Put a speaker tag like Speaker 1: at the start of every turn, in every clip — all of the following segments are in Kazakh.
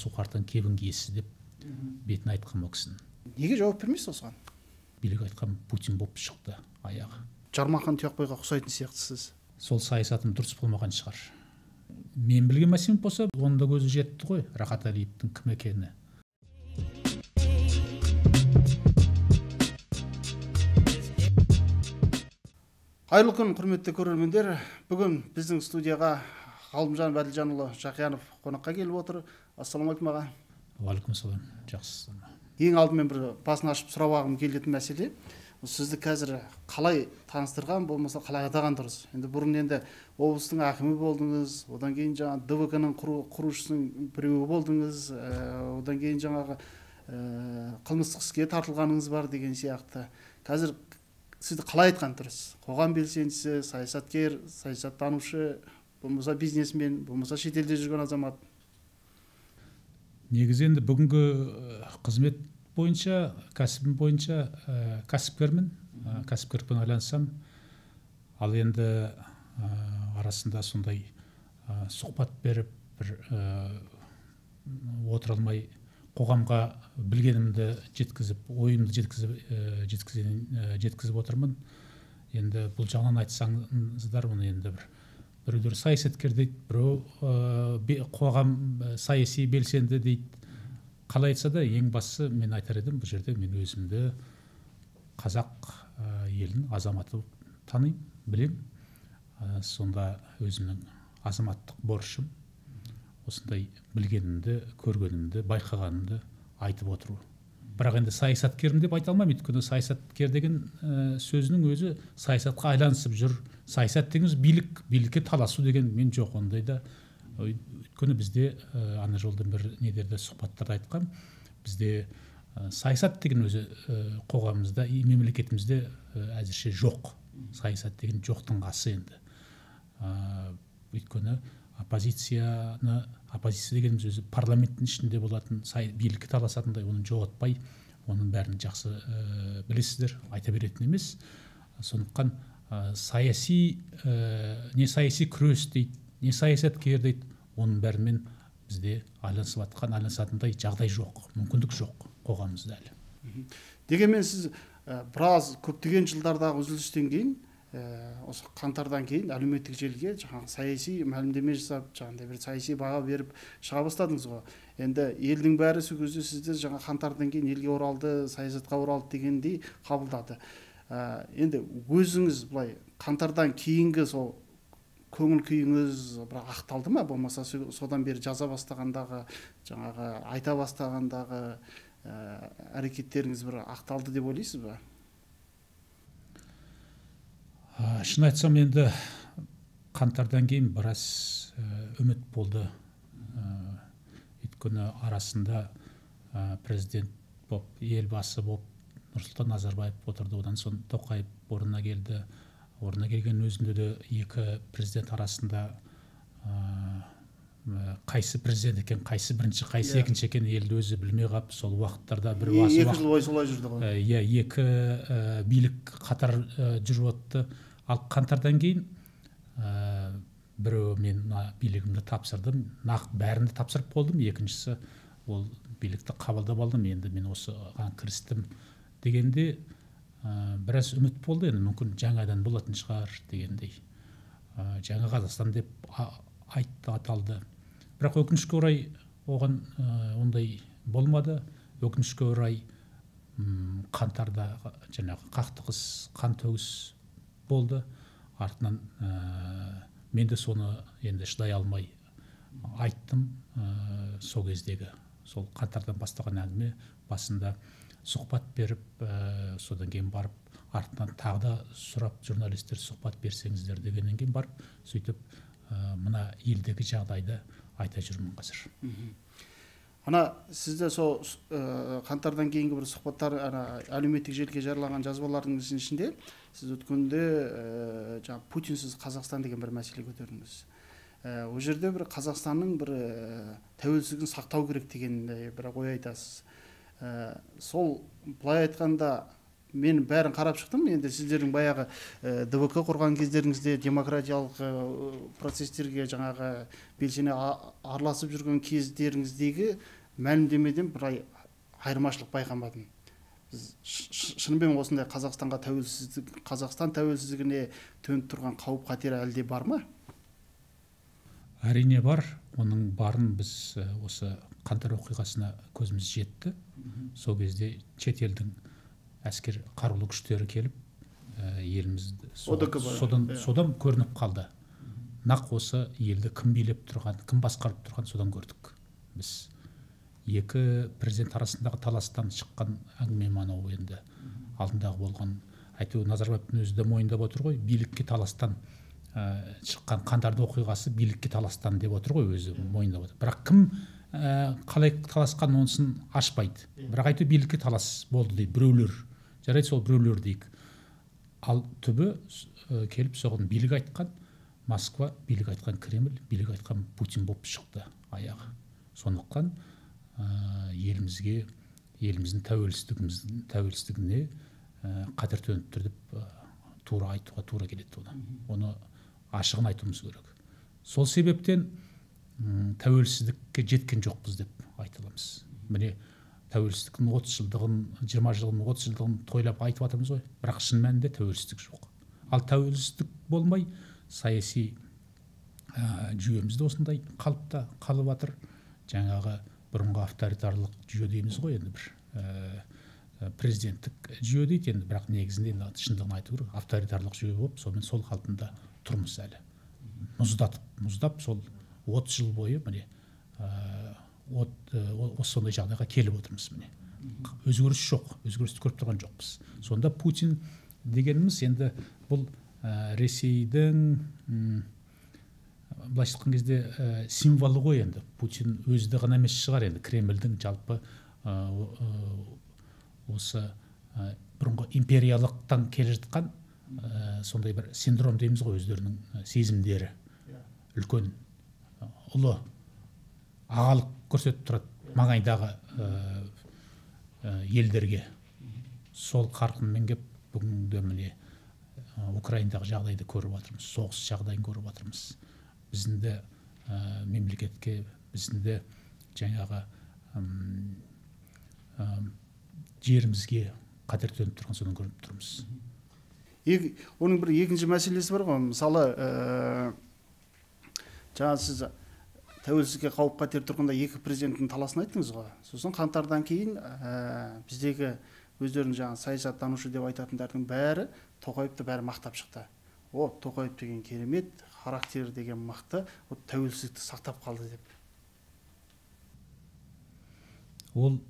Speaker 1: суқартан кебін киесіз деп бетін айтқан ол кісінің.
Speaker 2: Неге жауап бермейсіз осыған?
Speaker 1: Билік айтқан Путин болып шықты аяғы.
Speaker 2: Жармақан Тұяқбайға ұқсайтын сияқтысыз.
Speaker 1: Сол саясатым дұрыс болмаған шығар. Мен білген Масимов болса, оның да көзі жетті ғой, Рахат Әлиевтің кім екені.
Speaker 2: Қайырлы күн, құрметті көрермендер. Бүгін біздің студияға Ғалымжан Бәділжанұлы Жақиянов қонаққа келіп отыр. Ассалаумағалейкум аға.
Speaker 1: Уағалейкум ассалам. Жақсысыз.
Speaker 2: Ең алдымен бір басын ашып сұрағым келетін мәселе, сізді қазір қалай таныстырған, болмаса қалай атаған дұрыс? Енді бұрын енді облыстың әкімі болдыңыз, одан кейін жаңа ДВК-ның құрушысының біреуі болдыңыз, одан кейін жаңағы қылмыстық іске тартылғаныңыз бар деген сияқты. Қазір сізді қалай айтқан дұрыс? Қоғам белсендісі, саясаткер, саясаттанушы, болмаса бизнесмен, болмаса шетелде жүрген азамат?
Speaker 1: Негізі енді бүгінгі қызмет бойынша, кәсібім бойынша кәсіпкермін, кәсіпкерлікпен айланысам. Ал енді арасында сондай сұхбат беріп, бір отыра алмай қоғамға білгенімді жеткізіп, ойымды жеткізіп отырмын. Енді бұл жағынан айтсаңыздар, оны енді біреулер саясаткер дейді, біреу қоғам саяси белсенді дейді. Қалай айтса да, ең бастысы мен айтар едім, бұл жерде мен өзімді қазақ елінің азаматы танимын, білем. Сонда өзімнің азаматтық борышым осындай білгенімді, көргенімді, байқағанымды айтып отыру. Бірақ енді саясаткерім деп айта алмаймын, өйткені саясаткер деген сөзінің өзі саясатқа айланысып жүр. Саясат дегеніміз билікке таласу деген мен жоқ ондайда. Өйткені бізде ана жолдан бір недерде сұхбаттарда айтқан, бізде саясат деген өзі қоғамымызда, мемлекетімізде әзірше жоқ. Саясат деген жоқтың қасы енді. Өйткені оппозиция дегеніміз өзі парламенттің ішінде болатын, билікке таласатындай, оны жоғалтпай, оның бәрін жақсы білесіздер, айта беретін емес. Сондықтан не саяси күрес дейді, не саясаткер дейді, оның бәрімен бізде айланысатындай жағдай жоқ, мүмкіндік жоқ қоғамымызда әлі.
Speaker 2: Дегенмен сіз біраз көптеген жылдардағы үзілістен кейін, осы қаңтардан кейін әлеуметтік желіге жаңағы саяси мәлімдеме жасап, жаңағыдай бір саяси баға беріп шыға бастадыңыз ғой. Енді елдің бәрі сол кезде сізді жаңа қаңтардан кейін елге оралды, саясатқа оралды дегендей қабылдады. Енді өзіңіз былай қаңтардан кейінгі сол көңіл күйіңіз бірақ ақталды ма, болмаса содан бері жаза бастағандағы, жаңағы айта бастағандағы әрекеттеріңіз бір ақталды деп ойлайсыз ба?
Speaker 1: Шын айтсам, енді қаңтардан кейін біраз үміт болды. Өйткені арасында президент боп, елбасы боп Нұрсұлтан Назарбаев отырды, одан соң Тоқаев орнына келді. Орнына келген өзінде де екі президент арасында қайсы президент екен, қайсы бірінші, қайсы екінші екен елді өзі білмей қап, сол уақыттарда бір
Speaker 2: екі жыл бойы солай жүрді ғой.
Speaker 1: Екі билік қатар жүріп өтті. Ал қаңтардан кейін біреу мен билігімді тапсырдым, бәрінде тапсырып болдым. Екіншісі ол билікті қабылдап алдым, енді мен осыған кірістім дегенде біраз үміт болды, енді мүмкін жаңадан болатын шығар дегендей. Жаңа Қазақстан деп аталды. Бірақ өкінішке орай оған ондай болмады. Өкінішке орай қаңтарда жаңағы қақтығыс, қантөгіс болды. Артынан мен де соны енді шыдай алмай айттым. Сол кездегі, сол қаңтардан бастаған әңгіме басында сұхбат беріп, содан кейін барып, артынан тағы да сұрап, журналистер сұхбат берсеңіздер дегеннен кейін барып, сөйтіп мына елдегі жағдайды айта жүрмін қазір.
Speaker 2: Ана сізде сол қаңтардан кейінгі бір сұхбаттар, әлеуметтік желіге жариялаған жазбаларыңыз ішінде сіз өткенде Путинсіз Қазақстан деген бір мәселе көтердіңіз. Ол жерде бір Қазақстанның бір тәуелсіздігін сақтау керек деген бір ой айтасыз. Сол былай айтқанда мен бәрін қарап шықтым. Енді сіздердің баяғы ДВК құрған кездеріңізде демократиялық процестерге жаңағы белсене араласып жүрген кездеріңіздегі мәлімдемеден бір айырмашылық байқамадым. Шынымен осындай Қазақстан тәуелсіздігіне төніп тұрған қауіп қатері әлде бар ма?
Speaker 1: Әрине бар. Оның барын біз осы қаңтар оқиғасына көзіміз жетті. Сол кезде шет елдің әскер қарулы күштері келіп, елімізді содан көрініп қалды. Нақ осы елді кім билеп тұрған, кім басқарып тұрған содан көрдік. Біз екі президент арасындағы таластан шыққан әңгіме манау енді алдындағы болған. Әйтеуір Назарбаевтың өзі де мойындап отыр ғой, билікке таластан шыққан қаңтардың оқиғасы билікке таластан деп отыр ғой, өзі мойындап отыр. Бірақ кім қалай таласқан онысын ашпайды. Бірақ әйтеуір билікке талас болды дейді біреулер. Жарайды, сол біреулер дейік. Ал түбі келіп соған билік айтқан Москва, билік айтқан Кремль, билік айтқан Путин болып шықты аяғы. Сондықтан елімізге, еліміздің тәуелсіздігіне қатер төніп тұр деп тура айтуға тура келеді. Оны ашығын айтуымыз керек. Сол себептен тәуелсіздікке жеткен жоқпыз деп айта аламыз. Міне тәуелсіздіктің 30 жылдығын, 20 жылдығын, 30 жылдығын тойлап айтып жатырмыз ғой. Бірақ шын мәнінде тәуелсіздік жоқ. Ал тәуелсіздік болмай саяси жүйемізде осындай қалыпта қалып жатыр. Жаңағы бұрынғы авторитарлық жүйе дейміз ғой, енді бір президенттік жүйе дейді енді, бірақ негізінде шындығын айту керек, авторитарлық жүйе болып, сонымен сол қалпында тұрмыз әлі. Мұздап сол 30 жыл бойы міне осы сондай жағдайға келіп отырмыз. Міне өзгеріс жоқ, өзгерісті көріп тұрған жоқпыз. Сонда Путин дегеніміз енді бұл Ресейдің былайша айтқан кезде символы ғой енді. Путин өзі ғана емес шығар енді, Кремльдің жалпы осы бұрынғы империялықтан келе жатқан сондай бір синдром дейміз ғой, өздерінің сезімдері. Үлкен ұлы ағалық көрсетіп тұрады маңайдағы елдерге. Сол қарқынмен кеп бүгінде міне Украинадағы жағдайды көріп жатырмыз, соғыс жағдайын көріп жатырмыз. Біздің де мемлекетке, біздің де жаңағы жерімізге қатер төніп тұрған содан көріп тұрмыз.
Speaker 2: Оның бір екінші мәселесі бар ғой. Мысалы, жаңа сіз тәуелсіздікке қауіп қатер тұрғанда екі президенттің таласын айттыңыз ғой. Сосын қаңтардан кейін біздегі өздерінің жаңа саясаттанушы деп айтатындардың бәрі Тоқаевты бәрі мақтап шықты. Тоқаев деген керемет, характер деген мықты, тәуелсіздікті сақтап қалды деп.
Speaker 1: Ол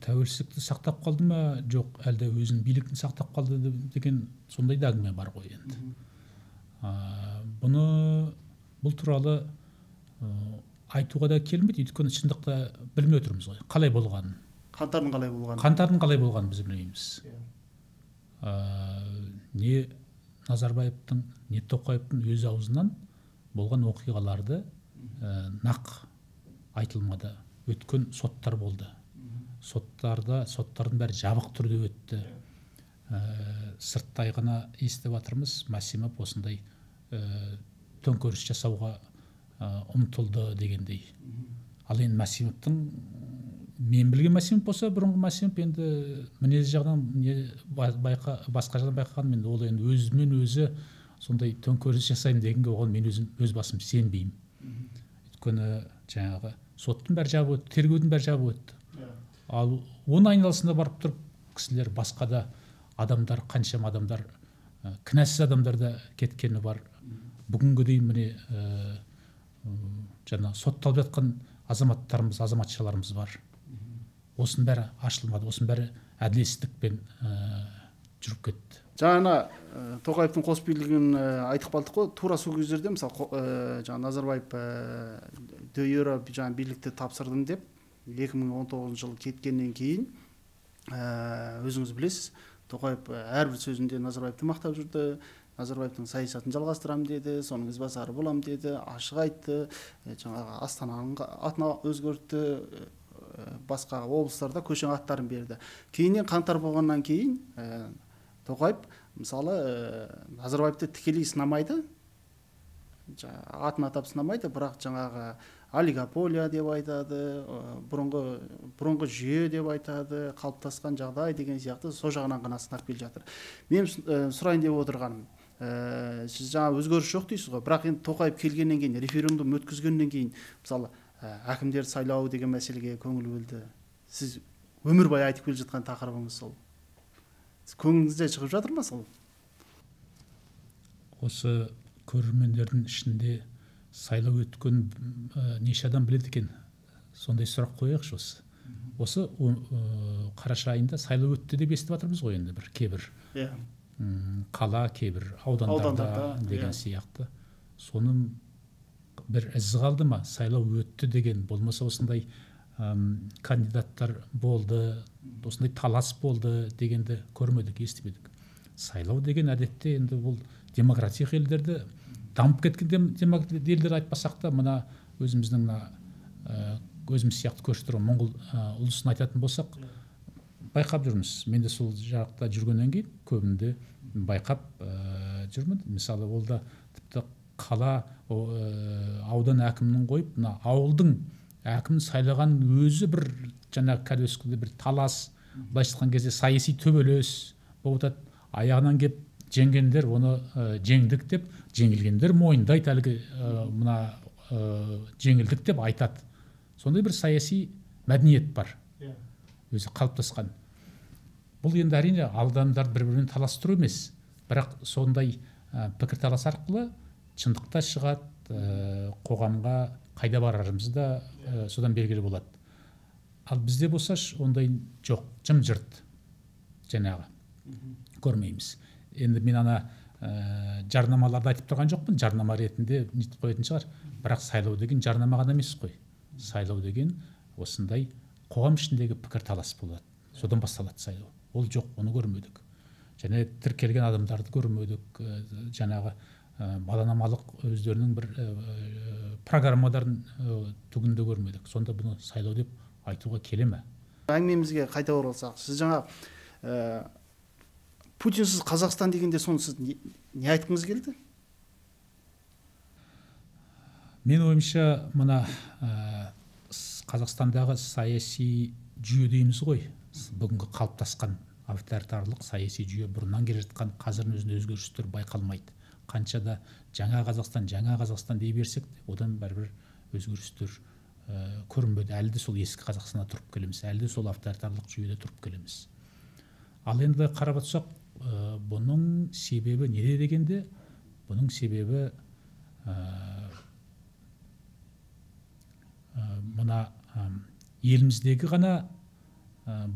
Speaker 1: тәуелсіздікті сақтап қалды ма, жоқ, әлде өзінің билігін сақтап қалды деген сондай да әңгіме бар ғой енді. Бұл туралы айтуға да келмейді, өйткені шындықта білмей отырмыз ғой, қалай болғанын. Қаңтардың қалай болғанын біз білмейміз. Не Назарбаевтың, не Тоқаевтың өз аузынан болған оқиғаларды нақ айтылмады. Өткен соттар болды. Соттардың бәрі жабық түрде өтті. Сырттай ғана естіп жатырмыз, Масимов осындай төңкеріс жасауға ұмтылды дегендей. Ал енді Масимовтың, мен білген Масимов болса, бұрынғы Масимов енді мінез жағынан басқа жағынан байқаған, мен ол енді өзімен өзі сондай төңкеріс жасаймын дегенге оған мен өз басым сенбеймін. Өйткені жаңағы соттың бәрі жабық өтті, тергеудің бәрі жабық өтті. Ал оның айналасында барып тұрып кісілер, басқа да адамдар, қаншама адамдар, кінәсіз адамдар да кеткені бар. Бүгінгі дейін міне жаңа сотталып жатқан азаматтарымыз, азаматшаларымыз бар. Осының бәрі ашылмады, осының бәрі әділетсіздікпен жүріп кетті.
Speaker 2: Жаңа Тоқаевтың қос билігін айтып қалдық қой. Тура сол кездерде мысалы жаңа Назарбаев де юре жаңа билікті тапсырдым деп 2019 жылы кеткеннен кейін өзіңіз білесіз, Тоқаев әрбір сөзінде Назарбаевты мақтап жүрді. Назарбаевтың саясатын жалғастырамын деді, соның ізбасары боламын деді, ашық айтты, жаңағы Астананың атын өзгертті, басқа облыстарда көшің аттарын берді. Кейіннен қаңтар болғаннан кейін Тоқаев мысалы Назарбаевты тікелей сынамайды, атын атап сынамайды, бірақ жаңағы олигополия деп айтады, бұрынғы жүйе деп айтады, қалыптасқан жағдай деген сияқты сол жағынан ғана сынап келе жатыр. Мен сұрайын деп отырғаным, сіз жаңа өзгеріс жоқ дейсіз ғой, бірақ енді Тоқаев келгеннен кейін, референдум өткізгеннен кейін, мысалы әкімдерді сайлау деген мәселеге көңіл бөлді. Сіз өмір бойы айтып келе жатқан тақырыбыңыз сол. Көңіліңізде шығып жатыр ма сол?
Speaker 1: Осы көрермендердің ішінде сайлау өткен неше адам біледі екен? Сондай сұрақ қояйықшы осы. Осы қараша айында сайлау өтті деп естіп жатырмыз ғой енді бір кейбір қала, кейбір аудандарда деген сияқты. Соның бір ізі қалды ма? Сайлау өтті деген, болмаса осындай кандидаттар болды, осындай талас болды дегенді көрмедік, естімедік. Сайлау деген әдетте енді бұл демократиялық елдерді, дамып кеткен елдер айтпасақ та, мына өзіміздің өзіміз сияқты көрші тұрған моңғол ұлысын айтатын болсақ, байқап жүрміз. Мен де сол жақта жүргеннен кейін көбінде байқап жүрмін. Мысалы, ол да тіпті қала аудан әкімінің қойып, мына ауылдың әкімін сайлаған өзі бір жаңағы кәдескілді бір талас, былайша айтқан кезде саяси төбелес болып жатады. Аяғынан кеп жеңгендер оны жеңдік деп, жеңілгендер мойындайды, әлгі мына жеңілдік деп айтады. Сондай бір саяси мәдениет бар, өзі қалыптасқан. Бұл енді әрине адамдарды бір-бірімен таластыру емес, бірақ сондай пікір талас арқылы шындықта шығады, қоғамға қайда барарымыз да содан белгілі болады. Ал бізде болса ондай жоқ, жым-жырт жаңағы көрмейміз. Енді мен ана жарнамаларды айтып тұрған жоқпын, жарнама ретінде нетіп қоятын шығар. Бірақ сайлау деген жарнама ғана емес қой. Сайлау деген осындай қоғам ішіндегі пікір талас болады. Содан басталады сайлау. Ол жоқ, оны көрмедік. Және тіркелген адамдарды көрмедік. Жаңағы баланамалық өздерінің бір программаларын түгінде көрмедік. Сонда бұны сайлау деп айтуға келе ме?
Speaker 2: Әңгімемізге қайта оралсақ, сіз жаңа Путинсіз Қазақстан дегенде соны сіз не айтқыңыз келді?
Speaker 1: Мен ойымша, мына Қазақстандағы саяси жүйе дейміз ғой, бүгінгі қалыптасқан авторитарлық саяси жүйе бұрыннан келе жатқан, қазірдің өзінде өзгерістер байқалмайды. Қанша да жаңа Қазақстан дей берсек, одан бәрібір өзгерістер көрінбеді. Әлі де сол ескі Қазақстанда тұрып келеміз, әлі де сол авторитарлық жүйеде тұрып келеміз. Ал енді қарап отырсақ, бұның себебі неде дегенде, бұның себебі мына еліміздегі ғана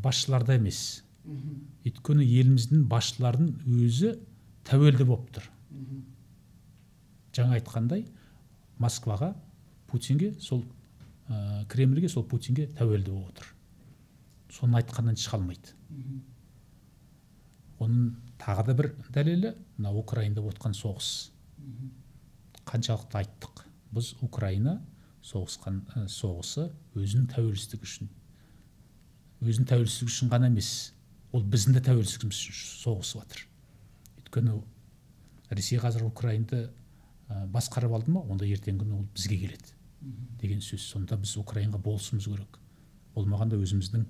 Speaker 1: басшыларда емес. Өйткені еліміздің басшыларының өзі тәуелді болып тұр. Жаңа айтқандай, Москваға, Путинге, сол Кремльге, сол Путинге тәуелді болып отыр. Соны айтқаннан шыға алмайды. Оның тағы да бір дәлелі, мына Украинада отқан соғыс. Қаншалықты айттық. Біз Украина соғысы өзінің тәуелсіздігі үшін. Өзінің тәуелсіздігі үшін ғана емес, ол біздің де тәуелсіздігіміз соғысып жатыр. Өйткені Ресей қазір Украинды басқарып алды ма, онда ертеңгі күні ол бізге келеді деген сөз. Сонда біз Украинға болысымыз керек. Болмағанда өзіміздің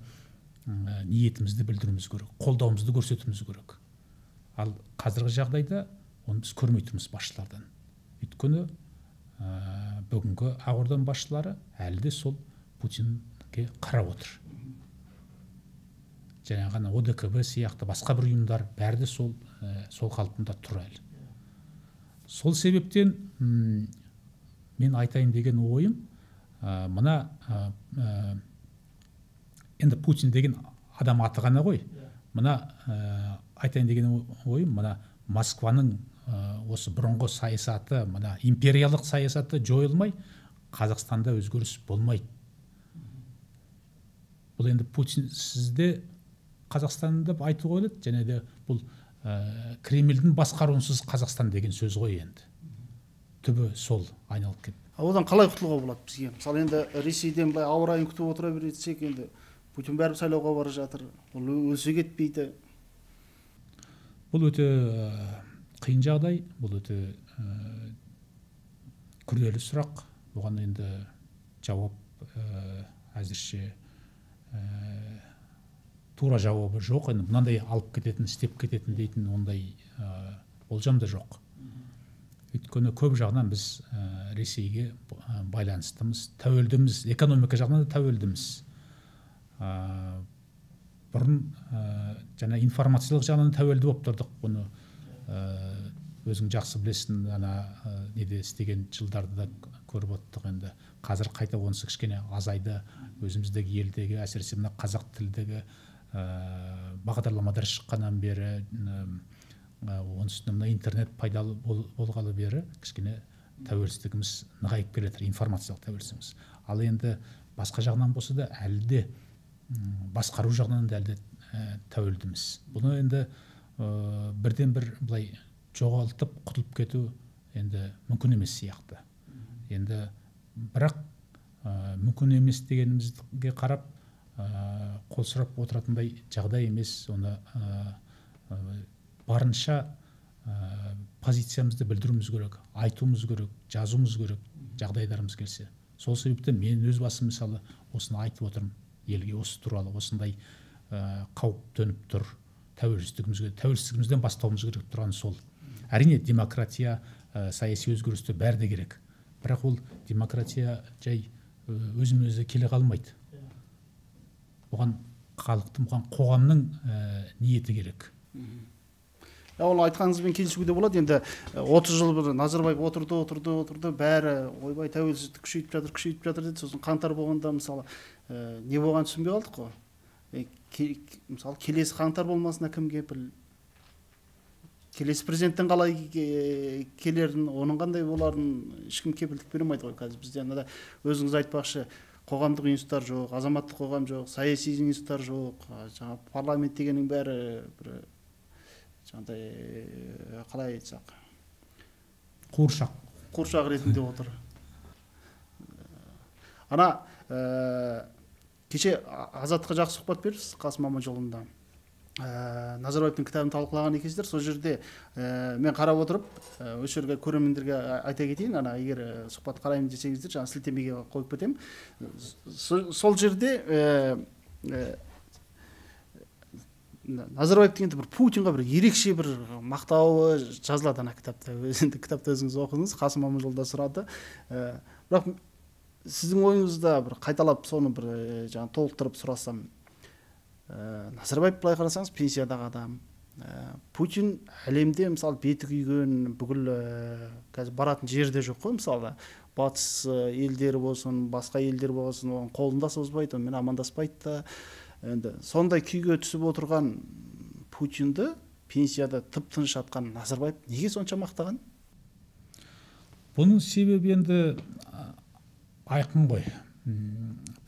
Speaker 1: ниетімізді білдіруіміз керек, қолдауымызды көрсетуіміз керек. Ал қазіргі жағдайда оны біз көрмей тұрмыз басшылардан. Өйткені бүгінгі Ақордан басшылары әлі де сол Путинге қарап отыр. Жаңағы ОДКБ сияқты басқа бір ұйымдар бәрі де сол қалпында тұр әлі. Сол себептен мен айтайын деген ойым, мына енді Путин деген адам аты ғана ғой. Мына айтайын деген ойым, мына Москваның осы бұрынғы саясаты, мына империялық саясаты жойылмай, Қазақстанда өзгеріс болмайды. Бұл енді Путин сізде Қазақстанда айтуға ойлады, және де бұл Кремльдің басқаруынсыз Қазақстан деген сөз ғой енді. түбі сол айналып кетті.
Speaker 2: Одан қалай құтылуға болады бізге? Мысалы енді Ресейден былай ауа райын күтіп отыра берсек, енді Путин бәрібір сайлауға бара жатыр, ол өлсе кетпейді.
Speaker 1: Бұл өте қиын жағдай, бұл өте күрделі сұрақ. Бұған енді жауап әзірше тура жауабы жоқ. Енді мынандай алып кететін, істеп кететін дейтін ондай болжам да жоқ. Өйткені көп жағынан біз Ресейге байланыстымыз, тәуелдіміз, экономика жағынан да тәуелдіміз. Бұрын жаңа информациялық жағынан тәуелді болып тұрдық. Бұны өзің жақсы білесің, неде істеген жылдарды да көріп отырдық. Енді қазір қайта онысы кішкене азайды. Өзіміздегі елдегі, әсіресе мына қазақ тілдегі бағдарламадар шыққаннан бері, оның үстіне мына интернет пайдалы болғалы бері кішкене тәуелсіздігіміз нығайып келе жатыр, информациялық тәуелсіздігіміз. Ал енді басқа жағынан болса да әлі де басқару жағынан да әлі де тәуелдіміз. Бұны енді бірден бір былай жоғалтып құтылып кету енді мүмкін емес сияқты. Енді бірақ мүмкін емес дегенімізге қарап қол сұрап отыратындай жағдай емес. Оны барынша позициямызды білдіруіміз керек, айтуымыз керек, жазуымыз керек, жағдайларымыз келсе. Сол себептен мен өз басым мысалы осыны айтып отырмын елге, осы туралы осындай қауіп төніп тұр, тәуелсіздігімізден бастауымыз керек тұрған сол. Әрине демократия, саяси өзгерістер бәрі де керек, бірақ ол демократия жай өзімен өзі келе қалмайды. Оған халықтың, оған қоғамның ниеті керек.
Speaker 2: Ол айтқаныңызбен келісуге болады. Енді 30 жыл бір Назарбаев отырды, бәрі ойбай тәуелсіздік күшейіп жатыр деді. Сосын қаңтар болғанда мысалы не болған түсінбей қалдық қой. Мысалы келесі қаңтар болмасына кім кепіл? Келесі президенттен қалай келерін, оның қандай боларын ешкім кепілдік бере алмайды ғой. Қазір бізде өзіңіз айтпақшы, қоғамдық институттар жоқ, азаматтық қоғам жоқ, саяси институттар жоқ, жаңа парламент дегеннің бәрі бір жаңағыдай қалай айтсақ қуыршақ ретінде отыр. Кеше Азатқа жақсы сұхбат беріпсіз Қасым Аманжолұлында. Назарбаевтың кітабын талқылаған екенсіздер. Сол жерде мен қарап отырып, осы жерге көрермендерге айта кетейін, егер сұхбат қараймын десеңіздер, жаңа сілтемеге қойып кетемін. Сол жерде Назарбаевтың енді бір Путинға бір ерекше бір мақтауы жазылады кітапта. Кітапта өзіңіз оқыңыз, Қасым Аманжолда сұрады. Бірақ сіздің ойыңызда бір қайталап соны бір жаңа толықтырып сұрасам, Назарбаев былай қарасаңыз пенсиядағы адам. Путин әлемде мысалы беті күйген, бүкіл қазір баратын жерде жоқ қой, мысалы батыс елдері болсын, басқа елдер болсын, оған қолын да созбайды, онымен амандаспайды да. Енді сондай күйге түсіп отырған Путинді пенсияда тып-тыныш жатқан Назарбаев неге сонша мақтаған?
Speaker 1: Бұның себебі енді айқын ғой.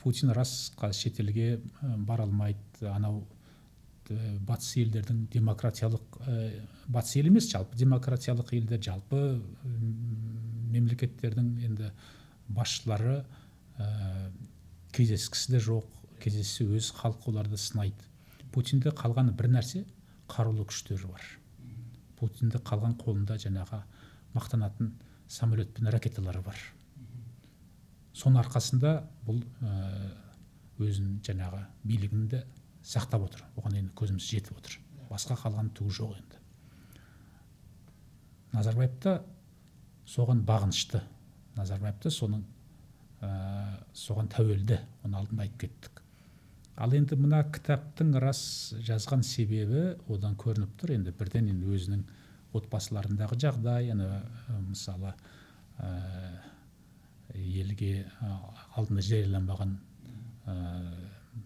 Speaker 1: Путин рас шетелге бара алмайды. Анау батыс елдердің демократиялық, батыс ел емес, жалпы демократиялық елдер, жалпы мемлекеттердің енді басшылары кездескісі де жоқ, кездессе өз халқы оларды сынайды. Путинде қалған бір нәрсе, қарулы күштері бар. Путинде қалған қолында жаңағы мақтанатын самолет пен ракеталары бар. Соның арқасында бұл өзін жаңағы билігінде сақтап отыр. Оған енді көзіміз жетіп отыр. Басқа қалған түгі жоқ енді. Назарбаев та соған бағынышты. Назарбаев та соған тәуелді. Оны алдында айтып кеттік. Ал енді мына кітаптың рас жазған себебі одан көрініп тұр. Енді бірден енді өзінің отбасыларындағы жағдай, мысалы елге алдында жарияланбаған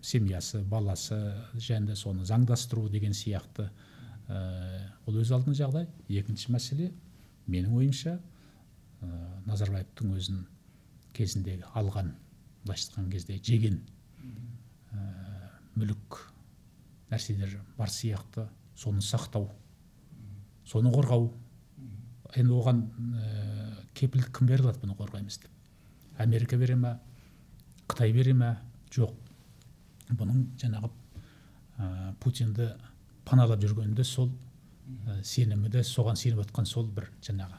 Speaker 1: семьясы, баласы жөнінде соны заңдастыру деген сияқты ол өз алдына жағдай. Екінші мәселе, менің ойымша, Назарбаевтың өзін кезіндегі алған, былайша айтқан кезде жеген мүлік нәрселер бар сияқты, соны сақтау, соны қорғау. Енді оған кепілдік кім бере алады бұны қорғаймыз деп? Америка бере ма, Қытай бере ма? Жоқ. Бұның жаңағы Путинді паналап жүргенде сол сенімі де, соған сеніп отқан сол бір жаңағы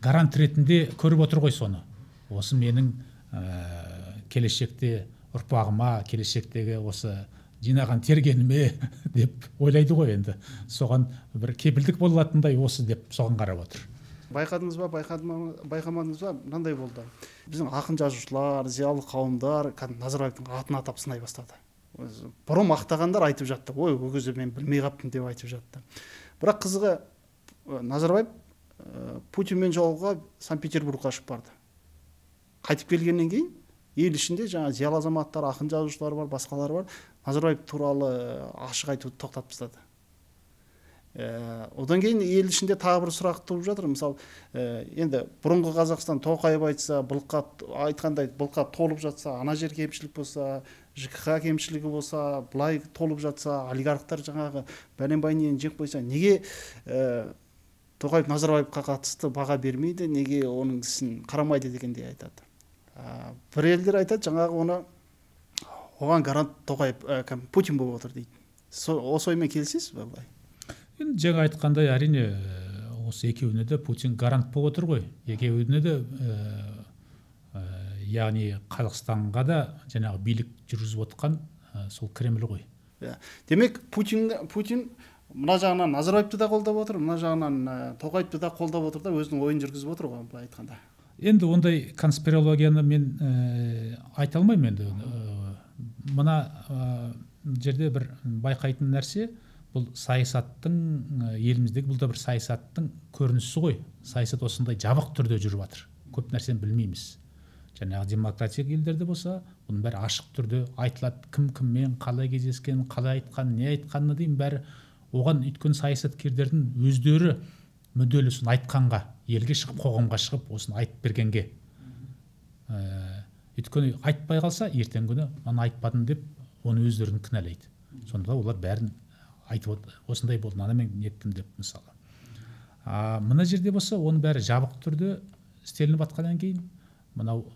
Speaker 1: гарант ретінде көріп отыр ғой соны. Осы менің келешекте ұрпағыма, келешектегі осы жинаған тергеніме деп ойлайды ғой енді. Соған бір кепілдік болатындай осы деп соған қарап отыр.
Speaker 2: Байқадыңыз ба, байқамадыңыз ба, мынандай болды. Біздің ақын жазушылар, зиялы қауымдар Назарбаевтың атын атап сынай бастады. Бұрын мақтағандар айтып жатты, ой, ол кезде мен білмей қаптым деп айтып жатты. Бірақ қызығы, Назарбаев Путинмен жолығуға Санкт-Петербургқа ұшып барды. Қайтып келгеннен кейін ел ішінде жаңа зиялы азаматтар, ақын жазушылар бар, басқалар бар, Назарбаев туралы ашық айтуды тоқтатып тастады. Одан кейін ел ішінде тағы бір сұрақ туып жатыр. Мысалы, енді бұрынғы Қазақстан Тоқаев айтса, айтқандай былқа толып жатса, ана жер кемшілік болса, ЖКХ кемшілігі болса, былай толып жатса, олигархтар жаңағы бәленбайнен жеп қойса, неге Тоқаев Назарбаевқа қатысты баға бермейді, неге оның ісін қарамайды дегендей айтады. Бір елдер айтады, жаңағы оған гарант Тоқаев Путин болып отыр дейді. Осы оймен келісесіз бе былай?
Speaker 1: Енді жаңа айтқандай, әрине осы екеуіне де Путин гарант болып отыр ғой. Екеуіне де яғни Қазақстанға да жаңағы билік жүргізіп отқан сол Кремль ғой.
Speaker 2: Демек Путин мына жағынан Назарбаевты да қолдап отыр, мына жағынан Тоқаевты да қолдап отыр да өзінің ойын жүргізіп отыр ғой, былай айтқанда.
Speaker 1: Енді ондай конспирологияны мен айта алмаймын енді. Мына жерде бір байқайтын нәрсе, бұл саясаттың, еліміздегі бұл да бір саясаттың көрінісі ғой. Саясат осындай жабық түрде жүріп жатыр. Көп нәрсені білмейміз. Жаңағы демократиялық елдерде болса, бұның бәрі ашық түрде айтылады. Кім кіммен қалай кездескен, қалай айтқан, не айтқанына дейін бәрі оған өйткені саясаткерлердің өздері мүдделі соны айтқанға, елге шығып, қоғамға шығып, осыны айтып бергенге. Өйткені айтпай қалса, ертеңгі күні мына айтпадым деп, оны өздерін кінәлайды. Сонда олар бәрін айтып отыр, осындай болды, ана мен неттім деп мысалы. Мына жерде болса, оның бәрі жабық түрде істелініп жатқаннан кейін, мынау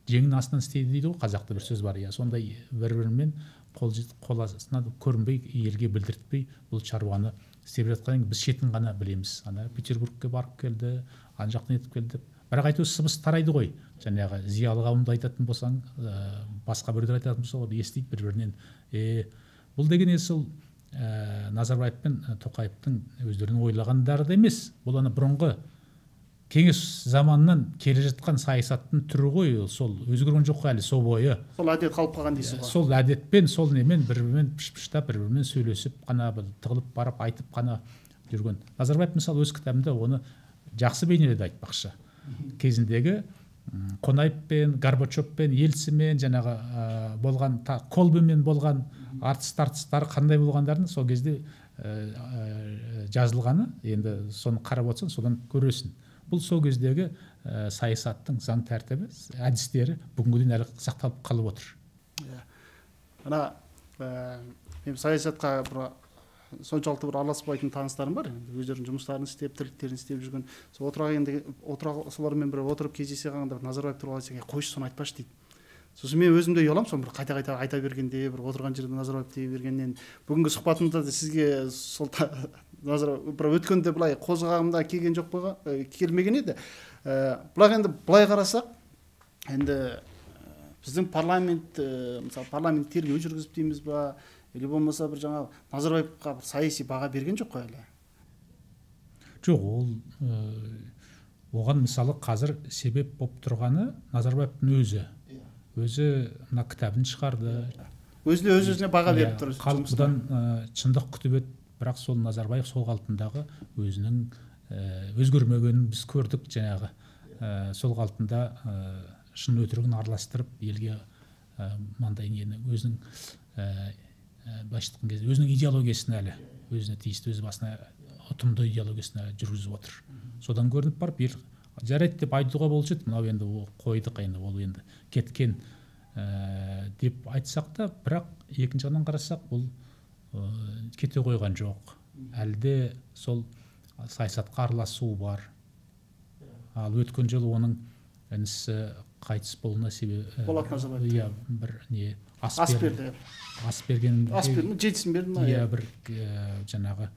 Speaker 1: жеңнің астынан істейді дейді ғой, қазақта бір сөз бар, сондай бір-бірімен қол астынан көрінбей, елге білдіртпей бұл шаруаны істеп жатқаннан кейін біз шетін ғана білеміз. Ана Петербургке барып келді, ана жақтан етіп келді. Бірақ әйтеуір сыбыс тарайды ғой. Жаңағы зиялы қауымды айтатын болсаң, басқа біреулер айтатын болса, ол естиді бір-бірінен. Бұл деген сол Назарбаев пен Тоқаевтың өздерінің ойлағандары да емес. Бұл ана бұрынғы кеңес заманынан келе жатқан саясаттың түрі ғой, сол өзгерген жоқ әлі сол бойы.
Speaker 2: Сол әдет қалып қалған дейсіз ғой.
Speaker 1: Сол әдетпен, сол немен бір-бірімен піш-піштап, бір-бірімен сөйлесіп, қана тығылып барып айтып қана жүрген. Назарбаев мысалы өз кітабында оны жақсы бейнеледі айтпақшы. Кезіндегі Қонаевпен, Горбачевпен, Ельцинмен жаңағы болған, Колбинмен болған артыстар қандай болғандарын сол кезде жазылғаны, енді соны қарап отырсаң, содан көресің. Бұл сол кездегі саясаттың заң тәртібі, әдістері бүгінгі дейін әлі сақталып қалып отыр.
Speaker 2: Ана мен саясатқа соншалықты бір араласпайтын таныстарым бар, өздерінің жұмыстарын істеп, тірліктерін істеп жүрген. Сол солармен бір отырып кездесе қалғанда Назарбаев туралы айтсаң, қойшы соны айтпашы дейді. Сосын мен өзім де ұяламын, соны бір қайта-қайта айта бергенде, бір отырған жерде Назарбаев дей бергеннен, бүгінгі сұхбатымда да сізге сол Назарбаев бір өткенде былай қозғағымда келген жоқ қойға, келмеген еді. Бірақ енді былай қарасақ, енді біздің парламент, мысалы парламент тергеу жүргізіп дейміз ба, или болмаса бір жаңағы Назарбаевқа бір саяси баға берген жоқ қой әлі?
Speaker 1: Жоқ, оған мысалы қазір себеп болып тұрғаны Назарбаевтың өзі мына кітабын шығарды.
Speaker 2: Өзіне баға беріп тұр.
Speaker 1: Халық бұдан шындық күтіп еді, бірақ сол Назарбаев сол қалпындағы өзінің өзгермегенін біз көрдік жаңағы. Сол қалпында шын өтірігін араластырып, елге мынандай нені өзінің басшылықтың кезде өзінің идеологиясын әлі өзіне тиісті, өз басына ұтымды идеологиясын әлі жүргізіп отыр. Содан көрініп барып, ел жарайды деп айтуға болушы еді, мынау енді қойдық, енді ол енді кеткен деп айтсақ та, бірақ екінші жағынан қарасақ, бұл кете қойған жоқ. Әлде сол саясатқа араласу бар. ал өткен жылы оның інісі қайтыс болуына себеп
Speaker 2: Болат Назарбаев.
Speaker 1: иә бір не ас
Speaker 2: берді.
Speaker 1: ас берген
Speaker 2: Ас берді ме, жетісін берді ма?
Speaker 1: иә бір жаңағы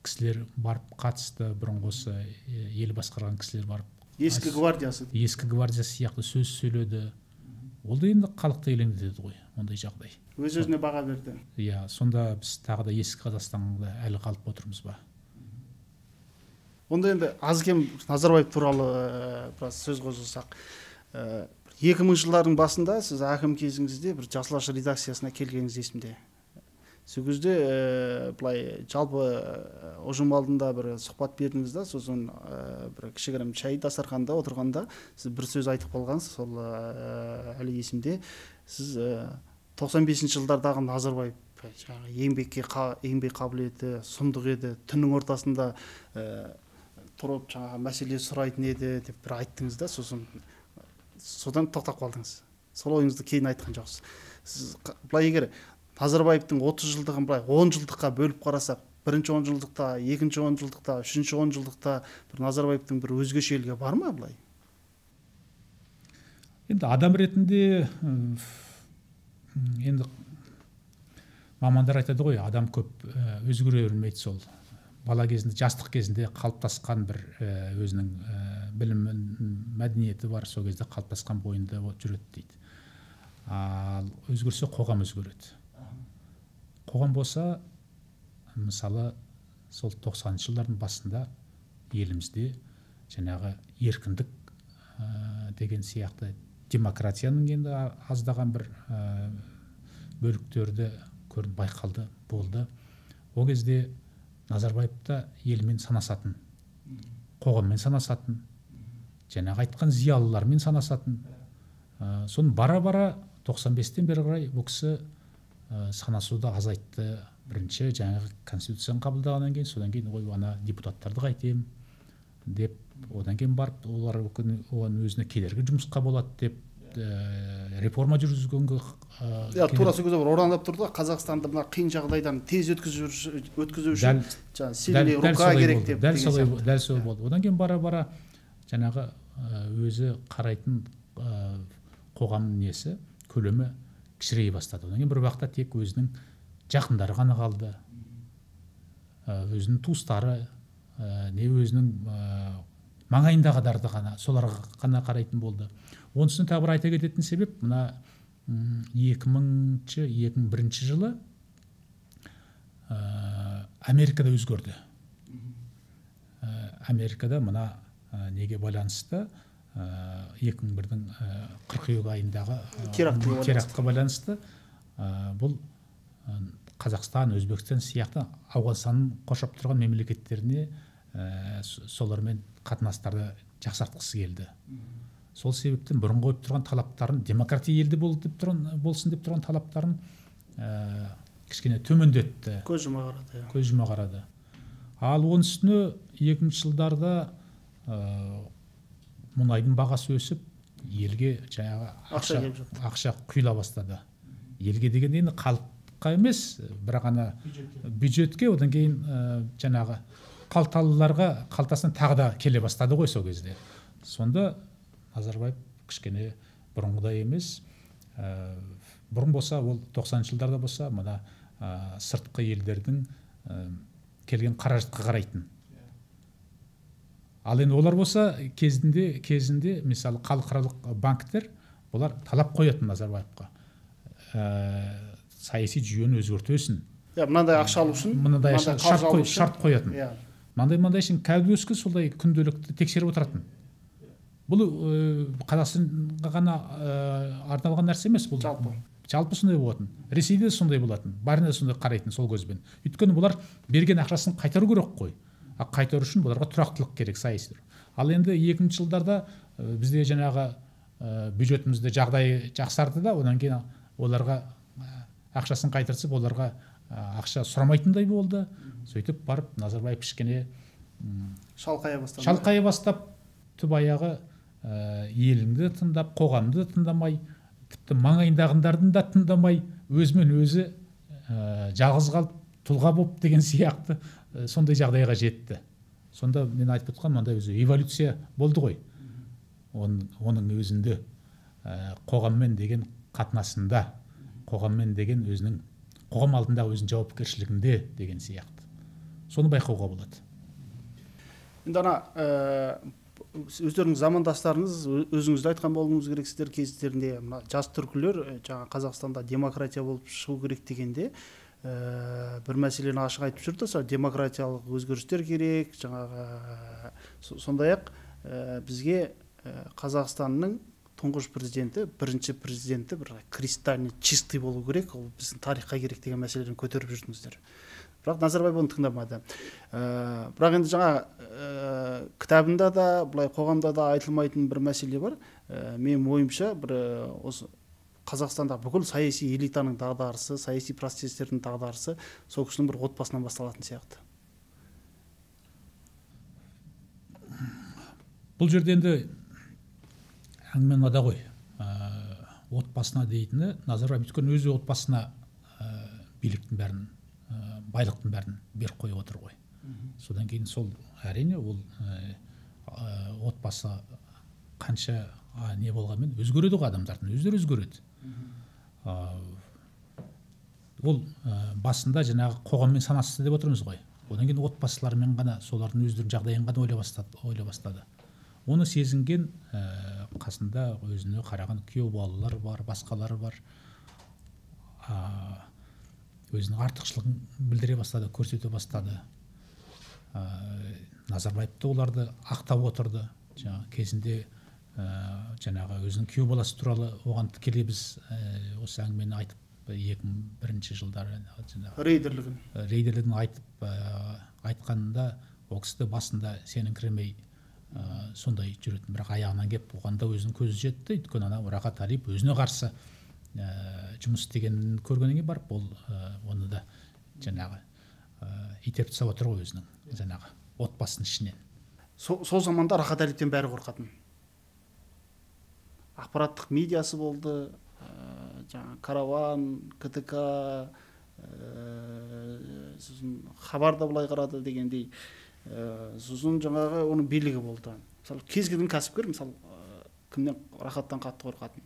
Speaker 1: кісілер барып қатысты, бұрынғы осы ел басқарған кісілер барып
Speaker 2: Ескі гвардиясы.
Speaker 1: ескі гвардия сияқты сөз сөйледі. Ол да енді халықты елеңдетеді ғой, ондай жағдай.
Speaker 2: Өз-өзіне баға берді.
Speaker 1: Иә, сонда біз тағы да ескі Қазақстанда әлі қалып отырмыз ба?
Speaker 2: Онда енді аз кем Назарбаев туралы біраз сөз қозғасақ, 2000 жылдардың басында сіз әкім кезіңізде бір Жасыл редакциясына келгеніңіз есімде. Сол кезде былай жалпы ұжым алдында бір сұхбат бердіңіз да, сосын бір кішігірім шай дастарханда отырғанда сіз бір сөз айтып қалғансыз, сол әлі есімде. Сіз 95 жылдардағы Назарбаев еңбек қабілеті сұмдық еді, түннің ортасында тұрып мәселе сұрайтын еді деп бір айттыңыз да, содан тоқтап қалдыңыз. Сол ойыңызды кейін айтқан жоқсыз. Сіз былай егер Назарбаевтың 30 жылдығын былай 10 жылдыққа бөліп қарасақ, бірінші 10 жылдықта, екінші 10 жылдықта, үшінші 10 жылдықта бір Назарбаевтың бір өзгешелігі бар ма былай?
Speaker 1: Енді адам ретінде енді мамандар айтады ғой, адам көп өзгере бермейді, сол бала кезінде, жастық кезінде қалыптасқан бір өзінің білім мәдениеті бар, сол кезде қалыптасқан бойында жүреді дейді. Ал өзгерсе қоғам өзгереді. Қоғам болса, мысалы сол 90-шы жылдардың басында елімізде жаңағы еркіндік деген сияқты демократияның енді аздаған бір бөліктерді көріп байқалды, болды. Ол кезде Назарбаевта елмен санасатын, қоғаммен санасатын, жаңағы айтқан зиялылармен санасатын. Соны бара-бара 95-тен бері қарай бұл кісі санасуды азайтты. Бірінші жаңағы конституцияны қабылдағаннан кейін, содан кейін ой, ана депутаттарды қайтем деп, одан кейін барып олар оған өзіне кедергі жұмысқа болады деп реформа жүргізгенге
Speaker 2: тура сол кезде оранып тұрды. Қазақстанды мына қиын жағдайдан тез өткізу үшін сильный рука керек деп.
Speaker 1: Дәл солай болды. Одан кейін бара-бара жаңағы өзі қарайтын қоғам несі, көлемі кішірейе бастады. Одан кейін бір уақытта тек өзінің жақындары ғана қалды, өзінің туыстары, не өзінің маңайындағыларды ғана, соларға ғана қарайтын болды. Онысını тағы бір айта кететін себеп, мына 2001 жылы Америкада өзгерді. Америкада мына неге байланысты, 2001-дің қыркүйек айындағы терактқа байланысты, бұл Қазақстан, Өзбекстан сияқты Ауғанстанның қоршап тұрған мемлекеттеріне солармен қатынастарды жақсартқысы келді. Сол себептен бұрын қойып тұрған талаптарын, демократия елді болсын деп тұрған талаптарын кішкене төмендетті.
Speaker 2: Көз
Speaker 1: жұма қарады. Ал оның үстіне 2000 жылдарда мұнайдың бағасы өсіп, елге жаңағы ақша құйыла бастады. Елге деген енді халыққа емес, бірақ ана бюджетке, одан кейін жаңағы қалталыларға қалтасынан тағы да келе бастады ғой сол кезде. Сонда Назарбаев кішкене бұрынғыдай емес, бұрын болса, ол 90 жылдарда болса, мына сыртқы елдердің келген қаражатқа қарайтын. Ал енді олар болса, кезінде мысалы халықаралық банктер, олар талап қоятын Назарбаевқа. Саяси жүйені өзгертесін.
Speaker 2: Мынандай ақша алу үшін,
Speaker 1: мынандай шарт қоятын. Мынандай үшін кәдуескі солай күнделікті тексеріп отыратын. Бұл Қазақстанға ғана арналған нәрсе емес, бұл жалпы сондай болатын. Ресейде сондай болатын, барына сондай қарайтын сол көзбен. Өйткені бұлар берген ақшасын қайтару керек қой. Қайтару үшін бұларға тұрақтылық керек, саяси. Ал енді 2000 жылдарда бізде жаңағы бюджетімізде жағдай жақсарды да, одан кейін оларға ақшасын қайтарса, оларға ақша сұрамайтындай болды. Сөйтіп барып Назарбаев кішкене шалқая бастап, түп аяғы еліңді тыңдап, қоғамды тыңдамай, тіпті маңайындағындардың да тыңдамай, өзімен өзі жалғыз қалып, тұлға боп деген сияқты сондай жағдайға жетті. сонда мен айтып отқан мындай өзі эволюция болды ғой. Оның өзінде қоғаммен деген қатынасында, қоғаммен деген өзінің қоғам алдында өзінің жауапкершілігінде деген сияқты. Соны байқауға болады.
Speaker 2: Енді өздеріңіз замандастарыңыз, өзіңіз де айтқан болуыңыз керексіздер кездерінде жас түркілер жаңа Қазақстанда демократия болып шығу керек дегенде бір мәселені ашық айтып жүрді. Демократиялық өзгерістер керек, жаңағы сондай-ақ бізге Қазақстанның тұңғыш президенті, бірінші президенті бір кристально чистый болу керек, ол біздің тарихқа керек деген мәселені көтеріп жүрдіңіздер. Бірақ Назарбаев оны тыңдамады. Бірақ енді жаңа кітабында да, былай қоғамда да айтылмайтын бір мәселе бар. Менің ойымша, бір осы Қазақстанда бүкіл саяси элитаның дағдарысы, саяси процестердің дағдарысы сол кісінің бір отбасынан басталатын сияқты.
Speaker 1: Бұл жерде енді әңгіме мынада ғой. Отбасына дейтіні, Назарбаев өйткені өзі отбасына биліктің бәрін, байлықтың бәрін беріп қойып отыр ғой. Содан кейін сол әрине ол отбасы қанша не болғанмен өзгереді ғой, адамдардың өздері өзгереді. Ол басында жаңағы қоғаммен санасты деп отырмыз ғой. Одан кейін отбасылармен ғана, солардың өздерінің жағдайын ғана ойлай бастады. Оны сезінген қасында өзіне қараған күйеу балалар бар, басқалары бар. Өзінің артықшылығын білдіре бастады, көрсете бастады. Назарбаевты оларды ақтап отырды. Кезінде жаңағы өзінің күйеу баласы туралы оған тікелей біз осы әңгімені айтып 2001 жылдары рейдерлігін айтқанында ол кісі басында сеніңкіремей сондай жүретін, бірақ аяғынан кеп оғанда өзінің көзі жетті. Өйткені Рахат Алиев өзіне қарсы жұмыс істегенін көргеннен кейін барып, ол оны да жаңағы итеріп тастап отыр ғой өзінің жаңағы отбасының ішінен.
Speaker 2: Сол заманда Рахат Алиевтен бәрі қорқатын. Ақпараттық медиасы болды, жаңағы Караван, КТК, хабарда былай қарады дегендей, сосын жаңағы оның билігі болды. Мысалы, кез келген кәсіпкер, мысалы, кімнен Рахаттан қатты қорқатын.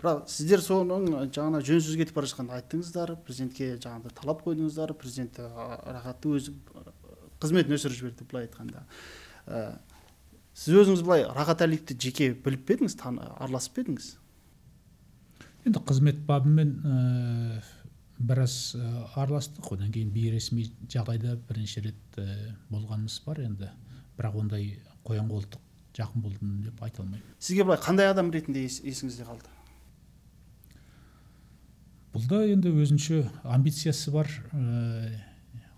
Speaker 2: Бірақ сіздер соның жаңа жөнсіз кетіп бара жатқанды айттыңыздар, президентке жаңағыдай талап қойдыңыздар, президент Рахатты өзі қызметін өсіріп жіберді, былай айтқанда. Сіз өзіңіз былай Рахат Алиевті жеке біліп пе едіңіз, араласып па едіңіз?
Speaker 1: Енді қызмет бабымен біраз араластық, одан кейін бейресми жағдайда бірінші рет болғанымыз бар енді, бірақ ондай қоян қолтық жақын болдым деп айта алмаймын.
Speaker 2: Сізге былай қандай адам ретінде есіңізде қалды?
Speaker 1: Бұлда енді өзінше амбициясы бар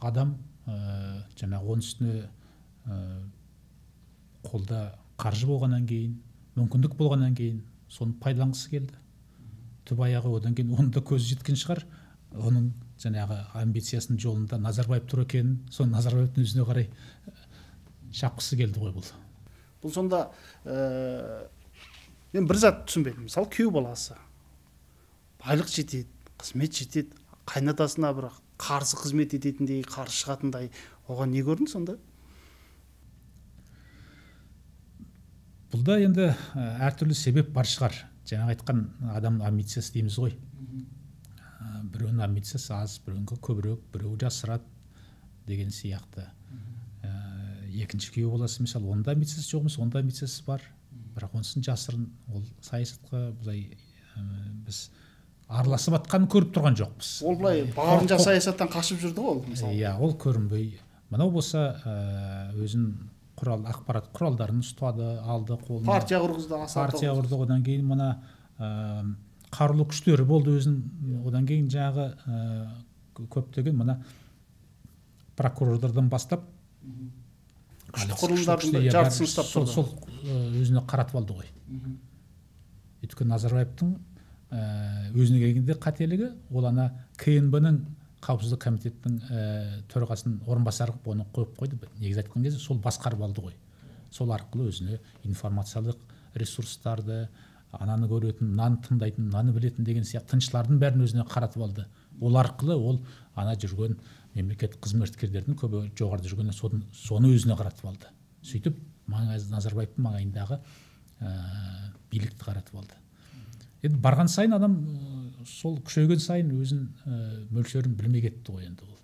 Speaker 1: адам, жаңағы оның үстіне қолда қаржы болғаннан кейін, мүмкіндік болғаннан кейін соны пайдаланғысы келді. Түп аяғы одан кейін оны да көзі жеткен шығар, оның жаңағы амбициясының жолында Назарбаев тұр екенін, соны Назарбаевтың өзіне қарай шапқысы келді ғой бұл.
Speaker 2: Бұл сонда мен бір зат түсінбедім. Мысалы, күйеу баласы байлық жетеді, қызмет жетеді, қайнатасына бір қарсы қызмет ететіндей, қарсы шығатындай, оған не көрдің сонда?
Speaker 1: Бұлда енді әртүрлі себеп бар шығар. Жаңа айтқан адам амбициясы дейміз ғой. Біреуінің амбициясы аз, біреуінің көбірек, біреуі жасырады деген сияқты. Екінші күйеу баласы, мысалы, онда амбициясы жоқ емес, онда амбициясы бар. Бірақ онысын жасырын, ол саясатқа былай біз араласып атқанын көріп тұрған жоқпыз.
Speaker 2: Ол былай барынша саясаттан қашып жүрді ғой, мысалы.
Speaker 1: Иә, ол көрінбей. Мынау болса өзін ақпарат құралдарын ұстады, алды қолына.
Speaker 2: Партия құрғызды,
Speaker 1: партия құрды, одан кейін мына қарулы күштері болды өзін, одан кейін жағы көптеген мына прокурорлардан бастап
Speaker 2: күшті құрылымдардың жартысын ұстап тұрды.
Speaker 1: Сол өзіне қаратып алды ғой. Өйткені Назарбаевтың өзіне келгенде қателігі, ол ана КНБ-ның қауіпсіздік комитеттің төрағасының орынбасары қылып оны қойып қойды. Негізі айтқан кезде сол басқарып алды ғой. Сол арқылы өзіне информациялық ресурстарды, ананы көретін, мынаны тыңдайтын, мынаны білетін деген сияқты тыңшылардың бәрін өзіне қаратып алды. Ол арқылы ол ана жүрген мемлекеттік қызметкерлердің көбі жоғарыда жүргеннен соны өзіне қаратып алды. Сөйтіп Назарбаевтың маңайындағы билікті қаратып алды. Енді барған сайын адам сол күшейген сайын өзін мөлшерін білмей кетті ғой енді ол.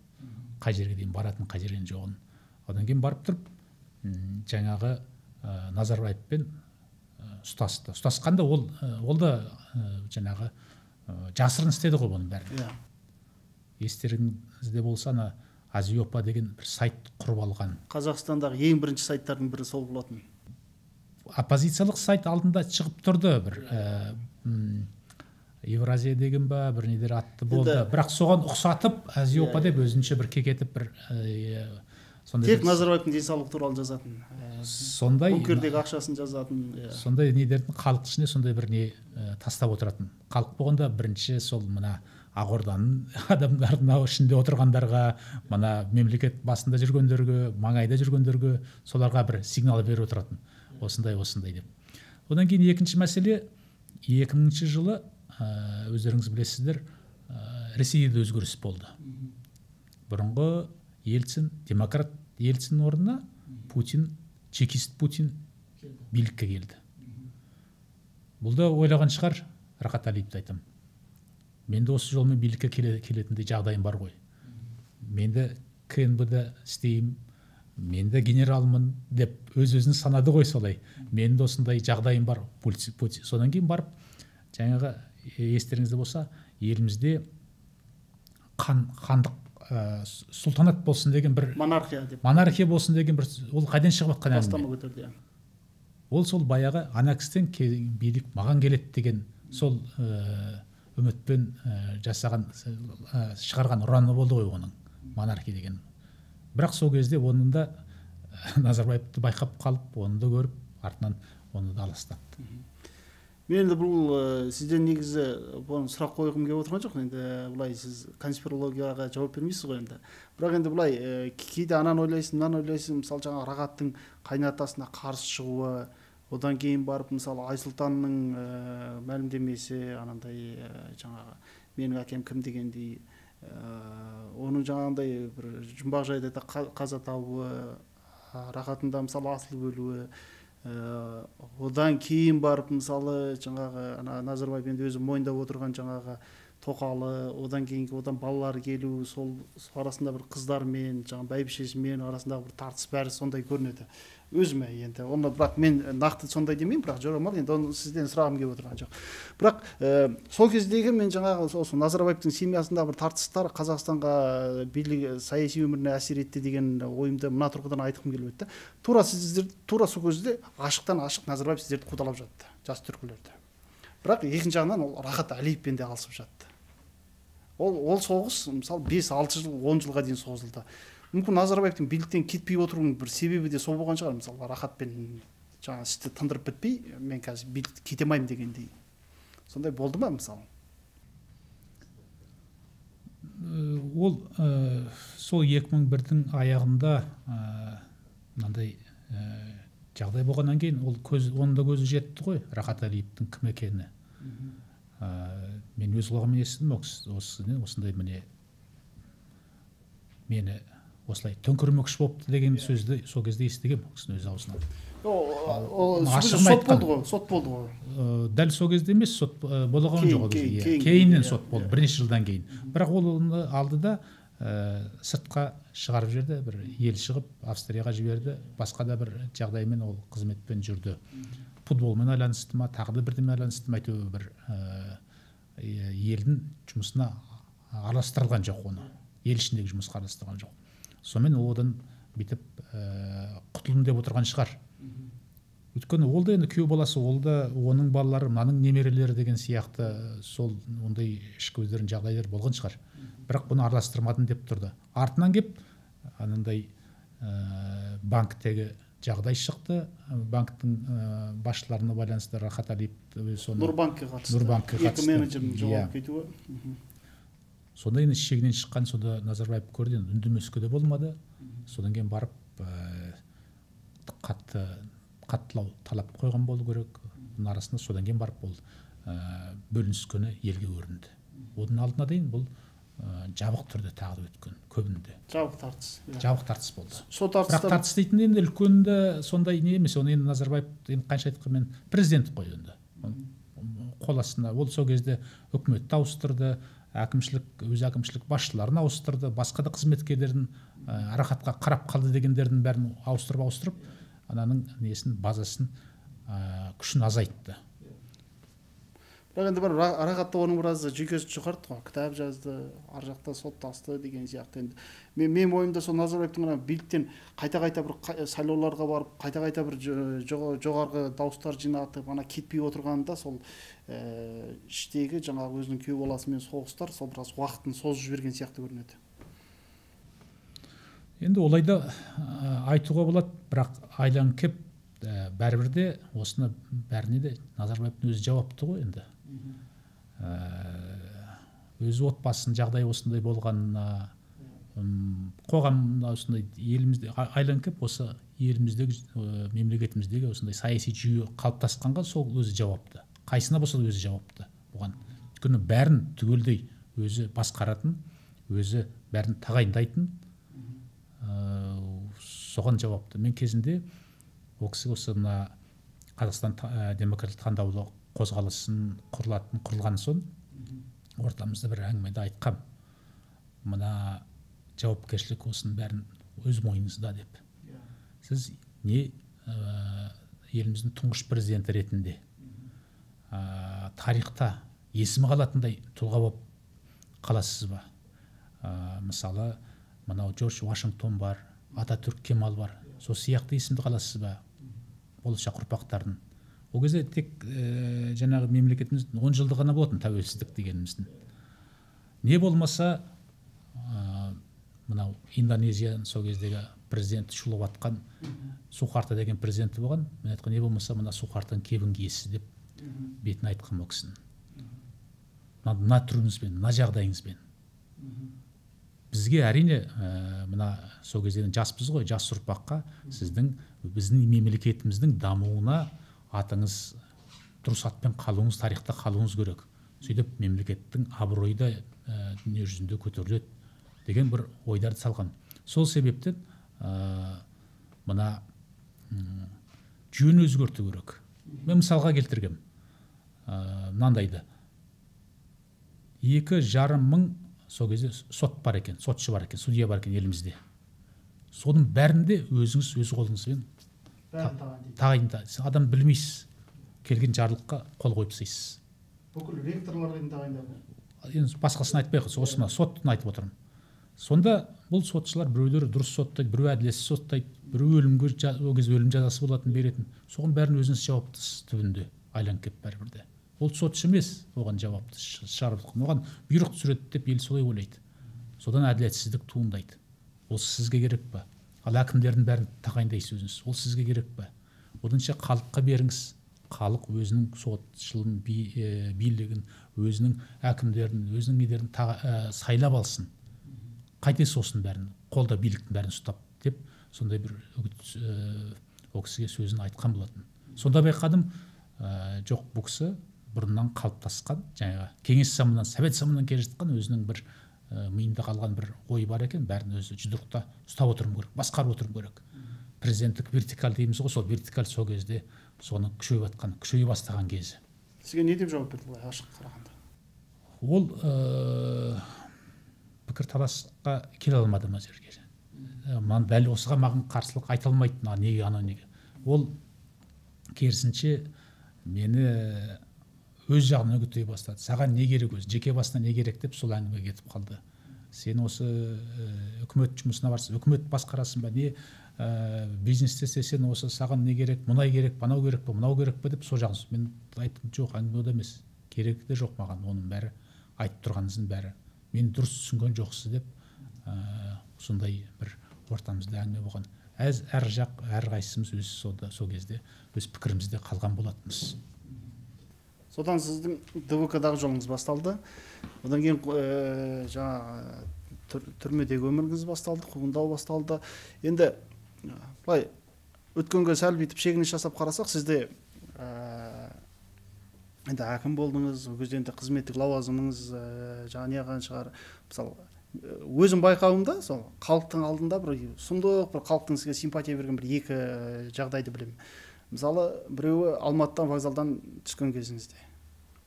Speaker 1: Қай жерге дейін баратын, қай жерге жоғын. Одан кейін барып тұрып жаңағы Назарбаевпен ұстасты. Ұстасқанда ол да жаңағы жасырын істеді ғой бұның бәрін. Естеріңізде болса, ана Азиопа деген бір сайт құрып алған.
Speaker 2: Қазақстандағы ең бірінші сайттардың бірі сол болатын.
Speaker 1: Оппозициялық сайт алдында шығып тұрды, бір Евразия деген ба, бір недер атты болды. Бірақ соған ұқсатып Азиопа деп өзінше бір кекетіп бір
Speaker 2: тек Назарбаевтың денсаулығы туралы жазатын.
Speaker 1: Сондай
Speaker 2: бункердегі ақшасын жазатын.
Speaker 1: Сондай недердің халық ішіне сондай бір не тастап отыратын. Халық болғанда бірінші сол мына Ақорданың адамдарына ішінде отырғандарға, мына мемлекет басында жүргендерге, маңайда жүргендерге, соларға бір сигнал беріп отыратын. Осындай деп. Одан кейін екінші мәселе, 2000 жылы өздеріңіз білесіздер, Ресейде өзгеріс болды. Бұрынғы Ельцин, демократ Ельцин орнына Путин, чекист Путин билікке келді. Бұл да ойлаған шығар, Рахат Алиевті айтам. Менде осы жолмен билікке келетіндей жағдайым бар ғой. Менде КНБ-де істеймін, менде генералмын деп өз-өзін санады ғой солай. Менде осындай жағдайым бар. Содан кейін барып, жаңағы естеріңізде болса, елімізде хандық сұлтанат болсын деген бір монархия болсын деген бір ол қайдан шығып жатқан
Speaker 2: бастама көтерді.
Speaker 1: Ол сол баяғы ана кісіден билік маған келеді деген сол үмітпен жасаған шығарған ұраны болды ғой оның, монархия деген. Бірақ сол кезде оның да Назарбаевты байқап қалып, оны да көріп, артынан оны да аластапты.
Speaker 2: Мен енді бұл сізден негізі сұрақ қойғым келіп отырған жоқ. Енді бұлай сіз конспирологияға жауап бермейсіз ғой енді. Бірақ енді бұлай кейде анан ойлайсың, мынаны ойлайсың, мысалы жаңағы Рахаттың қайнатасына қарсы шығуы, одан кейін барып мысалы Айсұлтанның мәлімдемесі, анандай жаңағы менің әкем кім дегендей, оның жаңағындай бір жұмбақ жайда қаза табуы, Рахаттың да мысалы асылып өлуі, одан кейін барып мысалы жаңағы Назарбаев енді өзі мойындап отырған жаңағы тоқалы, одан кейінгі одан балалар келу, сол арасында бір қыздармен, жаңағы бәйбішесімен арасындағы бір тартыс бәрі сондай көрінеді. Өзіме енді оны бірақ мен нақты сондай демеймін, бірақ жорамал енді оны сізден сұрағым келіп отырған жоқ. Бірақ сол кездегі мен жаңағы осы Назарбаевтың семьясындағы бір тартыстар Қазақстанға билік саяси өміріне әсер етті деген ойымды мына тұрғыдан айтқым келіп еді. Тура сол кезде ашықтан ашық Назарбаев сіздерді қудалап жатты, жас түркілерді. Бірақ екінші жағынан ол Рахат Алиевпен де алысып жатты. Ол соғыс мысалы 5-6 жыл, 10 жылға дейін созылды. Мүмкін Назарбаевтың биліктен кетпей отыруының бір себебі де сол болған шығар. Мысалы Рахатпен жаңа істі тындырып бітпей, мен қазір билікті кете алмаймын дегендей. Сондай болды ма мысалы?
Speaker 1: Ол сол 2001-дің аяғында мынандай жағдай болғаннан кейін оның да көзі жетті ғой, Рахат Алиевтің кім екені. Мен өз құлағыммен естідім, осындай мені осылай төңкермекші болыпты деген сөзді сол кезде естігем, өз аузынан.
Speaker 2: Сот болды ғой.
Speaker 1: Дәл сол кезде емес, сот болған жоқ. Кейіннен сот болды, бірнеше жылдан кейін. Бірақ ол оны алды да сыртқа шығарып жерді, бір ел шығып, Австрияға жіберді, басқа да бір жағдаймен ол қызметпен жүрді. Футболмен айланысты ма, тағы да бірдеме айланысты ма, әйтеуір бір елдің жұмысына араластырылған жоқ оны. Ел ішіндегі жұмысқа араластырған жоқ. Сонымен одан бүйтіп құтылдым деп отырған шығар. Өйткені ол да енді күйеу баласы, ол да оның балалары, мынаның немерелері деген сияқты сол ондай ішкі өздерінің жағдайлары болған шығар. Бірақ бұны араластырмадым деп тұрды. Артынан кеп анандай банктегі жағдай шықты. Банктың басшыларына байланысты Рахат Алиев
Speaker 2: Нұрбанкке қатысты. Екі менеджердің жауап кетуі.
Speaker 1: Сонда енді шегінен шыққан, сонда Назарбаев көрді, үндемеске де болмады. Содан кейін барып қаттылау талап қойған болу керек. Бұның арасында содан кейін барып бұл бөлініскені елге көрінді. Оның алдына дейін бұл жабық түрде тағы да өткен, көбінде
Speaker 2: жабық тартыс.
Speaker 1: жабық тартыс болды.
Speaker 2: Сот
Speaker 1: Бірақ
Speaker 2: тартыстар
Speaker 1: тартыс дейтін енді үлкенді сондай не емес, оны енді Назарбаев енді қанша айтқанмен президент қой енді. Қол астына ол сол кезде үкіметті ауыстырды, өз әкімшілік басшыларын ауыстырды, басқа да қызметкерлерін арақатқа қарап қалды дегендердің бәрін ауыстырып ананың несін, базасын, күшін азайтты.
Speaker 2: бірақ енді бір арақатта оның біраз жүйкесі жұқарды ғой, кітап жазды, ар жақта соттасты деген сияқты. Енді менің ойымда сол Назарбаевтың ана биліктен қайта-қайта бір сайлауларға барып, қайта-қайта бір жоғарғы дауыстар жинатып, ана кетпей отырғанда сол іштегі жаңағы өзінің күйеу баласымен соғыстар сол біраз уақытын созып жіберген сияқты көрінеді.
Speaker 1: Енді олайда айтуға болады, бірақ айланып кеп бәрібір де осыны бәріне де Назарбаевтың өзі жауапты ғой енді. Өз отбасының жағдай осындай болғанына, қоғамда осындай елімізде айланып кеп осы еліміздегі, мемлекетіміздегі осындай саяси жүйе қалыптасқанға сол өзі жауапты. Қайсына болса өзі жауапты бұған. Өйткені бәрін түгелдей өзі басқаратын, өзі бәрін тағайындайтын, соған жауапты. Мен кезінде ол кісі осы мына Қазақстан демократиялық таңдаулы қозғалысын құрылған соң ортамызда бір әңгімеде айтқам, мына жауапкершілік осының бәрін өз мойныңызда деп. Сіз не еліміздің тұңғыш президенті ретінде тарихта есімі қалатындай тұлға болып қаласыз ба? Мысалы, мынау Джордж Вашингтон бар, Ататүрк Кемал бар, сол сияқты есімді қаласыз ба болашақ ұрпақтардың? Ол кезде тек жаңағы мемлекетіміздің 10 жылды ғана болатын тәуелсіздік дегеніміздің. Не болмаса, мынау Индонезияның сол кездегі президенті шулап атқан Сухарто деген президенті болған. Мен айтқан, не болмаса мына Сухартоның кебін киесіз деп бетін айтқан ол кісінің. Мына түріңізбен, мына жағдайыңызбен. Бізге әрине мына сол кездегі жаспыз ғой, жас ұрпаққа біздің мемлекетіміздің дамуына атыңыз дұрыс атпен қалуыңыз, тарихта қалуыңыз керек. Сөйтіп мемлекеттің абыройы да дүние жүзінде көтеріледі деген бір ойдарды салған. Сол себептен мына жүйені өзгерту керек. Мен мысалға келтіргем. Мынандайды. 2,5 мың сол кезде сот бар екен, сотшы бар екен, судья бар екен елімізде. Соның бәрінде өзіңіз өз қолыңызбен тағайындайсыз. Адам білмейсіз, келген жарлыққа қол қойып тастайсыз.
Speaker 2: Бүкіл ректорларға тағайындады.
Speaker 1: Енді басқасын айтпай ақ, осыны соттың айтып отырмын. Сонда бұл сотшылар біреулері дұрыс соттайды, біреу әділетсіз соттайды, біреу өлім жазасы болатын беретін. Соған бәрін өзіңіз жауаптысыз түбінде айланып кеп бәрібірде. Ол сотшы емес, оған жауапты шығарып, оған бұйрық түсіреді деп ел солай ойлайды. Содан әділетсіздік туындайды. Ол сізге керек па? Ал әкімдердің бәрін тағайындайсыз өзіңіз. Ол сізге керек па? Оданша халыққа беріңіз. Халық өзінің сотшылығын, билігін, өзінің әкімдерін, өзінің недерін сайлап алсын. Қайтесіз осының бәрін, қолда биліктің бәрін ұстап деп, сондай бір ол кісіге сөзін айтқан болатын. Сонда байқадым, жоқ, бұл кісі бұрыннан қалыптасқан, жаңағы кеңес заманынан, совет заманынан келе жатқан өзінің бір миында қалған бір ой бар екен, бәрін өзі жұдырықта ұстап отыруым керек, басқарып отыруым керек. Президенттік вертикаль дейміз ғой, сол вертикаль сол кезде соны күшейе бастаған кезі.
Speaker 2: Сізге не деп жауап берді бұлай ашық қарағанда?
Speaker 1: Ол пікірталасқа келе алмады ма жерге. Дәл осыған маған қарсылық айта алмайды, неге, ана неге. Ол керісінше мені өз жағына үгіттей бастады. Саған не керек өзі, жеке басына не керек деп сол әңгіме кетіп қалды. Сен осы үкімет жұмысына барсың, үкімет басқарасың ба, не бизнесте сен осы саған не керек, мұнай керек, мынау керек па, мынау керек па деп сол жағын. Мен айттым, жоқ, әңгіме ода емес. Керек де жоқ маған, оның бәрі айтып тұрғаныңыздың бәрі. Мен дұрыс түсінген жоқсыз деп сондай бір ортамызда әңгіме болған. Әр жақ, әр қайсымыз өз сол кезде өз пікірімізде қалған болатынбыз.
Speaker 2: Содан сіздің ДВК-дағы жолыңыз басталды. Одан кейін түрмедегі өміріңіз басталды, қуғындау басталды. Енді былай өткенге сәл бүйтіп шегініс жасап қарасақ, сізде енді әкім болдыңыз, ол кезде енді қызметтік лауазымыңыз жаңа неғылған шығар. Мысалы өзім байқауымда сол халықтың алдында бір сұмдық бір халықтың сізге симпатия берген бір екі жағдайды білемін. Мысалы біреуі Алматыдан вокзалдан түскен кезіңізде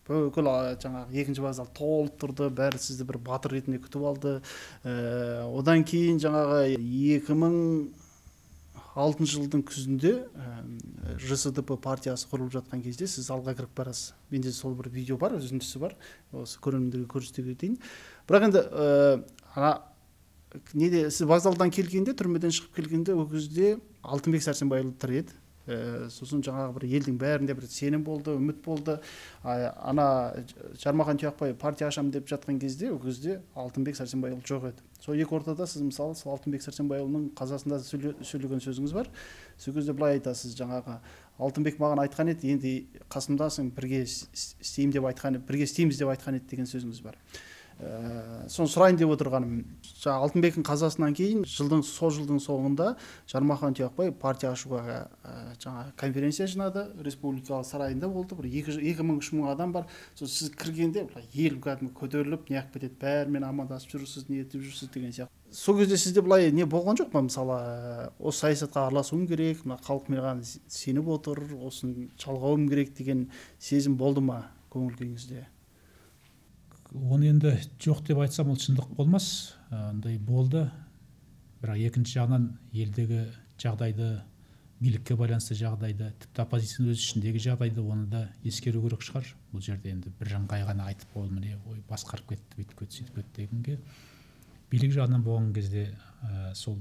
Speaker 2: бүкіл жаңағы екінші вокзал толып тұрды, бәрі сізді бір батыр ретінде күтіп алды. Одан кейін жаңағы 2006 жылдың күзінде ЖСДП партиясы құрылып жатқан кезде сіз алға кіріп барасыз. Менде сол бір видео бар, үзіндісі бар, осы көрермендерге көрсете кетейін. Бірақ енді неде сіз вокзалдан келгенде, түрмеден шығып келгенде, ол кезде Алтынбек Сәрсенбайұлы тұр еді. Сосын жаңағы бір елдің бәрінде бір сенім болды, үміт болды. Ана Жармахан Тұяқбай партия ашам деп жатқан кезде, ол кезде Алтынбек Сәрсенбайұлы жоқ еді. Сол екі ортада сіз мысалы Алтынбек Сәрсенбайұлының қазасында сөйлеген сөзіңіз бар. Сол кезде былай айтасыз, жаңағы Алтынбек маған айтқан еді, енді қасымдасың, бірге істейміз деп айтқан еді деген сөзіңіз бар. Соны сұрайын деп отырғаным, Алтынбектің қазасынан кейін сол жылдың соңында Жармахан Тұяқбай партия ашуға жаңа конференция жинады, республикалық сарайында болды, бір 2000-3000 адам бар. Сол сіз кіргенде ел кәдімгі көтеріліп, неғып кетеді, бәрімен амандасып жүрсіз, не етіп жүрсіз деген сияқты. Сол кезде сізде былай не болған жоқ па? Мысалы, осы саясатқа араласуым керек, мына халық маған сеніп отыр, осын жалғауым керек деген сезім болды ма көңіл күйіңізде?
Speaker 1: Оны енді жоқ деп айтсам, ол шындық болмас. Андай болды. Бірақ екінші жағынан елдегі жағдайды, билікке байланысты жағдайды, тіпті оппозицияның өз ішіндегі жағдайды, оны да ескеру керек шығар. Бұл жерде енді бір жаңғай ғана айтып ол міне ой басқарып кетті, бүйтіп кетті, сөйтіп кетті дегенге. Билік жағынан болған кезде сол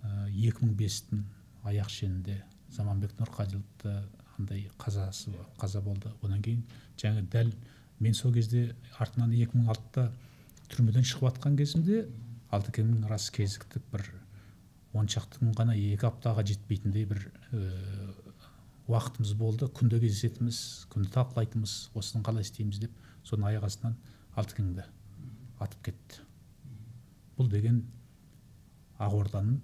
Speaker 1: 2005-тің аяқ шенінде Заманбек Нұрқаділовты андай қаза болды. Одан кейін жаңа дәл мен сол кезде артынан 2006-та түрмеден шығып жатқан кезімде Алтыкеңнің рас кезіктік бір 10 шақты күн ғана, 2 аптаға жетпейтіндей бір уақытымыз болды. Күнде кездесетіміз, күнде талқылайтынымыз, осыны қалай істейміз деп, соның аяқ астынан Алтыкеңді атып кетті. Бұл деген Ақордадан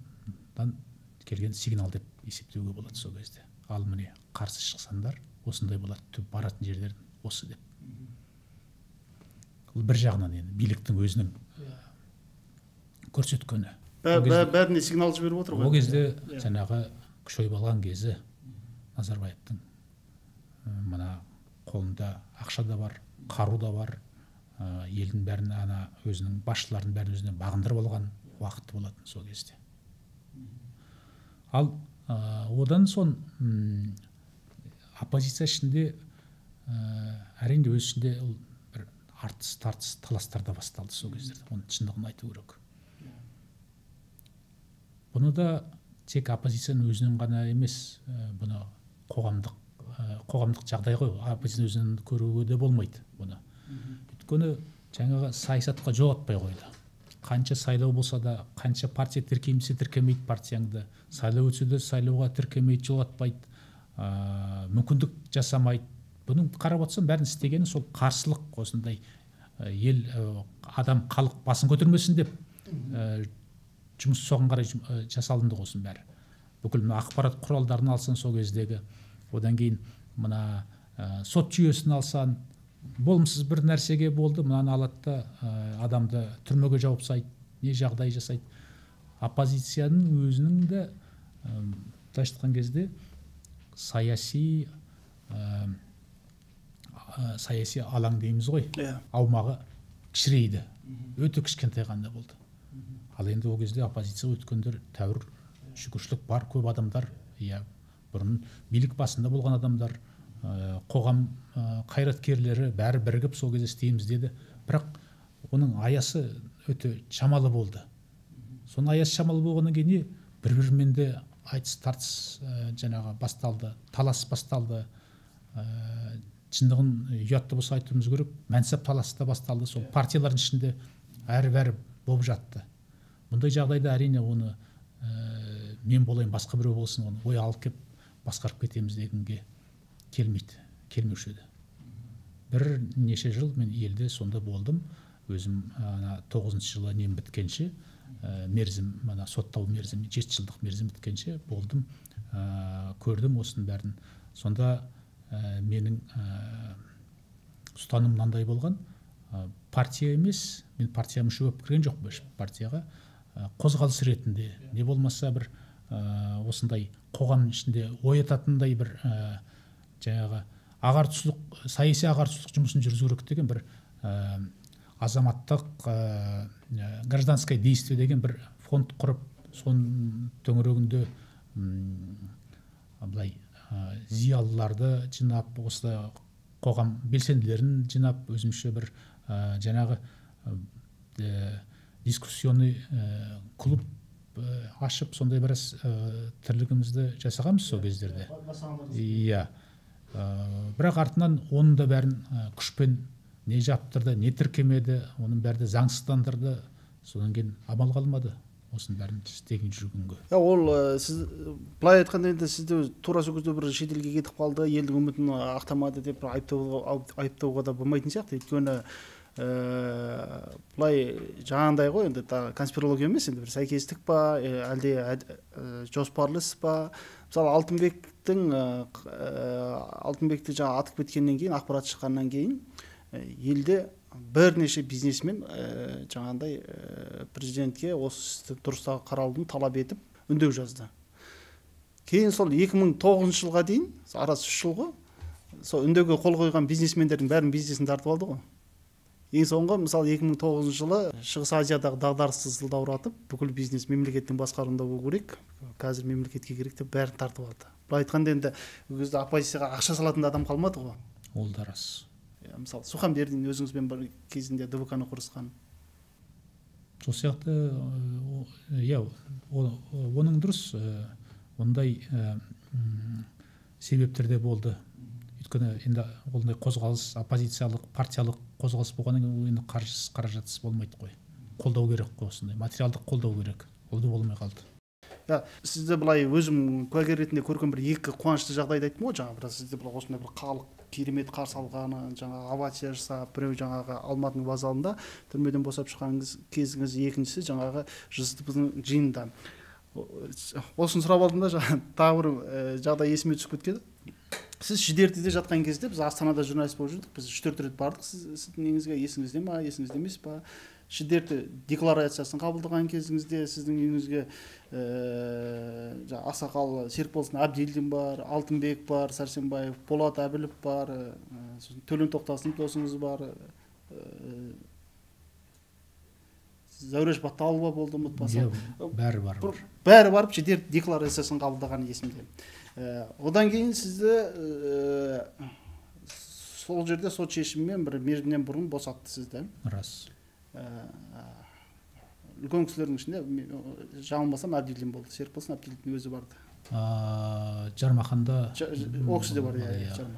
Speaker 1: келген сигнал деп есептеуге болады сол кезде. Ал міне қарсы шықсаңдар осындай болады, түп баратын жерлерін осы деп. Бір жағынан енді биліктің өзінің көрсеткені.
Speaker 2: Бәріне сигнал жіберіп отыр ғой.
Speaker 1: Ол кезде жаңағы күшейіп алған кезі Назарбаевтың мына қолында ақша да бар, қару да бар, елдің бәрін өзінің басшыларын бәрін өзіне бағындырып алған уақыты болатын сол кезде. Ал одан соң оппозиция ішінде әрине өз ішінде бір тартыс таластар да басталды сол кездерде. Оның шындығын айту керек. Бұны да тек оппозицияның өзінен ғана емес, бұны қоғамдық жағдай ғой, оппозицияның өзінен көруге де болмайды бұны. Өйткені жаңағы саясатқа жоғалтпай қойды. Қанша сайлау болса да, қанша партия тіркемесе тіркемейді партияңды, сайлау өтсе де сайлауға тіркемейді, жолатпайды, мүмкіндік жасамайды. Бұның қарап отырсам бәрін істегені сол қарсылық, осындай ел адам халық басын көтермесін деп жұмыс соған қарай жасалынды осының бәрі. Бүкіл ақпарат құралдарын алсан сол кездегі, одан кейін мына сот жүйесін алсан, болымсыз бір нәрсеге болды, мынаны алады да адамды түрмеге жауып тастайды, не жағдай жасайды. Оппозицияның өзінің де былайша айтқан кезде саяси алаң дейміз ғой, аумағы кішірейді, өте кішкентай ғана болды. Ал енді ол кезде оппозиция өткендер тәуір шүкіршілік бар, көп адамдар, бұрын билік басында болған адамдар, қоғам қайраткерлері бәрі бірігіп сол кезде істейміз деді. Бірақ оның аясы өте шамалы болды. Соның аясы шамалы болғаннан кейін бір-бірімен де айтыс тартыс жаңағы басталды, талас басталды. Шындығын ұятты болса айтуымыз керек, мәнсап таласы да басталды. Сол партиялардың ішінде әрі-бәрі болып жатты. Бұндай жағдайда әрине оны мен болайын, басқа біреу болсын, оны ой алып кеп басқарып кетеміз дегенге келмеуші еді. Бір неше жыл мен елде сонда болдым. Өзім 9-шы жылы нем біткенше, мерзім, соттау мерзім, 7 жылдық мерзім біткенше болдым, көрдім осының бәрін. Сонда менің ұстаным мынандай болған, партия емес, мен партия мүше болып кірген жоқпын партияға, қозғалыс ретінде не болмаса бір осындай қоғам ішінде оятатындай бір жаңағы ағартушылық, саяси ағартушылық жұмысын жүргізу керек деген бір азаматтық гражданское действие деген бір фонд құрып, соның төңірегінде былай зиялыларды жинап, осы қоғам белсенділерін жинап, өзімше бір жаңағы дискуссионный клуб ашып, сондай біраз тірлігімізді жасағанбыз сол кездерде. Иә. Бірақ артынан оның да бәрін күшпен не жаптырды, не тіркемеді, оның бәрі заңсыздандырды. Содан кейін амал қалмады осының бәрін істеген жүргенге.
Speaker 2: Ол сіз былай айтқанда енді сізді тура сол кезде бір шетелге кетіп қалды, елдің үмітін ақтамады деп айыптауға да болмайтын сияқты. Өйткені былай жаңағындай ғой, енді конспирология емес, енді бір сәйкестік па, әлде жоспарлы іс па. Мысалы Алтынбекті жаңа атып кеткеннен кейін, ақпарат шыққаннан кейін елде бірнеше бизнесмен жаңағындай президентке осы істі дұрыстағы қаралуын талап етіп үндеу жазды. Кейін сол 2009 жылға дейін, арасы 3 жыл ғой, сол үндеуге қол қойған бизнесмендердің бәрін бизнесін тартып алды ғой. Ең соңғы мысалы 2009 жылы Шығыс Азиядағы дағдарысты жылдауратып, бүкіл бизнес мемлекеттің басқаруында болу керек, қазір мемлекетке керек деп бәрін тартып алды. Былай айтқанда енді ол кезде оппозицияға ақша салатын адам қалмады ғой.
Speaker 1: Ол да рас.
Speaker 2: Мысалы Суханбердин өзіңізбен бір кезінде ДВК-ны құрысқан.
Speaker 1: Сол сияқты, иә, оның дұрыс, ондай себептер де болды. Өйткені енді ондай қозғалыс, оппозициялық, партиялық қозғалыс болғаннан кейін енді қаражатсыз болмайды ғой. Қолдау керек қой, осындай материалдық қолдау керек. Ол да болмай қалды.
Speaker 2: Сізді былай өзім куәгер ретінде көрген бір екі қуанышты жағдайды айттым ғой, жаңа бірақ сізді бір осындай бір халық керемет қарсы алғаны, жаңағы овация жасап, біреу жаңағы Алматының вокзалында түрмеден босап шыққан кезіңіз, екіншісі жаңағы ЖСТБ-ның жиынында. Осыны сұрап алдым да, тағы бір жағдай есіме түсіп кеткен. Сіз шідертіде жатқан кезде біз Астанада журналист болып жүрдік, біз 4 рет бардық сіздің неңізге, есіңізде ма, есіңізде емес па? Шідерті декларациясын қабылдаған кезіңізде сіздің үйіңізге ақсақал Серікболсын Әбділдин бар, Алтынбек бар, Сәрсенбаев, Болат Әбілов бар, Төлен Тоқтасынов досыңыз бар, Зәуреш Батталова болды, ұмытпасам.
Speaker 1: Бәрі бар.
Speaker 2: Бәрі барып шідерті декларациясын қабылдаған есімде. Одан кейін сізді сол жерде сот шешімімен бір мерзімнен бұрын босатты сізді.
Speaker 1: Рас.
Speaker 2: Үлкен кісілердің ішінде жаңылмасам Әбділдин болды, Серікболсын Әбділдин өзі барды.
Speaker 1: Жармаханда
Speaker 2: ол кісі де бар,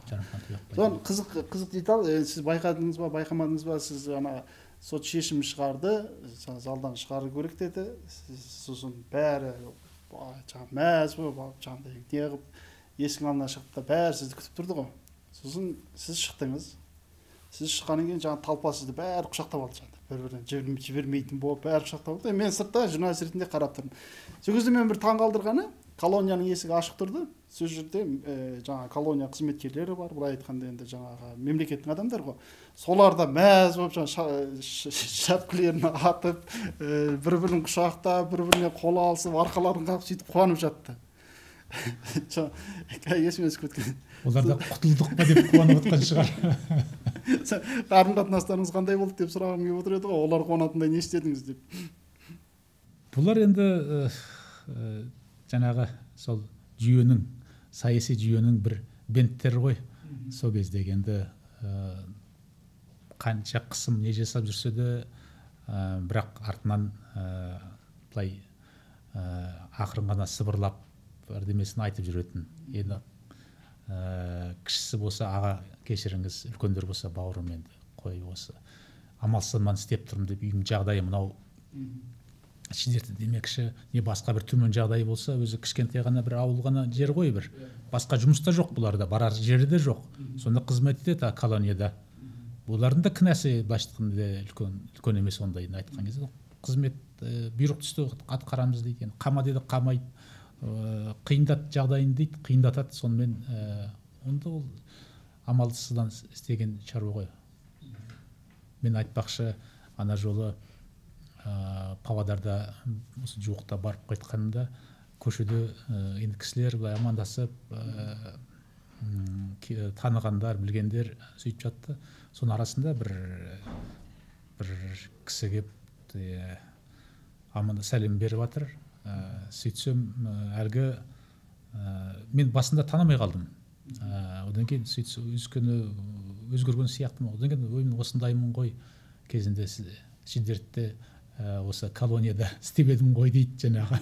Speaker 2: Жармаханда. Қызық деталь, сіз байқадыңыз ба, байқамадыңыз ба, сіз ана сот шешім шығарды, залдан шығару керек деді, сосын бәрі мәз болып жаңағыдай неғып есіктің алдына шығып та бәрі сізді күтіп тұрды ғой. Сосын сіз шықтыңыз. Сіз шыққаннан кейін жаңағы талпа сізді бәрі құшақтап алды, бір-бірінен жібермейтін болып бәрі құшақтап алды. Мен сыртта журналист ретінде қарап тұрдым. Сол кезде мен бір таң қалдырғаны, колонияның есігі ашық тұрды. Сол жерде жаңағы колония қызметкерлері бар, былай айтқанда енді жаңағы мемлекеттің адамдары ғой. Солар да мәз болып шапкілерін атып, бір-бірін құшақтап, бір-біріне қол алысып, арқаларын қағып сөйтіп қуанып жатты. Есіме түсіп кеткен.
Speaker 1: Олар да құтылдық па деп қуанып отқан шығар.
Speaker 2: Қарым қатынастарыңыз қандай болды деп сұрағым келіп отыр еді ғой, олар қуанатындай не істедіңіз деп.
Speaker 1: Бұлар енді жаңағы сол жүйенің, саяси жүйенің бір бенттері ғой. Сол кездегі енді қанша қысым не жасап жүрсе де, бірақ артынан былай ақырын ғана сыбырлап бірдемесін айтып жүретін. Енді кішісі болса аға кешіріңіз, үлкендер болса бауырым, енді қой осы амалсыздан істеп тұрмын деп, үйдің жағдайы мынау шідерті демекші, не басқа бір төмен жағдайы болса, өзі кішкентай ғана бір ауыл ғана жер ғой, бір басқа жұмыста жоқ, бұларда барар жері де жоқ, сонда қызмет етеді колонияда. Бұлардың да кінәсі былайша айтқанда үлкен емес, ондайын айтқан кезде қызмет бұйрық түсті атқарамыз дейді, қама деді қамайды, қиындат жағдайын дейді, қиындатады, сонымен онда ол амалсыздан істеген шаруа ғой. Мен айтпақшы, ана жолы Павлодарда осы жуықта барып қайтқанымда көшеде енді кісілер былай амандасып, танығандар, білгендер сөйтіп жатты. Соның арасында бір кісі келіп аманда сәлем беріп жатыр. Сөйтсем әлгі мен басында танымай қалдым. Одан кейін сөйтсем өзгерген сияқтымын. Одан кейін мен осындаймын ғой, кезінде шідертте осы колонияда істеп едім ғой дейді жаңағы.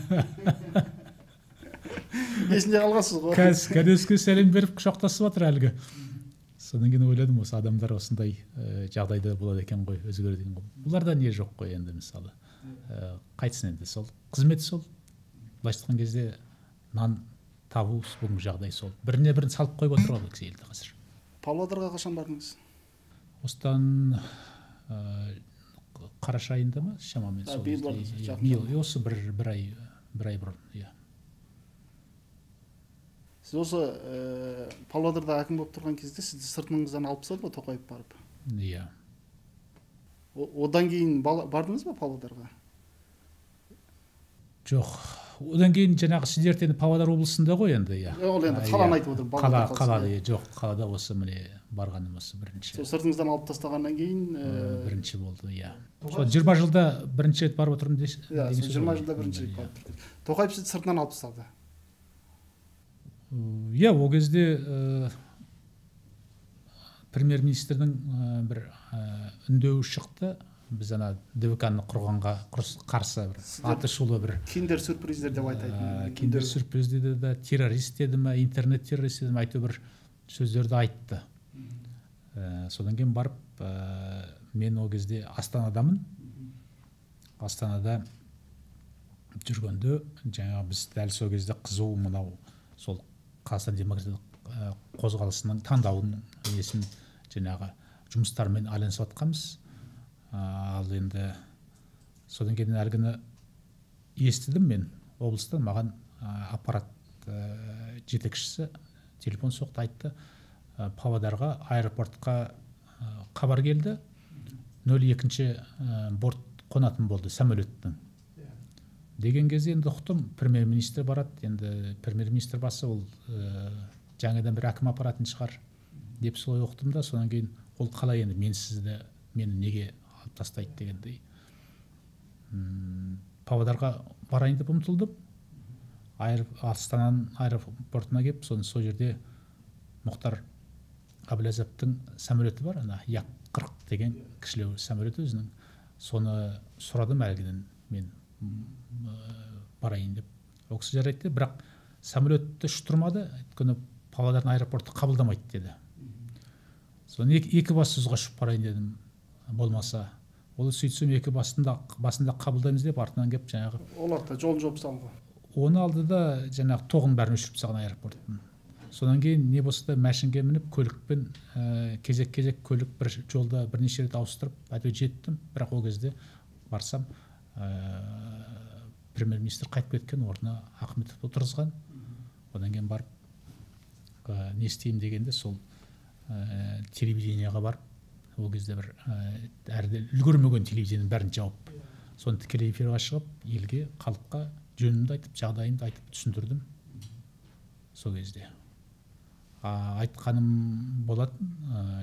Speaker 2: Есінде қалғансыз ғой.
Speaker 1: Кәдеске сәлем беріп құшақтасып жатыр әлгі. Содан кейін ойладым, осы адамдар осындай жағдайда болады екен ғой, өзгереді екен ғой. Бұларда не жоқ қой енді, мысалы. Қайтсын енді, сол қызмет сол. Былайша айтқан кезде нан табу бүгінгі жағдай сол. Біріне бірін салып қойып отыр ғой кісі елді қазір.
Speaker 2: Павлодарға қашан бардыңыз?
Speaker 1: Осыдан қараша айында ма, шамамен сол. Осы бір ай бұрын, иә.
Speaker 2: Сіз осы Павлодарда әкім болып тұрған кезде сізді сыртыңыздан алып тастады ма Тоқаев барып?
Speaker 1: Иә.
Speaker 2: Одан кейін бардыңыз ба Павлодарға?
Speaker 1: Жоқ. Одан кейін жаңағы сіздерден Павлодар облысында ғой енді, иә.
Speaker 2: Ол енді қаланы айтып отырмын.
Speaker 1: Қалада, жоқ, қалада осы міне барғаным осы бірінші.
Speaker 2: Сол сыртыңыздан алып тастағаннан кейін
Speaker 1: бірінші болды, иә. Сол 20 жылда бірінші рет барып отырмын дейсіз.
Speaker 2: Иә, 20 жылда бірінші рет барып тұрдым. Тоқаев сізді сыртынан алып тастады.
Speaker 1: Иә, ол кезде премьер-министрдің бір үндеуі шықты. Біз ана ДВК-ны құрғанға қарсы бір аты шулы бір
Speaker 2: киндер сюрприздер деп айтатын.
Speaker 1: Киндер сюрприз деді да, террорист деді ма, интернет террорист деді ма, әйтеуір бір сөздерді айтты. Содан кейін барып, мен ол кезде Астанадамын. Астанада жүргенде жаңағы біз дәл сол кезде қызу мынау сол Қазақстан демократиялық қозғалысының таңдауының несін жаңағы жұмыстармен айналысып жатқанбыз. Ал енді содан кейін әлгіні естідім мен облыстан, маған аппарат жетекшісі телефон соқты, айтты, Павлодарға аэропортқа хабар келді, 02-ші борт қонатын болды самолеттің. Деген кезде енді ұқтым, премьер-министр барады, енді премьер-министр басы ол жаңадан бір әкім апаратын шығар деп солай ұқтым да, содан кейін ол қалай енді мені неге алып тастайды дегендей. Павлодарға барайын деп ұмтылдым. Астананың аэропортына келіп, сол жерде Мұхтар Әбіләзовтың самолеті бар, ана Як-40 деген кішілеу самолеті өзінің. Соны сұрадым әлгіден мен барайын деп. Ол кісі жарайды, бірақ самолетті ұшырмады, өйткені Павлодардың аэропорты қабылдамайды деді. Соны екі бассызға ұшып барайын дедім, болмаса. Ол сөйтсем екі басында қабылдаймыз деп артынан келіп жаңағы.
Speaker 2: Олар да жолын жауып салды.
Speaker 1: Оны алды да жаңағы тоғын бәрін өшіріп тастаған аэропорттың. Содан кейін не болса да машинге мініп көлікпен кезек көлік бір жолда бірнеше рет ауыстырып әйтеуір жеттім. Бірақ ол кезде барсам премьер-министр қайтып кеткен, орнына Ахметов отырғызған. Одан кейін барып не істеймін дегенде сол телевидениеға барып, ол кезде бір әрі үлгермеген телевидениенің бәрін жауып, соны тікелей эфирге шығып, елге, халыққа жөнімді айтып, жағдайымды айтып түсіндірдім. Сол кезде айтқаным болатын,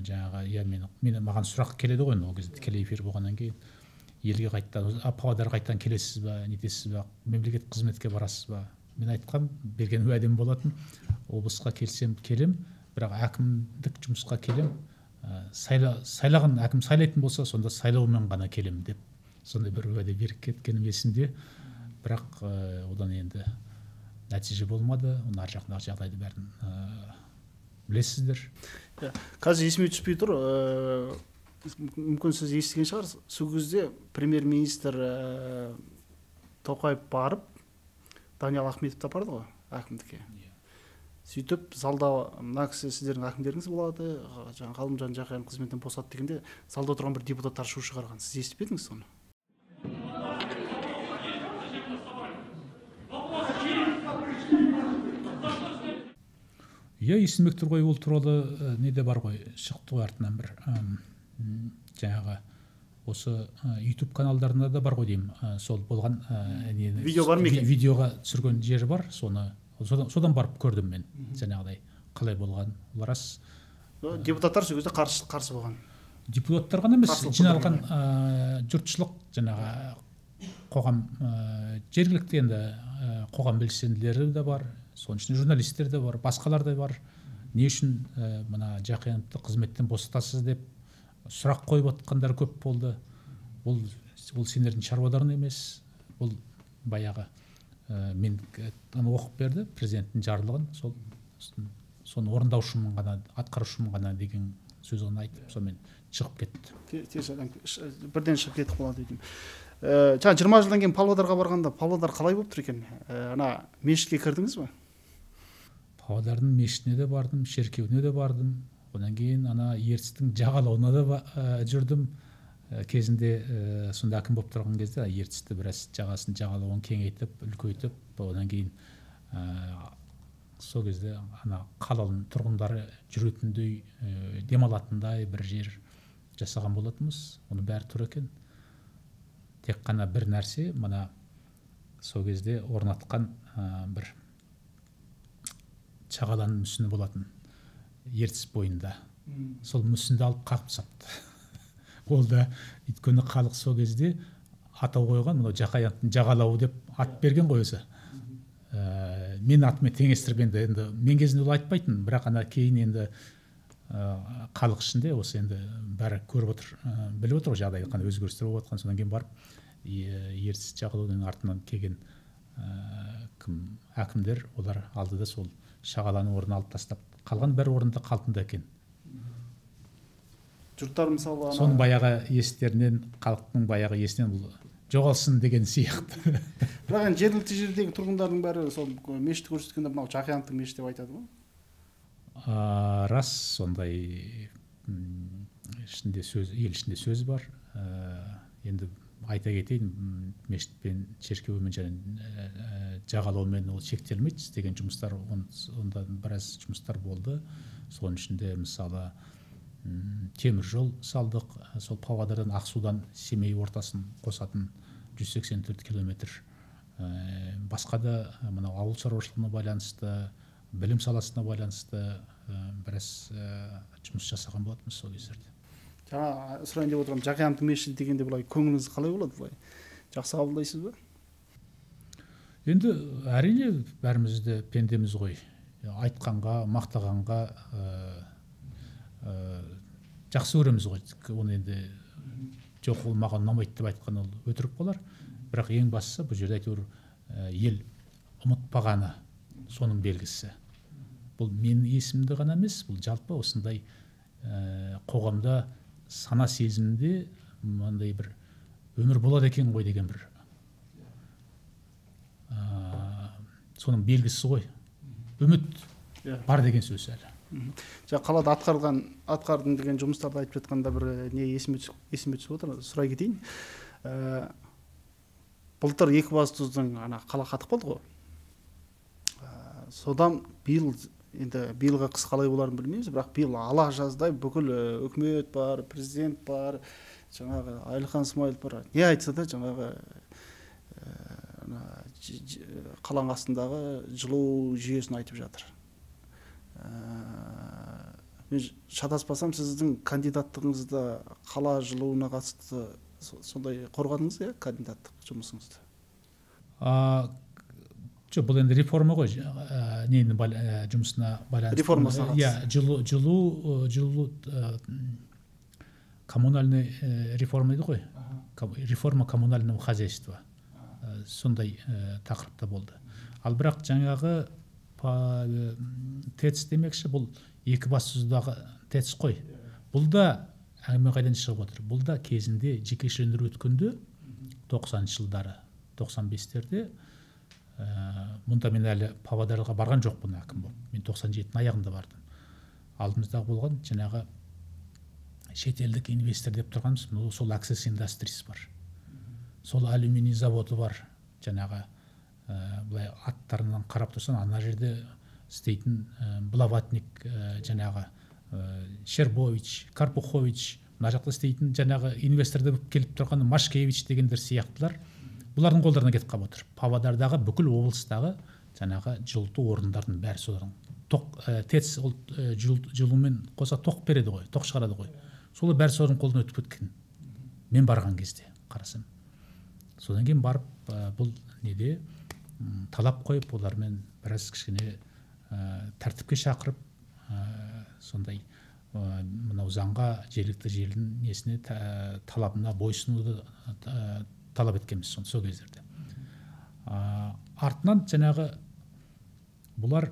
Speaker 1: жаңағы, маған сұрақ келеді ғой, ол кезде тікелей эфир болғаннан кейін, елге қайттан, Павлодарға қайттан келесіз ба, нетесіз ба, мемлекет қызметке барасыз ба? Мен айтқам, берген уәдем болатын, облысқа келсем келем, бірақ әкімдік жұмысқа келем, сайлаған әкім сайлайтын болса, сонда сайлаумен ғана келем деп, сондай бір уәде беріп кеткенім есімде. Бірақ одан енді нәтиже болмады, оның ар жағындағы жағдайды бәрін білесіздер.
Speaker 2: Қазір есіме түспей тұр, мүмкін сіз естіген шығар, сол кезде премьер-министр Тоқаев барып, Даниал Ахметовті апарды ғой әкімдікке. Сөйтіп залда мына кісі сіздердің әкімдеріңіз болады, жаңағы Ғалымжан Жақиян қызметтен босады дегенде, залда отырған бір депутаттар шу шығарған. Сіз естіп едіңіз соны?
Speaker 1: иә, есімбек тұр ғой, ол туралы неде бар ғой, шықты ғой артынан бір жаңағы осы YouTube каналдарында да бар ғой деймін, сол болған
Speaker 2: видео бар ма екен?
Speaker 1: Видеоға түсірген жері бар, содан барып көрдім мен, жаңағыдай қалай болған. Ол рас.
Speaker 2: Депутаттар сол кезде қарсы болған.
Speaker 1: Депутаттар ғана емес, жиналған жұртшылық, жаңағы қоғам, жергілікті енді қоғам белсенділері де бар, соның ішінде журналистер де бар, басқалар да бар. Не үшін мына Жақияновты қызметтен босатасыз деп сұрақ қойып отқандар көп болды. Ол сендердің шаруадарың емес. Бұл баяғы мен оқып берді президенттің жарлығын, соны орындаушымын ғана, атқарушымын ғана деген сөз ғана айтып, сонымен шығып кетті.
Speaker 2: Бірден шығып кетіп қалады деймін. Жаңа 20 жылдан кейін Павлодарға барғанда, Павлодар қалай болып тұр екен? Ана мешітке кірдіңіз бе?
Speaker 1: Павлодардың мешітіне де бардым, шеркеуіне де бардым. Одан кейін ана Ертістің жағалауына да жүрдім. Кезінде сонда әкім болып тұрған кезде Ертісті біраз жағалауын кеңейтіп, үлкейтіп, одан кейін сол кезде ана қаланың тұрғындары жүретіндей, демалатындай бір жер жасаған болатынбыз. Оның бәрі тұр екен. Тек қана бір нәрсе, мына сол кезде орнатқан бір шағаланың мүсіні болатын Ертіс бойында. Сол мүсінді алып қағып тастапты. Ол да өйткені халық сол кезде атау қойған, мынау Жақаяновтың жағалауы деп ат берген ғой өзі. Мен атымен теңестіріп енді мен кезінде ол айтпайтын, бірақ ана кейін енді халық ішінде осы енді бәрі көріп отыр, біліп отыр жағдайды қандай өзгерістер болып жатқан. Содан кейін барып Ертіс жағалауының артынан келген әкімдер, олар алды да сол шағаланың орнын алып тастап, қалған бір орында қалпында екен.
Speaker 2: Жұрттар мысалы
Speaker 1: соның баяғы естерінен, халықтың баяғы есінен бұл жоғалсын деген сияқты.
Speaker 2: Бірақ енді жергілікті жердегі тұрғындардың бәрі сол мешітті көрсеткенде мынау Жақияновтың мешіті деп айтады ғой.
Speaker 1: Рас, сондай ішінде сөз, ел ішінде сөз бар. Енді айта кетейін, мешіт пен шеркеумен және жағалаумен ол шектелмейді, істеген жұмыстар, онда біраз жұмыстар болды. Соның ішінде мысалы темір жол салдық, сол Павлодардан Ақсудан Семей ортасын қосатын 184 километр. Басқа да мынау ауыл шаруашылығына байланысты, білім саласына байланысты біраз жұмыс жасаған болатынбыз сол кездерде.
Speaker 2: Жаңа сұрайын деп отырмын, Жақияновтың мешіті дегенде былай көңіліңіз қалай болады былай? Жақсы қабылдайсыз ба?
Speaker 1: Енді әрине бәріміз де пендеміз ғой. Айтқанға, мақтағанға жақсы көреміз ғой. Оны енді жоқ, ол маған ұнамайды деп айтқан ол өтірік болар. Бірақ ең бастысы бұл жерде әйтеуір ел ұмытпағаны соның белгісі. Бұл менің есімді ғана емес, бұл жалпы осындай қоғамда сана сезімде мынандай бір өмір болады екен ғой деген бір соның белгісі ғой. Үміт бар деген сөз әлі.
Speaker 2: Жаңа қалада атқардың деген жұмыстарды айтып жатқанда бір не есіме түсіп отыр, сұрай кетейін. Былтыр Екібастұздың ана қала қатып қалды ғой. Содан биылғы қыс қалай боларын білмейміз, бірақ биыл ала жаздай бүкіл үкімет бар, президент бар, жаңағы Айлыхан Смайылов бар. Не айтса да жаңағы қаланың астындағы жылу жүйесін айтып жатыр. Мен шатаспасам, сіздің кандидаттығыңызда қала жылуына қатысты сондай қорғадыңыз, иә, кандидаттық жұмысыңызды?
Speaker 1: Жоқ, бұл енді реформа ғой, нені жұмысына байланысты.
Speaker 2: Реформасына қатысты.
Speaker 1: Жылу коммунальный реформа еді ғой. Реформа коммунального хозяйства. Сондай тақырыпта болды. Ал бірақ жаңағы ТЭЦ демекші, бұл Екібастұздағы ТЭЦ қой. Бұл да әңгіме қайдан шығып отыр. Бұл да кезінде жекешелендіру өткенде 90 жылдары, 95-терде мұнда мен әлі Павлодарға барған жоқпын әкім болып. Мен 97-ның аяғында бардым. Алдымыздағы болған жаңағы шетелдік инвестор деп тұрғанымыз, сол Access Industries бар. Сол алюминий заводы бар. Жаңағы былай аттарынан қарап тұрсан, ана жерде істейтін Блаватник, жаңағы Шербович, Карпухович, мына жақта істейтін жаңағы инвесторда болып келіп тұрған Машкевич дегендер сияқтылар, бұлардың қолдарына кетіп қалып отыр. Павлодардағы бүкіл облыстағы жаңағы жылыту орындардың бәрі солардың ТЭЦ жылумен қоса тоқ береді ғой, тоқ шығарады ғой. Солар бәрі солардың қолына өтіп кеткен. Мен барған кезде қарасам. Содан кейін барып бұл неде талап қойып, олармен біраз кішкене тәртіпке шақырып, сондай мынау заңға, жергілікті жердің несіне талабына бойсынуды талап еткенбіз сол кездерде. Артынан жаңағы бұлар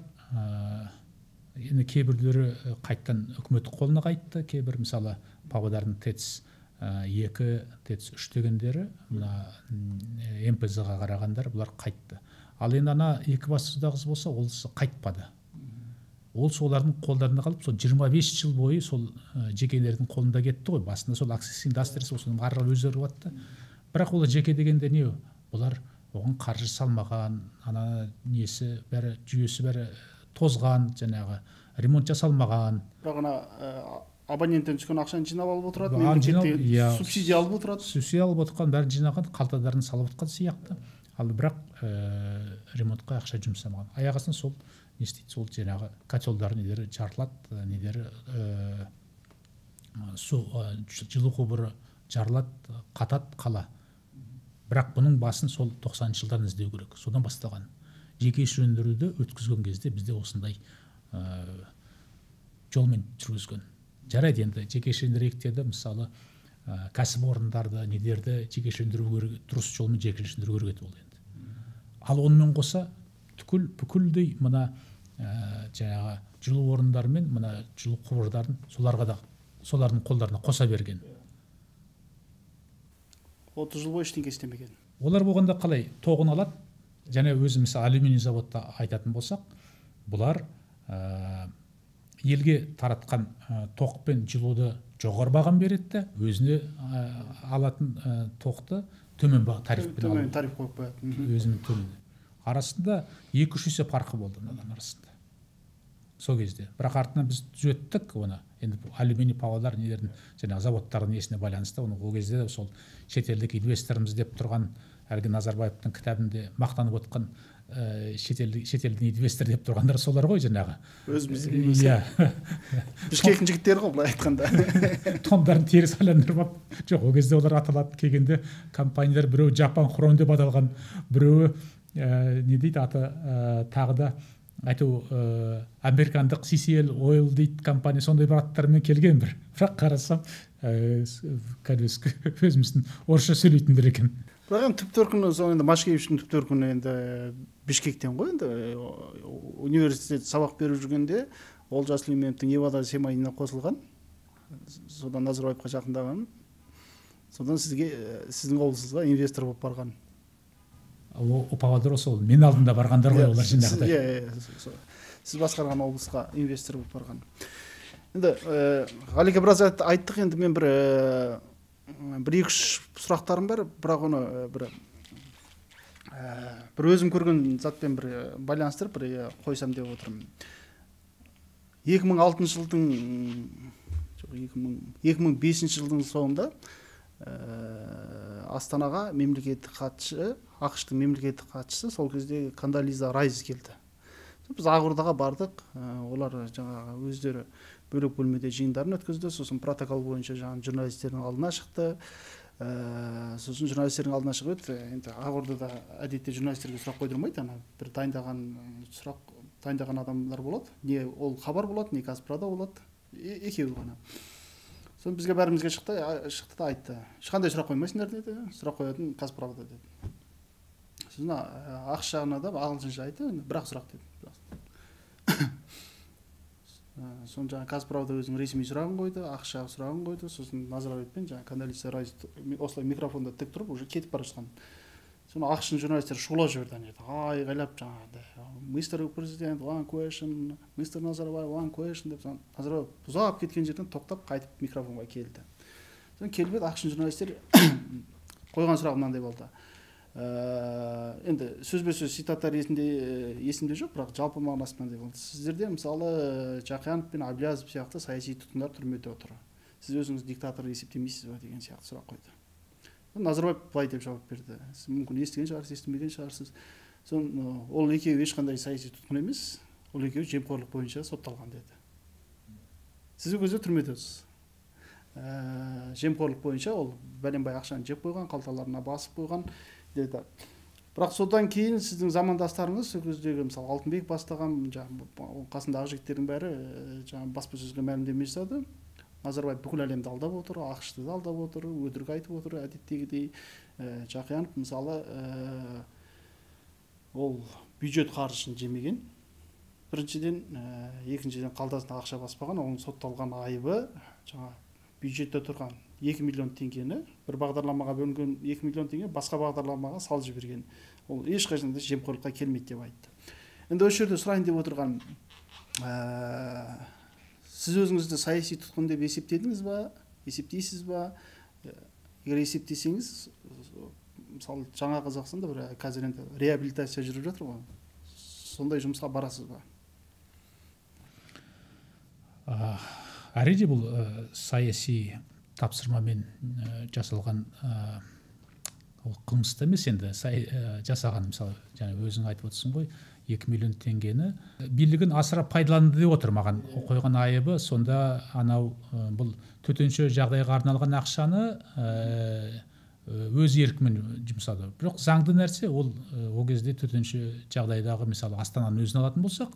Speaker 1: енді кейбірлері қайттан үкімет қолына қайтты, кейбір мысалы Павлодардың ТЭЦ 2, ТЭЦ 3 дегендері мына МПЗ-ға қарағандар бұлар қайтты. Ал енді ана Екібастұзда қыз болса, ол қайтпады. Ол солардың қолдарында қалып, сол 25 жыл бойы сол жекелердің қолында кетті ғой. Басында сол Access Industries осының арқылы өздері батты. Бірақ ол жеке дегенде не? Бұлар оған қаржы салмаған, ана несі бәрі, жүйесі бәрі тозған, жаңағы ремонт жасалмаған.
Speaker 2: Бірақ ана абоненттен түскен ақшаны жинап алып отырады, мемлекеттен субсидия алып отырады.
Speaker 1: Субсидия алып отырған, бәрін жинаған, қалталарын салып отырған сияқты. Ал бірақ ремонтқа ақша жұмсамаған. Аяғасын сол не істейді, сол жаңағы котелдар недері жарылады, недері жылу құбыры жарылады, қатады, қала. Бірақ бұның басын сол 90-шы жылдан іздеу керек. Содан бастаған. Жеке сөндіруді өткізген кезде бізде осындай жолмен жүргізген. Жарайды енді жеке сөндірейік деді, мысалы кәсіп орындарды, недерді жеке сөндіру керек, дұрыс жолмен жеке сөндіру керек ол енді. Ал онымен қоса бүкілдей мына жаңағы жылу орындары мен мына жылу құбырдарын соларға да солардың қолдарына қоса берген.
Speaker 2: 30 жыл бойы ештеңе істемеген.
Speaker 1: Олар болғанда қалай тоғын алады, және өзі мысалы алюминий заводта айтатын болсақ, бұлар елге таратқан тоқ пен жылуды жоғары бағам береді, өзіне алатын тоқты төмен тарифпен алады.
Speaker 2: Төмен тариф қойып қояды.
Speaker 1: Өзінің төмен. Арасында 2-3 есе farқы болды мынаның арасында. Сол кезде. Бірақ артынан біз түзеттік оны. Енді алюминий Павлодар нелердің жаңағы заводтардың несіне байланысты, оны ол кезде сол шетелдік инвесторымыз деп тұрған әлгі Назарбаевтың кітабында мақтанып отқан шетелдің инвестор деп тұрғандар солар ғой жаңағы.
Speaker 2: Өзіміздің Бішкектің жігіттері ғой былай айтқанда.
Speaker 1: Тондарын теріс айландырып, жоқ, ол кезде олар аталады келгенде компаниялар біреу Жапан Хром деп аталған, біреуі не дейді аты тағы да айту американдық CCL Oil дейді компания, сондай бір аттармен келген бір. Бірақ қарасам өзіміздің орысша сөйлейтіндер екен.
Speaker 2: Бірақ енді түп төркіні сол енді Машкевичтің түп төркіні енді Бішкектен ғой, енді университет сабақ беріп жүргенде Олжас Сүлейменовтің Невада семайына қосылған. Содан Назарбаевқа жақындаған. Содан сіздің облысыңызға инвестор болып барған.
Speaker 1: Ол Павлодар сол мен алдында барғандар ғой олар жинақтай.
Speaker 2: Сіз басқарған облысқа инвестор болып барған. Енді Ғалике біраз айттық, енді мен бір 1-2 сұрақтарым бар, бірақ оны бір өзім көрген затпен бір байланыстырып бір қойсам деп отырмын. 2006 жылдың 2005 жылдың соңында Астанаға мемлекеттік хатшы, ақш-тың мемлекеттік хатшысы сол кезде Кондолиза Райс келді. Біз Ақордаға бардық, олар жаңағы өздері бөлек бөлмеде жиындарын өткізді, сосын протокол бойынша жаңағы журналистердің алдына шықты. Сосын журналистердің алдына шығып еді, енді Ақордада әдетте журналистерге сұрақ қойдырмайды, ана бір дайындаған адамдар болады, не ол хабар болады, не Қазправда болады, екеуі ғана. Сосын бізге бәрімізге шықты да айтты, ешқандай сұрақ қоймайсыңдар деді, сұрақ қоятын Қазправда деді. Сосын ақш жағына да ағылшынша айтты, бірақ сұрақ деді. Сосын жаңағы Қазправда өзінің ресми сұрағын қойды, ақш жағы сұрағын қойды, сосын Назарбаевпен жаңағы Кондолиза Райс осылай микрофонда тік тұрып уже кетіп бара жатқан. Сосын ақштың журналистері шулап жіберді, айғайлап жаңағыдай Mr. President, one question, Mr. Назарбаев, one question деп, Назарбаев ұзап кеткен жерден тоқтап қайтып микрофонға келді. Сосын келіп еді ақштың журналистері қойған сұрақ мынандай болды. енді сөзбе сөз цитата ретінде есімде жоқ, бірақ жалпы мағынасы мынандай болды. Сіздерде мысалы Жақиянов пен Әблязов сияқты саяси тұтқындар түрмеде отыр. Сіз өзіңіз диктатор есептемейсіз ба деген сияқты сұрақ қойды. Назарбаев былай деп жауап берді. Сіз мүмкін естіген шығарсыз, естімеген шығарсыз. Ол екеуі ешқандай саяси тұтқын емес, ол екеуі жемқорлық бойынша сотталған деді. Сіз ол кезде түрмедесіз. Жемқорлық бойынша ол бәленбай ақшаны жеп қойған, қалталарына басып қойған деді. Бірақ содан кейін сіздің замандастарыңыз сол кездегі мысалы Алтынбек бастаған қасындағы жігіттердің бәрі баспасөзге мәлімдеме жасады. Назарбаев бүкіл әлемді алдап отыр, ақшты да алдап отыр, өтірік айтып отыр, әдеттегідей. Жақиянов мысалы ол бюджет қаржысын жемеген. Біріншіден, екіншіден қалтасына ақша баспаған, оның сотталған айыбы бюджетте тұрған 2 миллион теңгені бір бағдарламаға бөлінген 2 миллион теңге басқа бағдарламаға салып жіберген. Ол ешқашанда жемқорлыққа келмейді деп айтты. Енді осы жерде сұрайын деп отырған, сіз өзіңізді саяси тұтқын деп есептедіңіз ба, есептейсіз ба? Егер есептесеңіз, мысалы жаңа Қазақстанда бір қазір енді реабилитация жүріп жатыр ғой. Сондай жұмысқа барасыз ба?
Speaker 1: Әрине бұл саяси тапсырмамен жасалған ол қылмысты емес, енді жасаған, мысалы жаңа өзің айтып отырсың ғой, 2 миллион теңгені билігін асыра пайдаланды деп отыр. Маған қойған айыбы сонда анау бұл төтенше жағдайға арналған ақшаны өз еркімен жұмсады. Бірақ заңды нәрсе ол кезде төтенше жағдайдағы мысалы Астананы өзін алатын болсақ,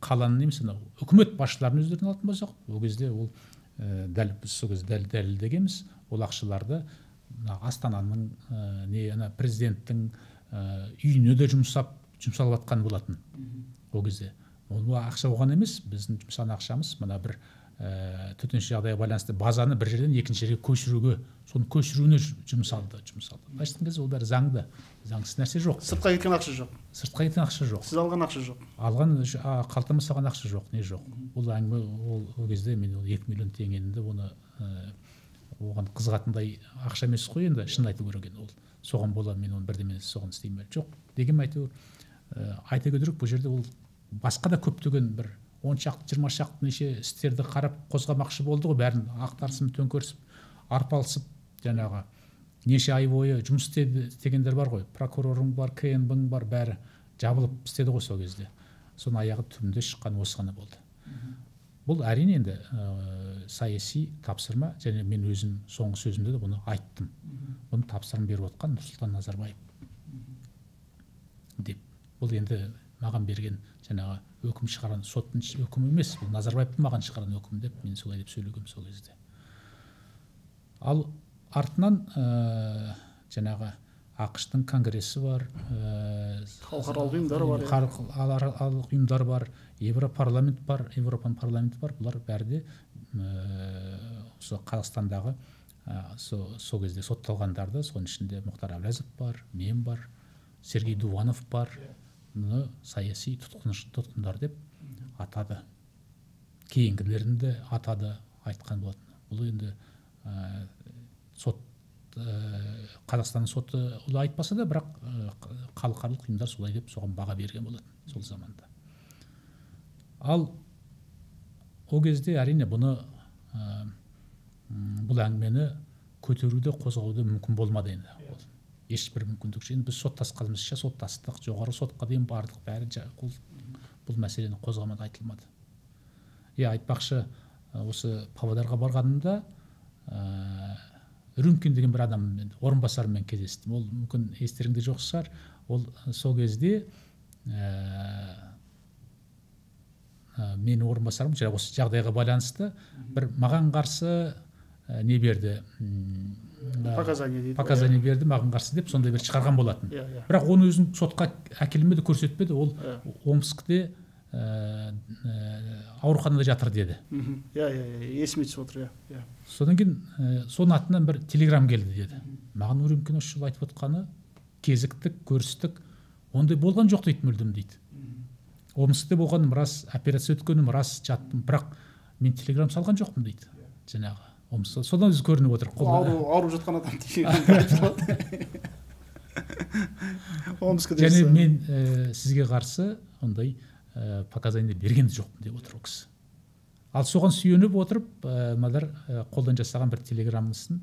Speaker 1: қаланы емес, үкімет басшыларын өздерін алатын болсақ, ол кезде ол дәл біз сол кезде дәлелдегенбіз, ол ақшаларды Астананың президенттің үйіне де жұмсалып жатқан болатын. Ол кезде ол ақша оған емес, біздің жұмсаған ақшамыз мына бір төтенше жағдайға байланысты базаны бір жерден екінші жерге көшіруге, соны көшіруіне жұмсалды. Былайша кезде ол бәрі заңды, заңсыз нәрсе жоқ.
Speaker 2: Сыртқа кеткен ақша жоқ.
Speaker 1: Сыртқа кеткен ақша жоқ.
Speaker 2: Сіз алған ақша жоқ.
Speaker 1: Алған қалтама салған ақша жоқ, не жоқ. Ол әңгіме, ол кезде мен 2 миллион теңгені оны оған қызығатындай ақша емес қой, енді шын айту керек, ол соған бола мен оны бірдеме соған істеймін жоқ деген әйтеуір айта кету керек. Бұл жерде ол басқа да көптеген бір 10 шақты 20 шақты неше істерді қарап қозғамақшы болды ғой, бәрін ақтарысып төңкерісіп арпалысып жаңағы неше ай бойы жұмыс істегендер бар ғой, прокурорың бар, КНБ-ң бар, бәрі жабылып істеді ғой сол кезде. Соның аяғы түбінде шыққан осы ғана болды. Бұл әрине енді саяси тапсырма, және мен өзім соңғы сөзімде де бұны айттым. Бұны тапсырма беріп отқан Нұрсұлтан Назарбаев деп. Бұл енді маған берген жаңағы өкім шығарған соттың өкімі емес, бұл Назарбаевтың маған шығарған өкімі деп мен солай деп сөйлегем сол кезде. Ал артынан жаңағы ақш-тың конгрессі бар,
Speaker 2: халықаралық ұйымдар бар,
Speaker 1: халықаралық ұйымдар бар, Европарламент бар, Европаның парламенті бар. Бұлар бәрі де осы Қазақстандағы сол кезде сотталғандарды, соның ішінде Мұхтар Әблязов бар, мен бар, Сергей Дуванов бар, мұны саяси тұтқындар деп атады. Кейінгілерін де атады, айтқан болатын. Бұл енді сот, Қазақстанның соты олай айтпаса да, бірақ халықаралық ұйымдар солай деп соған баға берген болатын сол заманда. Ал ол кезде әрине бұны бұл әңгімені көтеруді, қозғауды мүмкін болмады енді. Ешбір мүмкіндік жоқ. Біз соттасқанымызша соттастық, жоғары сотқа дейін бардық, бәрі бұл мәселені қозғамады, айтылмады. Айтпақшы, осы Павлодарға барғанымда Рюмкин деген бір адам орынбасарымен кездестім. Ол мүмкін естеріңде жоқ шығар. Ол сол кезде менің орынбасарым осы жағдайға байланысты бір маған қарсы не берді, показания берді, маған қарсы деп сондай бір шығарған болатын. Бірақ оны өзін сотқа әкелмеді, көрсетпеді. Ол Омскте ауруханада жатыр деді.
Speaker 2: Есіме түсіп отыр.
Speaker 1: Содан кейін соның атынан бір телеграм келді деді. Маған Рюмкин осы жылы айтып отқаны кезіктік, көрістік, ондай болған жоқ дейді, мүлдем дейді. Омскте болғаным рас, операция өткенім рас, жаттым, бірақ мен телеграм салған жоқпын дейді. Жаңағы содан өзі көрініп отыр.
Speaker 2: Ауырып жатқан адам деген.
Speaker 1: Және мен сізге қарсы ондай показания берген жоқпын деп отыр ол кісі. Ал соған сүйеніп отырып, мыналар қолдан жасаған бір телеграммасын,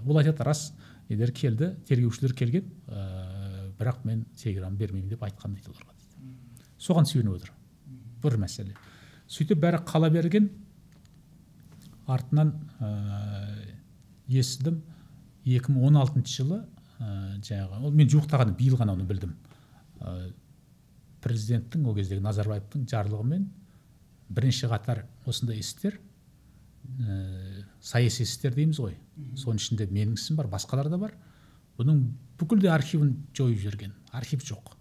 Speaker 1: ол айтады, рас, нелер келді, тергеушілер келген, бірақ мен телеграмма бермеймін деп айтқан дейді оларға дейді. Соған сүйеніп отыр. Бір мәселе. Сөйтіп бәрі қала берген, артынан естідім 2016 жылы, жаңағы, мен жуықтағаны биыл ғана оны білдім. Президенттің, ол кездегі Назарбаевтың жарлығымен бірінші қатар осындай істер, саяси істер дейміз ғой. Соның ішінде менің ісім бар, басқалар да бар. Бұның бүкіл де архивін жойып жіберген. Архив жоқ.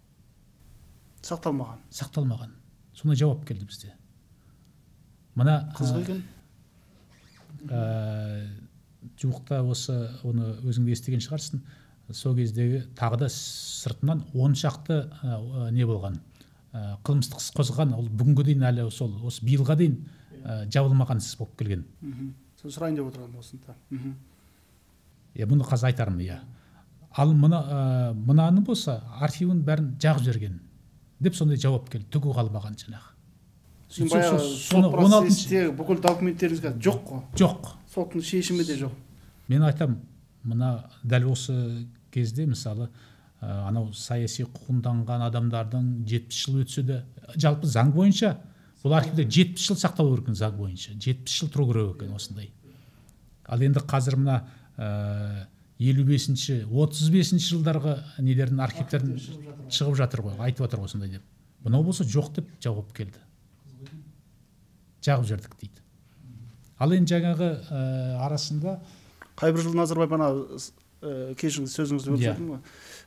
Speaker 1: Сақталмаған. Сондай жауап келді бізде. Мына
Speaker 2: қызық екен.
Speaker 1: Жуықта оны өзіңде естіген шығарсың. Сол кездегі тағы да сыртынан 10 шақты не болған, қылмыстық іс қозғаған, ол бүгінгі дейін әлі осы биылға дейін жабылмаған іс болып келген.
Speaker 2: Сол сұрайын деп отырған осында.
Speaker 1: Бұны қазір айтармын, иә. Ал мынаны болса архивін бәрін жағып жіберген деп сондай жауап келді, түгі қалмаған жаңағы.
Speaker 2: Сот процесте бүкіл документтеріңізге жоқ қой?
Speaker 1: Жоқ.
Speaker 2: Соттың шешімі де жоқ.
Speaker 1: Мен айтам, мына дәл осы кезде мысалы анау саяси қуғынданған адамдардың 70 жыл өтсе де, жалпы заң бойынша бұл архивде 70 жыл сақталу керек, заң бойынша 70 жыл тұру керек екен осындай. Ал енді қазір мына 55-ші 35-ші жылдарғы нелердің архивтерін шығып жатыр ғой, айтып жатыр осындай деп. Бұнау болса жоқ деп жауап келді. Жағып жібердік дейді. Ал енді жаңағы арасында
Speaker 2: қай бір жылы Назарбаев ана кешіңіз сөзіңізді бөліп ғой.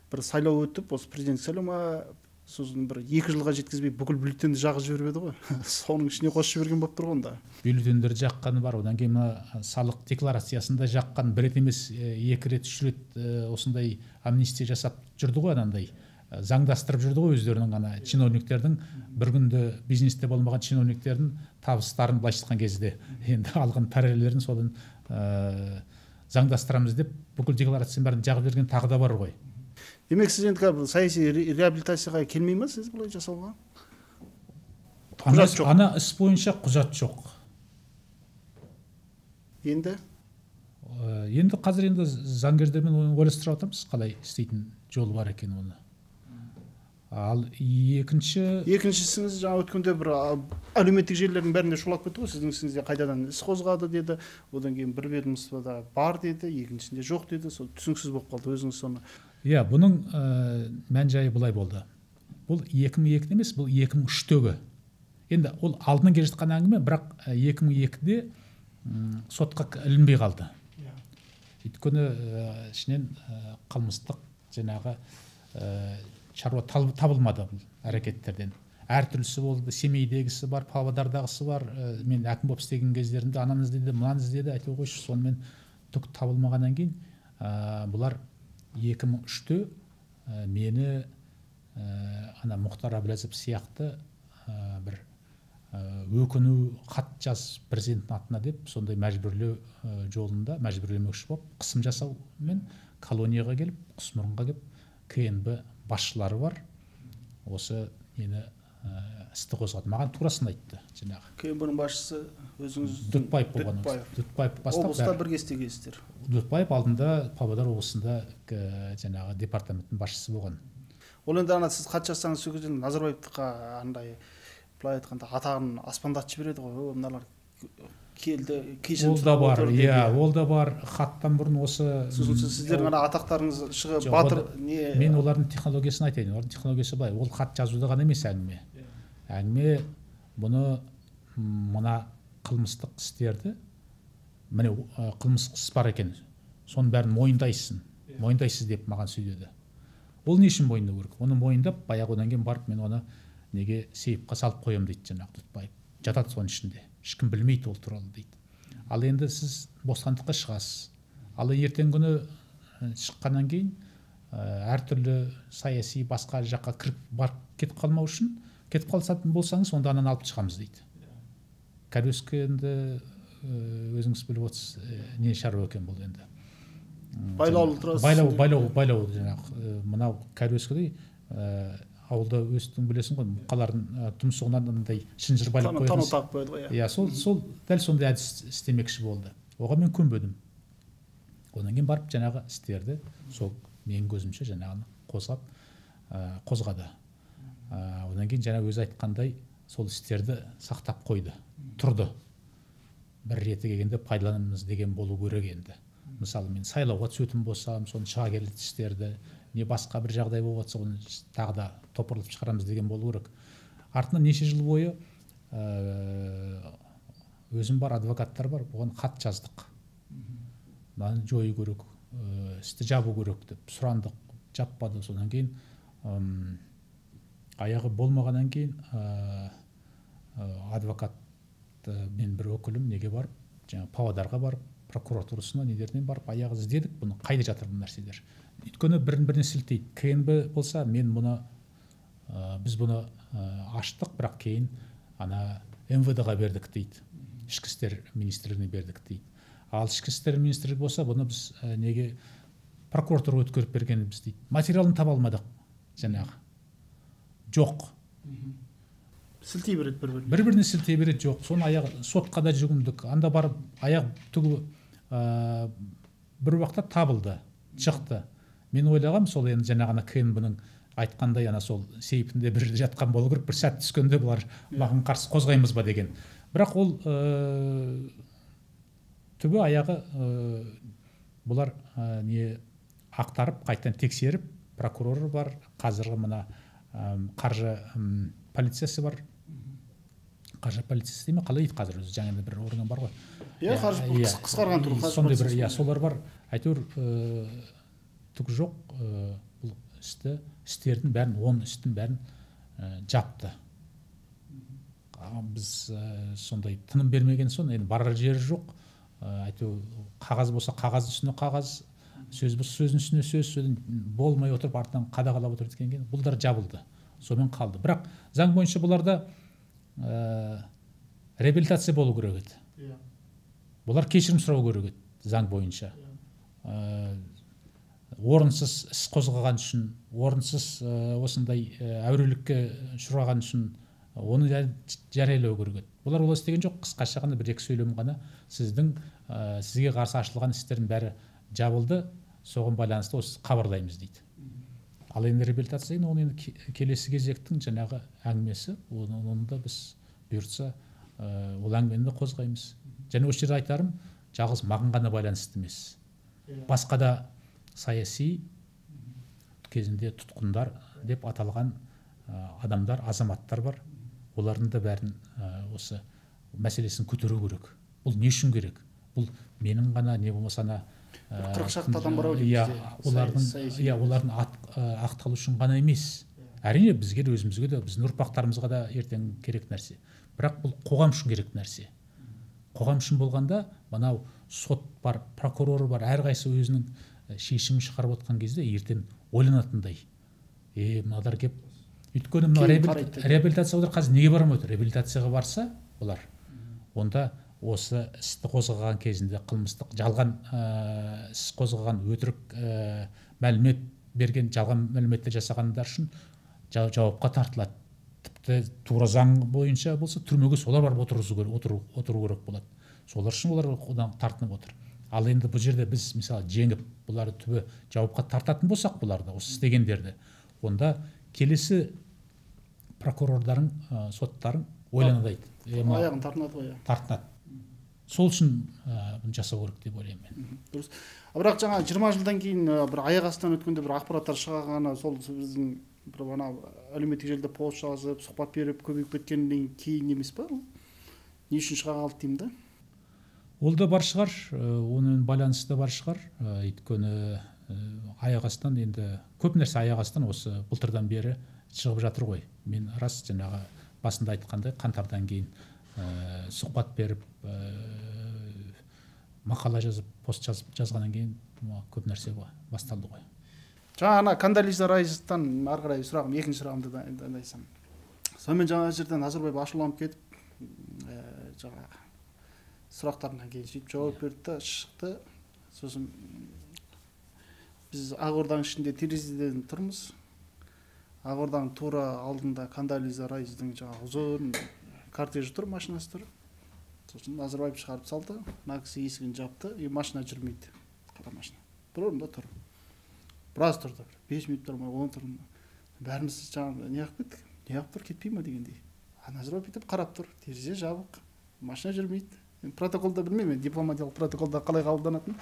Speaker 2: Бір сайлау өтіп, осы президент сайлау ма, сосын бір 2 жылға жеткізбей бүкіл бюллетенді жағып жіберіп еді ғой. Соның ішіне қосып жіберген болып тұр ғой онда.
Speaker 1: Бюллетендерді жаққаны бар, одан кейін салық декларациясында жаққан 1 рет емес 2 рет 3 рет осындай амнистия жасап жүрді ғой, анандай заңдастырып жүрді ғой өздерінің ана чиновниктердің, бір күнде бизнесте болмаған чиновниктердің табыстарын былайша айтқан кезде енді алған пәрелерін содан заңдастырамыз деп бүкіл декларацияның бәрін жағып берген тағы да бар ғой.
Speaker 2: Демек сіз енді саяси реабилитацияға келмей ма сіз бұлай жасауға?
Speaker 1: Құжат жоқ. Ана іс бойынша құжат жоқ.
Speaker 2: Енді
Speaker 1: қазір енді заңгерлермен ойластырып жатырмыз, қалай істейтін жолы бар екен оны. Ал
Speaker 2: екіншісіңіз жаңа өткенде бір әлеуметтік желілердің бәрінде шулап кетті ғой, сіздің ісіңізде қайтадан іс қозғады деді, одан кейін бір ведомствода бар деді, екіншісінде жоқ деді, сол түсініксіз болып қалды өзіңіз соны.
Speaker 1: Иә, бұның мән жайы былай болды. Бұл 2002 емес, бұл 2003-тегі. Енді ол алдынан келе жатқан әңгіме, бірақ 2002-де сотқа ілінбей қалды. Өйткені ішінен қылмыстық жаңағы шаруа табылмады бұл әрекеттерден. Әртүрлісі болды, Семейдегісі бар, Павлодардағысы бар. Мен әкім болып істеген кездерінде ананы іздеді, мынаны іздеді, айтып қойшы, сонымен түк табылмағаннан кейін бұлар 2003-те мені ана Мұхтар Әблязов сияқты бір өкіну хат жаз президенттің атына деп сондай мәжбүрлеу жолында мәжбүрлемекші болып қысым жасаумен колонияға келіп, Құсмұрынға келіп, КНБ басшылары бар. Осы нені істі қозғады. Маған турасын айтты жаңағы.
Speaker 2: КНБ-нің басшысы өзіңіз
Speaker 1: Дүтбаев болған. Дүтбаев бастап.
Speaker 2: Облыста бірге істегенсіздер.
Speaker 1: Дүтбаев алдында Павлодар облысында жаңағы департаменттің басшысы болған.
Speaker 2: Ол енді ана сіз хат жазсаңыз сол кезде Назарбаевтыққа андай былай айтқанда атағын аспандатып жібереді ғой. Мыналар келді, кешірім сұрап отыр.
Speaker 1: Ол да бар. Хаттан бұрын осы
Speaker 2: сіздердің ана атақтарыңыз шығып батыр не.
Speaker 1: Мен олардың технологиясын айтайын. Олардың технологиясы былай. Ол хат жазуда ғана емес әңгіме. Әңгіме бұны мына қылмыстық істерді, міне қылмыстық іс бар екен, соның бәрін мойындайсыз деп маған сөйледі. Ол не үшін мойындау керек? Оны мойындап, баяғы одан кейін барып мен оны неге сейфқа салып қоямын дейді жаңағы Дүтбаев. Жатады соның ішінде. Ешкім білмейді ол туралы дейді. Ал енді сіз бостандыққа шығасыз. Ал ертең күні шыққаннан кейін әртүрлі саяси басқа жаққа барып кетіп қалмау үшін, кетіп қалсатын болсаңыз, онда ананы алып шығамыз дейді. Кәдескі енді өзіңіз біліп отырсыз не шаруа екен бұл енді.
Speaker 2: Байлаулы тұрасыз.
Speaker 1: Байлау жаңағы мынау кәдуескідей ауылда өстің білесің ғой, мұқалардың тұмсығынан андай шынжыр байлап қоятын.
Speaker 2: Тану тағып қояды ғой.
Speaker 1: Иә, сол дәл сондай әдіс істемекші болды. Оған мен көнбедім. Одан кейін барып жаңағы істерді сол менің көзімше жаңағыны қозғады. Одан кейін жаңа өзі айтқандай сол істерді сақтап қойды, тұрды. Бір реті келгенде пайдаланамыз деген болу керек енді. Мысалы мен сайлауға түсетін болсам, соны шыға келетін істерді, не басқа бір жағдай болып жатса, оны тағы да топырлап шығарамыз деген болу керек. Артынан неше жыл бойы өзім бар, адвокаттар бар, оған хат жаздық. Мынаны жою керек, істі жабу керек деп сұрандық, жаппады. Содан кейін аяғы болмағаннан кейін адвокат мен бір өкілім неге барып, жаңа Павлодарға барып, прокуратурасына недерінен барып аяғы іздедік, бұны қайда жатыр бұл нәрселер. Өйткені бірін-біріне сілтейді. КНБ болса, біз бұны аштық, бірақ кейін МВД-ға бердік дейді. Ішкі істер министрлігіне бердік дейді. Ал ішкі істер министрлігі болса, бұны біз неге прокуратура өткеріп бергенбіз дейді. Материалын таба алмадық жаңағы. Жоқ.
Speaker 2: Сілтей береді бір-біріне.
Speaker 1: Бір-біріне сілтей береді, жоқ. Соны аяғы сотқа да жүгіндік. Анда барып аяқ түгі бір уақытта табылды, шықты. Мен ойлағам, сол енді жаңағына КНБ-ның айтқандай сол сейфінде бір жерде жатқан болу керек, бір сәт түскенде бұлар маған қарсы қозғаймыз ба деген. Бірақ ол түбі аяғы бұлар не ақтарып, қайтадан тексеріп, прокурор бар, қазіргі мына қаржы полициясы бар. Қаржы полициясы дейме, қалай дейді қазір өзі, жаңа бір орган бар ғой.
Speaker 2: Иә, қаржы қысқарған түрі.
Speaker 1: Сондай бір, солар бар. Әйтеуір түк жоқ, бұл істердің бәрін, 10 істің бәрін жапты. Біз сондай тыным бермеген соң, енді барар жері жоқ. Әйтеуір қағаз болса қағаз үстіне қағаз, сөз болса сөздің үстіне сөз, болмай отырып артынан қадағалап отырып кеткеннен кейін бұлдар жабылды. Сонымен қалды. Бірақ заң бойынша бұларда реабилитация болу керек еді. Бұлар кешірім сұрау керек еді, заң бойынша. Орынсыз іс қозғаған үшін, орынсыз осындай әурелікке ұшыраған үшін оны жариялау керек еді. Бұлар олай істеген жоқ, қысқаша ғана бір-екі сөйлем ғана сізге қарсы ашылған істердің бәрі жабылды, соған байланысты осы хабарлаймыз дейді. Ал енді реабилитация деген, оны енді келесі кезектің жаңағы әңгімесі, оны да біз бұйыртса ол әңгімені қозғаймыз. Және осы жерде айтарым, жалғыз маған ғана байланысты емес. Басқа да саяси кезінде тұтқындар деп аталған адамдар, азаматтар бар. Олардың да бәрін осы мәселесін көтеру керек. Бұл не үшін керек? Бұл менің ғана не болмаса
Speaker 2: 40 шақты адам бар ау
Speaker 1: дейміз. Олардың ақталу үшін ғана емес. Әрине бізге де, өзімізге де, біздің ұрпақтарымызға да ертең керек нәрсе. Бірақ бұл қоғам үшін керек нәрсе. Қоғам үшін болғанда, мынау сот бар, прокурор бар, әрқайсы өзінің шешімін шығарып отқан кезде ертең ойланатындай. Мыналар кеп, өйткені реабилитация олар қазір неге бармай отыр? Реабилитацияға барса, олар онда осы істі қозғаған кезінде қылмыстық жалған іс қозғаған, өтірік мәлімет берген, жалған мәліметтер жасағандар үшін жауапқа тартылады. Тіпті тура заң бойынша болса, түрмеге солар барып отыру керек болады. Солар үшін олар одан тартынып отыр. Ал енді бұл жерде біз мысалы жеңіп, бұларды түбі жауапқа тартатын болсақ, бұларды осы істегендерді, онда келесі прокурордардың, соттарын ойланады.
Speaker 2: Аяғын тартынады ғой.
Speaker 1: Тартынады. Сол үшін бұны жасау керек деп ойлаймын мен.
Speaker 2: Дұрыс. Бірақ жаңа 20 жылдан кейін бір аяқ астынан өткенде бір ақпараттар шығағаны, сол біздің бір әлеуметтік желіде пост жазып, сұхбат беріп, көбейіп кеткеннен кейін емес па? Не үшін шыға қалды деймін да?
Speaker 1: Ол да бар шығар, оның байланысы да бар шығар. Өйткені аяқ астынан енді көп нәрсе аяқ астынан осы былтырдан бері шығып жатыр ғой. Мен рас жаңағы басында айтқандай қаңтардан кейін сұхбат беріп, мақала жазып, пост жазғаннан кейін көп нәрсе басталды ғой.
Speaker 2: Жаңа Кандализа Райзовтан ары қарай сұрағым, екінші сұрағымды дайындайсам. Сонымен жаңа жерден Назарбаев ашуланып кетіп, жаңағы сұрақтарынан кейін сөйтіп жауап берді да шықты. Сосын біз Ақорданың ішінде терезеден тұрмыз. Ақорданың тура алдында Кондолиза Райстың жаңағы ұзын кортежі тұр, машинасы тұр. Сосын Назарбаев шығарып салды, мына кісі есігін жапты, и машина жүрмейді, қара машина. Бір орында тұр. Біраз тұрды, 5 минут тұрмай, 10 тұрмай. Бәріміз жаңағы неғып кеттік, неғып тұр, кетпей ма дегендей. Назарбаев бүйтіп қарап тұр, терезе жабық, машина жүрмейді. Протоколда білмеймін, дипломатиялық протоколда қалай қабылданатын.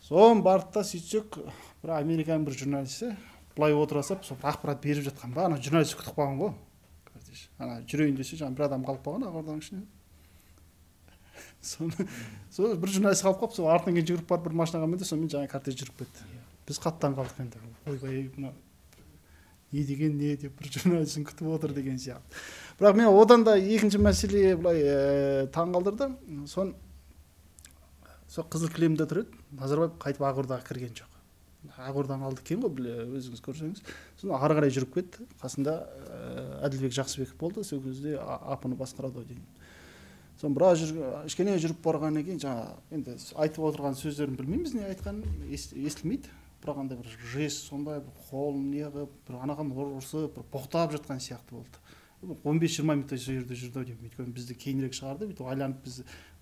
Speaker 2: Соң барды да сөйтсек, бір Американың бір журналисі былай отыра салып, сол ақпарат беріп жатқан ба, ана журналист күтіп қалған ғой. Ана жүрейін десе, жаңағы бір адам қалып қалған Ақорданың ішіне. Сол бір журналист қалып қалып, сол артынан жүгіріп барып бір машинаға мінді, сонымен жаңағы кортеж жүріп кетті. Біз қаттан қалдық енді. Ойбай, мына не деген не деп бір журналистін күтіп отыр деген сияқты. Бірақ мен одан да екінші мәселе былай таң қалдырды. Сол қызыл кілемде тұр еді. Назарбаев қайтып Ақордаға кірген жоқ. Ақорданың алды екен ғой, өзіңіз көрсеңіз. Сосын ары қарай жүріп кетті. Қасында Әділбек Жақсыбеков болды, сол кезде АПны басқарады деймін. Соң біраз кішкене жүріп барғаннан кейін жаңа енді айтып отырған сөздерін білмейміз, не айтқанын естілмейді. Бірақ андай бір жест, сондай бір қолын неғып, бір анаған ұрысып, бір боқтап жатқан сияқты болды. 15-20 минуттай сол жерде жүрді ау деймін. Өйткені бізді кейінірек шығарды, бүйтіп айланып біз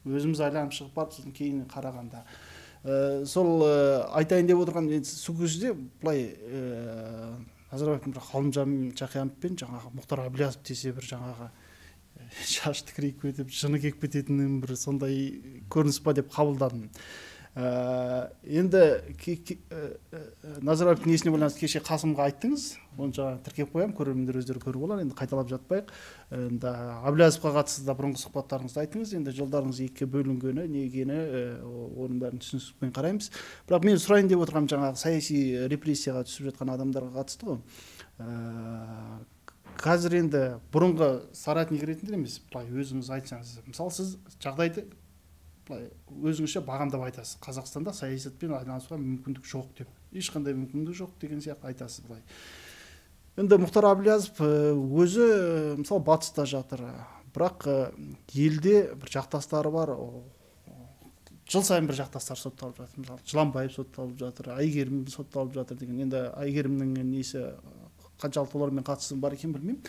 Speaker 2: өзіміз айланып шығып барып, сосын кейін қарағанда. Сол айтайын деп отырған сол кезде былай Назарбаевтың бір Ғалымжан Жақияновпен жаңағы Мұхтар Әблязов десе бір жаңағы шаш тікірейіп кетіп, жыны келіп кететінін бір сондай көрініс па деп қабылдадым. Енді Назарбаевтың несіне байланысты кеше Қасымға айттыңыз, оны жаңа тіркеп қоямын, көрермендер өздері көріп алар, енді қайталап жатпайық. Енді Әблязовқа қатысты да бұрынғы сұхбаттарыңызды айтыңыз, енді жолдарыңыз екіге бөлінгені, не екені, оның бәрін түсіністікпен қараймыз. Бірақ мен сұрайын деп отырғаным жаңағы саяси репрессияға түсіп жатқан адамдарға қатысты ғой. Қазір енді бұрынғы соратник ретінде емес, былай өзіңіз айтсаңыз, мысалы сіз жағдайды былай өзіңізше бағамдап айтасыз. Қазақстанда саясатпен айналысуға мүмкіндік жоқ деп, ешқандай мүмкіндік жоқ деген сияқты айтасыз былай. Енді Мұхтар Әблязов өзі мысалы батыста жатыр, бірақ елде бір жақтастары бар, жыл сайын бір жақтастар сотталып жатыр. Мысалы Жыланбаев сотталып жатыр, Әйгерім сотталып жатыр деген. Енді Әйгерімнің несі қаншалықты олармен қатысы бар екен білмеймін.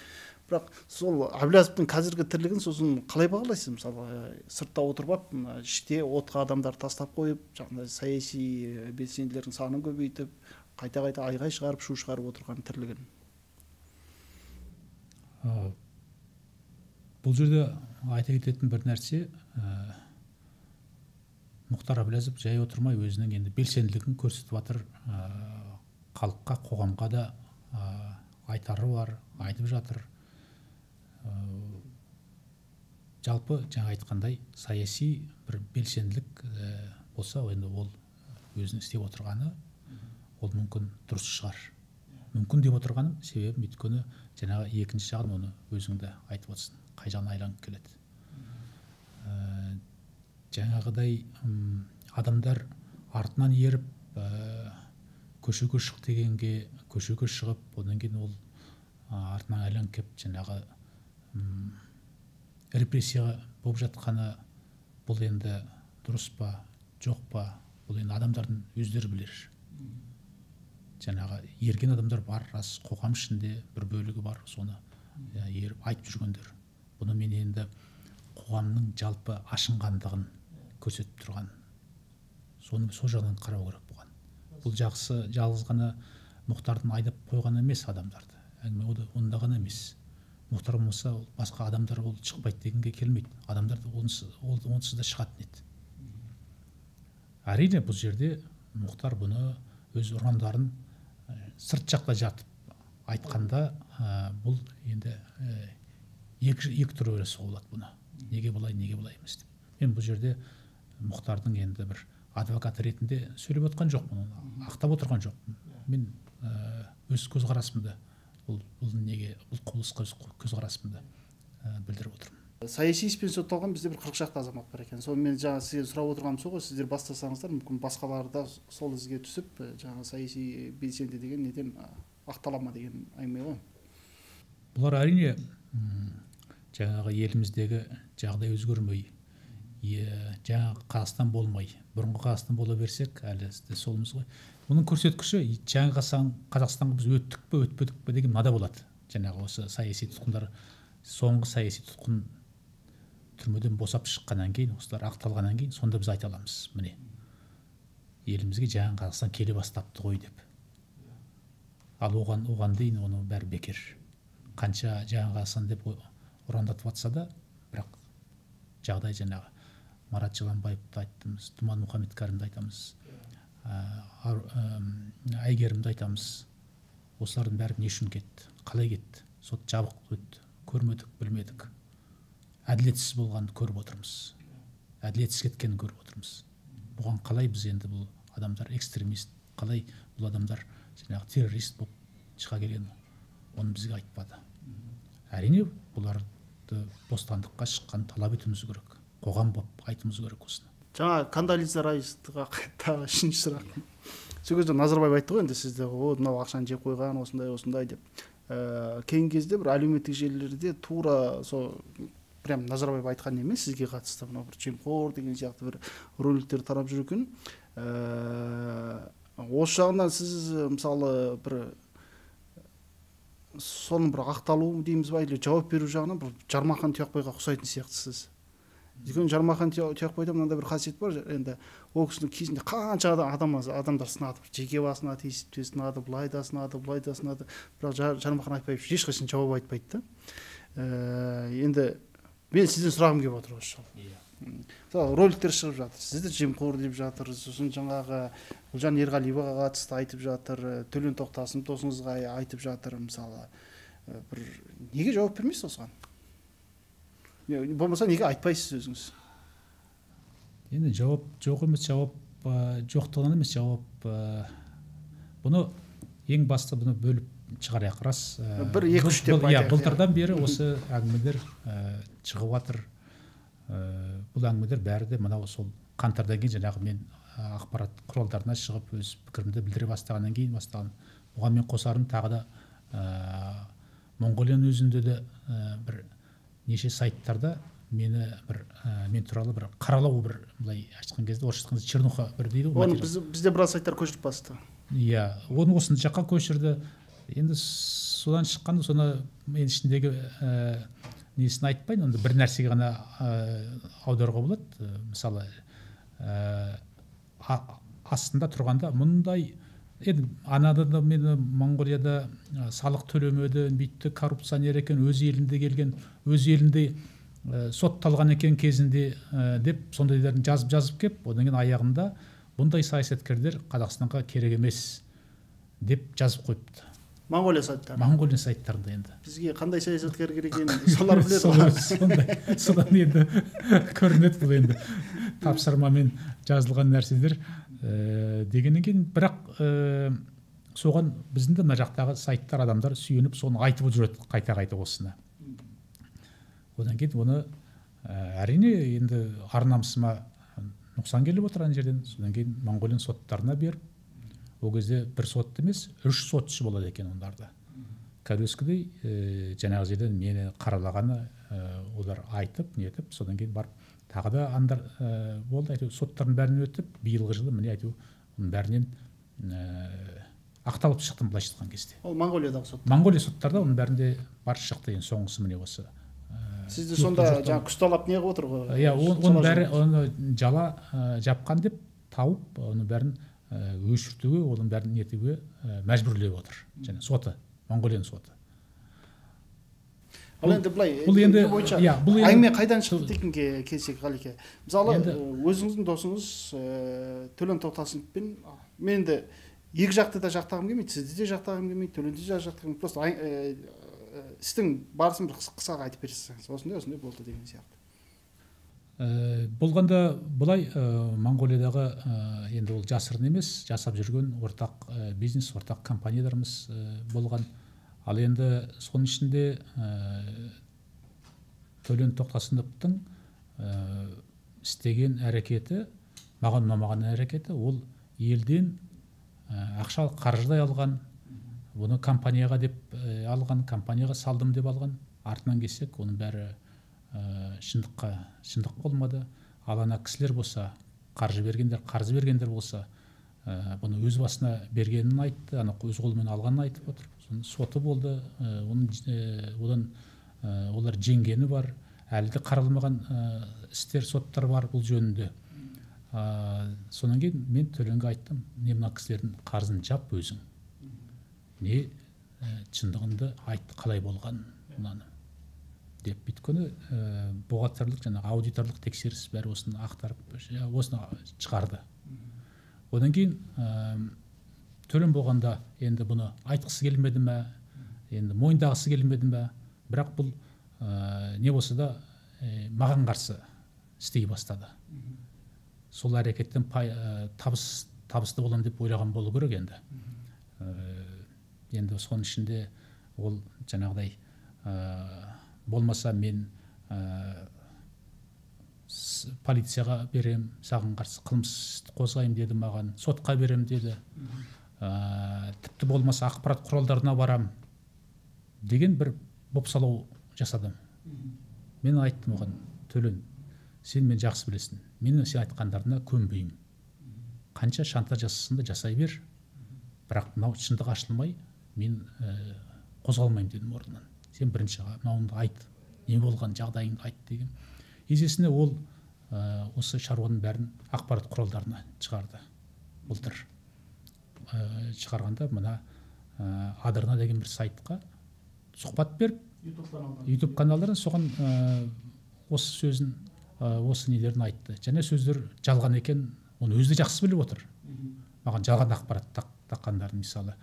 Speaker 2: Бірақ сол Әблязовтың қазіргі тірлігін сосын қалай бағалайсыз? Мысалы сыртта отырып, іште отқа адамдар тастап қойып, жаңағыдай саяси белсенділердің санын көбейтіп, қайта-қайта айғай шығарып, шу шығарып отырған тірлігін.
Speaker 1: Бұл жерде айта кететін бір нәрсе, Мұхтар Әблязов жай отырмай өзінің енді белсенділігін көрсетіп жатыр, халыққа, қоғамға да айтары бар, айтып жатыр. Жалпы жаңа айтқандай саяси бір белсенділік болса, енді ол өзінің істеп отырғаны ол мүмкін дұрыс шығар. Мүмкін деп отырғаным себебі өйткені жаңағы екінші жағын оны өзіңді айтып отырсың, қай жағына айланып келеді. Жаңағыдай адамдар артынан еріп көшеге шық дегенге көшеге шығып, одан кейін ол артынан айланып келіп жаңағы репрессия болып жатқаны бұл енді дұрыс па, жоқ па, бұл енді адамдардың өздері білер. Жаңағы ерген адамдар бар, рас, қоғам ішінде бір бөлігі бар, соны еріп айтып жүргендер. Бұны мен енді қоғамның жалпы ашынғандығын көрсетіп тұрған. Соны сол жағынан қарау керек болған. Бұл жақсы жалғыз ғана Мұхтардың айдап қойған емес адамдарды. Әңгіме онда ғана емес. Мұхтар болса басқа адамдар ол шықпайды дегенге келмейді. Адамдар онсыз да шығатын еді. Әрине бұл жерде Мұхтар бұны өз ұрандарын сырт жақта жатып айтқанда бұл енді екі түрі ойласа болады бұны. Неге бұлай, неге бұлай емес деп. Мен бұл жерде Мұхтардың енді бір адвокат ретінде сөйлеп отқан жоқпын, ақтап отырған жоқпын. Мен өз көзқарасымды бұл неге бұл құбылысқа көзқарасымды білдіріп отырмын.
Speaker 2: Саяси іспен сотталған бізде бір 40 шақты азамат бар екен. Соны мен жаңа сізден сұрап отырғаным сол ғой, сіздер бастасаңыздар, мүмкін басқалары да сол ізге түсіп, жаңа саяси белсенді деген неден ақтала ма деген әңгіме ғой.
Speaker 1: Бұлар әрине жаңағы еліміздегі жағдай өзгермей, жаңағы Қазақстан болмай бұрынғы Қазақстан бола берсек әлі де солмыз ғой. Бұның көрсеткіші жаңағы Қазақстанға біз өттік пе өтпедік пе деген мада болады. Жаңағы осы саяси тұтқындар, соңғы саяси тұтқын түрмеден босап шыққаннан кейін, осылар ақталғаннан кейін, сонда біз айта аламыз, міне елімізге жаңа Қазақстан келе бастапты ғой деп. Ал оған дейін оны бәрі бекер. Қанша жаңа Қазақстан деп ұрандатып жатса да, бірақ жағдай жаңағы Марат Жыланбаевты айтамыз, Думан Мұхаммедкәрімді айтамыз, Әйгерімді айтамыз. Осылардың бәрі не үшін кетті, қалай кетті, сот жабық өтті, көрмедік, білмедік. Әділетсіз болғанды көріп отырмыз, әділетсіз кеткенін көріп отырмыз. Бұған қалай біз енді бұл адамдар экстремист, қалай бұл адамдар жаңағы террорист болып шыға келген, оны бізге айтпады. Әрине бұларды бостандыққа шыққан талап етуіміз керек, қоғам болып айтуымыз керек осыны.
Speaker 2: Жаңа Кондолиза Райсқа тағы үшінші сұрақ. Сол кезде Назарбаев айтты ғой, енді сізде мынау ақшаны жеп қойған, осындай деп. Кейінгі кезде бір әлеуметтік желілерде тура сол прям Назарбаев айтқан емес, сізге қатысты мынау бір жемқор деген сияқты бір роликтер тарап жүр екен. Осы жағынан сіз мысалы бір соның бір ақталу дейміз ба, или жауап беру жағынан бір Жармахан Тұяқбайға ұқсайтын сияқтысыз. Өйткені Жармахан Тұяқбайда мынандай бір қасиет бар, енді ол кісінің кезінде қанша адамдар сынады, жеке басына тиісіп сынады, былай да сынады, бірақ Жармахан айтпай ешқашан жауап айтпайды да. Енді мен сізден сұрағым келіп отыр осы жолы. Мысалы роликтер шығып жатыр, сізді жемқор деп жатыр, сосын жаңағы Гүлжан Ерғалиеваға қатысты айтып жатыр, Төлен Тоқтасын досыңызға айтып жатыр, мысалы бір неге жауап бермейсіз осыған? Болмаса неге айтпайсыз өзіңіз?
Speaker 1: Енді жауап жоқ емес, жауап жоқтығынан емес, жауап бұны ең басты бұны бөліп шығарайық. Рас
Speaker 2: бір екі-үш деп айтайық.
Speaker 1: Былтырдан бері осы әңгімелер шығып жатыр. Бұл әңгімелер бәрі де мынау сол қаңтардан кейін жаңағы мен ақпарат құралдарына шығып өз пікірімді білдіре бастағаннан кейін бастаған. Оған мен қосарым тағы да Моңғолияның өзінде де бір неше сайттарда мен туралы бір қаралау бір былай айтқан кезде орысша айтқан кезде чернуха бір дейді ғой.
Speaker 2: Оны бізде біраз сайттар көшіріп басты.
Speaker 1: Иә, оны осы жаққа көшірді. Енді содан шыққан соны мен ішіндегі несін айтпайын, онда бір нәрсеге ғана аударуға болады. Мысалы астында тұрғанда мұндай енді анада да мені Моңғолияда салық төлемеді, бүйтті, коррупционер екен, өз елінде келген, өз елінде сотталған екен кезінде деп сондайларын жазып кеп, одан кейін аяғында бұндай саясаткерлер Қазақстанға керек емес деп жазып қойыпты.
Speaker 2: Моңғолия сайттары.
Speaker 1: Моңғолия сайттарында енді.
Speaker 2: Бізге қандай саясаткер керек екенін солар біледі.
Speaker 1: Содан енді көрінеді бұл енді тапсырмамен жазылған нәрселер дегеннен кейін, бірақ соған біздің де мына жақтағы сайттар адамдар сүйеніп соны айтып жүреді қайта осыны. Одан кейін оны әрине енді ар-намысыма нұқсан келіп отырған жерден, содан кейін Моңғолияның соттарына беріп, ол кезде бір сот емес, 3 сотшы болады екен ондарда. Кәдескідей жаңағы жерден мені қаралағаны олар айтып, нетіп, содан кейін барып тағы да андар болды, әйтеу соттардың бәрін өтіп, биылғы жылы міне әйтеу бәрінен ақталып шықтым былайша айтқан кезде.
Speaker 2: Ол Моңғолиядағы сот.
Speaker 1: Моңғолия соттарда оның бәрінде бар шықты, ең соңғысы міне осы.
Speaker 2: Сізді сонда жаңа күшталап не қылып отыр ғой?
Speaker 1: Иә, оның бәрі оны жала жапқан деп тауып, оның бәрін өшіртуге, оның бәрін нетуге мәжбүрлеп отыр. Және соты, Моңғолияның соты.
Speaker 2: Ал енді былай, әңгіме қайдан шықты дегенге келсек, Ғалике. Мысалы, өзіңіздің досыңыз Төлен Тоқтасыновпен, мен де екі жақты да жақтағым келмейді, сізді де жақтағым келмейді, Төленді де жақтағым келмейді. Просто істің барысын бір қысқаға айтып берсеңіз, осындай болды деген сияқты.
Speaker 1: Болғанда былай, Моңғолиядағы енді ол жасырын емес, жасап жүрген ортақ бизнес, ортақ компанияларымыз болған. Ал енді соның ішінде Төлен Тоқтасыновтың істеген әрекеті, маған ұнамаған әрекеті, ол елден ақша қаржыдай алған, бұны компанияға деп алған, компанияға салдым деп алған. Артынан келсек, оның бәрі шындық болмады. ал ана кісілер болса, қаржы бергендер болса, бұны өз басына бергенін айтты, ана өз қолымен алғанын айтып отыр. Соты болды, одан олар жеңгені бар, әлі де қаралмаған істер, соттар бар бұл жөнінде. Сонан кейін мен Төленге айттым, не мына кісілердің қарызын жап өзің, не шындығында айт қалай болған мынаны деп. Бүйткені бұғаттарлық жаңағы аудиторлық тексеріс бәрі осыны ақтарып, осыны шығарды. Одан кейін Төлен болғанда енді бұны айтқысы келмеді ме, енді мойындағысы келмеді ме, бірақ бұл не болса да маған қарсы істей бастады. Сол әрекеттен табысты болам деп ойлаған болу керек енді. Енді соның ішінде ол жаңағыдай болмаса мен полицияға берем, саған қарсы қылмыс қозғайым деді маған, сотқа берем деді. Тіпті болмаса ақпарат құралдарына барам деген бір бопсалау жасадым. Мен айттым оған, Төлен, сен мен жақсы білесің, мен сен айтқандарына көнбеймін. Қанша шантаж жасасын да жасай бер, бірақ мынау шындық ашылмай, мен қозғалмаймын дедім орнынан. Сен бірінші мынауынды айт, не болған жағдайыңды айт деген. Есесіне ол осы шаруаның бәрін ақпарат құралдарына шығарды. Былтыр шығарғанда мына Адырна деген бір сайтқа сұхбат беріп, YouTube каналдардан соған осы сөзін, осы нелерін айтты. Және сөздер жалған екен, оны өзі жақсы біліп отыр. Маған жалған ақпарат таққандарын, мысалы,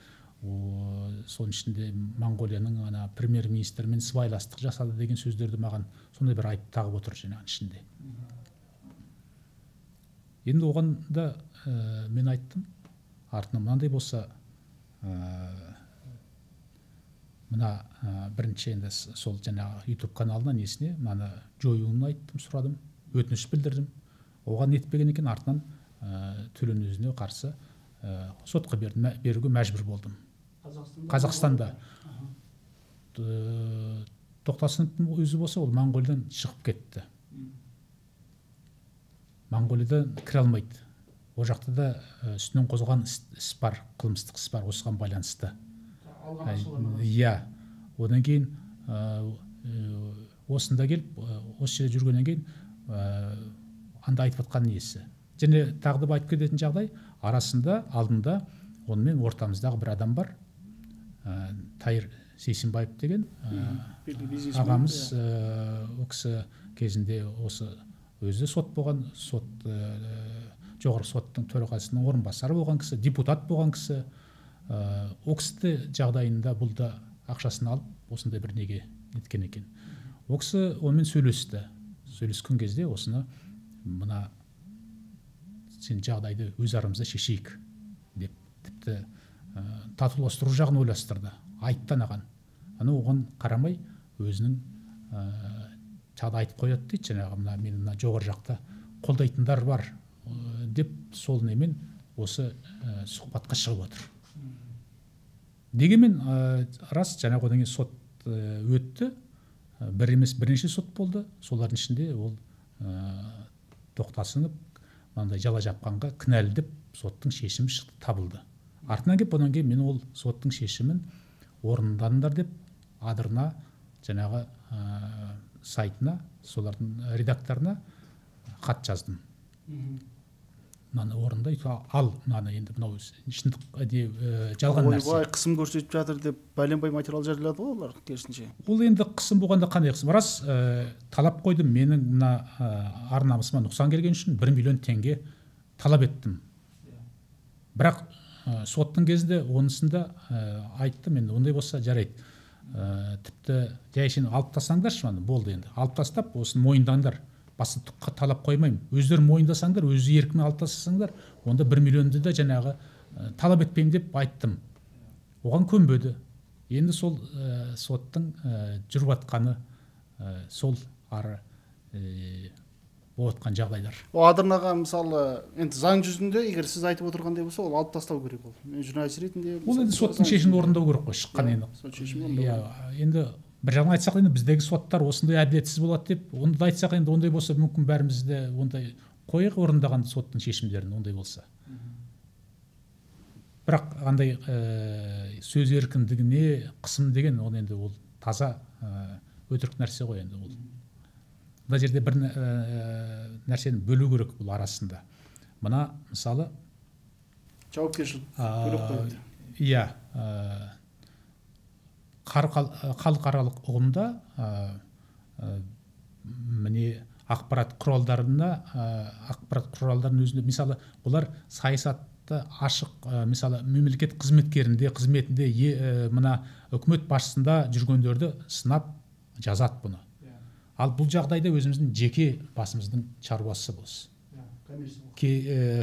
Speaker 1: соның ішінде Моңғолияның ана премьер-министрімен сыбайластық жасады деген сөздерді маған сондай бір айып тағып отыр жаңағы ішінде. Енді оған да мен айттым, артынан мынандай болса, мына бірінші енді сол жаңағы YouTube каналына несіне мынаны жоюын айттым, сұрадым, өтініш білдірдім. Оған нетпеген екен, артынан Төлен өзіне қарсы сотқа беруге мәжбүр болдым. Қазақстанда. Тоқтасыновтың өзі болса, ол Моңғолиядан шығып кетті. Моңғолиядан кіре алмайды. О жақта да үстінен қозғалған іс бар, қылмыстық іс бар, осыған байланысты. Иә. Одан кейін осында келіп, осы жерде жүргеннен кейін анда айтып атқан несі. Және тағы да айтып кететін жағдай, арасында, алдында онымен ортамыздағы бір адам бар, Тайыр Сейсенбаев деген ағамыз. О кісі кезінде осы өзі сот болған, жоғарғы соттың төрағасының орынбасары болған кісі, депутат болған кісі. О кісі жағдайында бұл да ақшасын алып, осындай бір неге неткен екен. О кісі онымен сөйлесті. Сөйлескен кезде осыны, мына сен жағдайды өз арамызда шешейік деп, тіпті татуластыру жағын ойластырды. Айтты анаған. Аны оған қарамай өзінің жағдай айтып қояды дейді, жаңағы мен мына жоғары жақта қолдайтындар бар деп, сол немен осы сұхбатқа шығып отыр. Дегенмен рас, жаңағы одан кейін сот өтті. Бір емес бірнеше сот болды. Солардың ішінде ол Тоқтасынов мынандай жала жапқанға кінәлі деп соттың шешімі шықты, табылды. Артынан келіп, одан кейін мен ол соттың шешімін орындаңдар деп Адырна жаңағы сайтына, солардың редакторына хат жаздым. Мынаны орындай, ал мынаны енді мынау шындық жалған нәрсе.
Speaker 2: Ойбай, қысым көрсетіп жатыр деп бәленбай материал жариялады ғой олар, керісінше.
Speaker 1: Ол енді қысым болғанда қандай қысым? Рас, талап қойдым, менің мына ар-намысыма нұқсан келген үшін 1 миллион теңге талап еттім. Бірақ соттың кезінде онысында айттым, енді ондай болса жарайды. Тіпті жайшын алып тастаңдаршы, болды енді. Алып тастап, осыны мойындаңдар. Басқа тұққа талап қоймайым. Өздері мойындасаңдар, өзі еркімен алып тастасаңдар, онда 1 миллионды да жаңағы талап етпеймін деп айттым. Оған көнбеді. Енді сол соттың жүріп атқаны, сол ары болатқан жағдайлар.
Speaker 2: Адырнаға мысалы, енді заң жүзінде, егер сіз айтып отырғандай болса, ол алып тастау керек ол. Мен журналист ретінде.
Speaker 1: Ол енді соттың шешімін орындау керек қой, шыққан енді.
Speaker 2: Сот шешімін орындау.
Speaker 1: Енді бір жағынан айтсақ енді біздегі соттар осындай әділетсіз болады деп, оны да айтсақ енді ондай болса мүмкін бәріміз де ондай қойық орындаған соттың шешімдерін ондай болса. Бірақ андай сөз еркіндігіне қысым деген оны енді ол таза өтірік нәрсе ғой енді ол. Мына жерде бір нәрсені бөлу керек бұл арасында. Мына мысалы
Speaker 2: жауапкершілік бөлек қойды.
Speaker 1: Иә, халықаралық ұғымда міне ақпарат құралдарының өзінде мысалы бұлар саясатты ашық, мысалы мемлекет қызметінде мына үкімет басшысында жүргендерді сынап жазады бұны. Ал бұл жағдайда өзіміздің жеке басымыздың шаруасы болсын.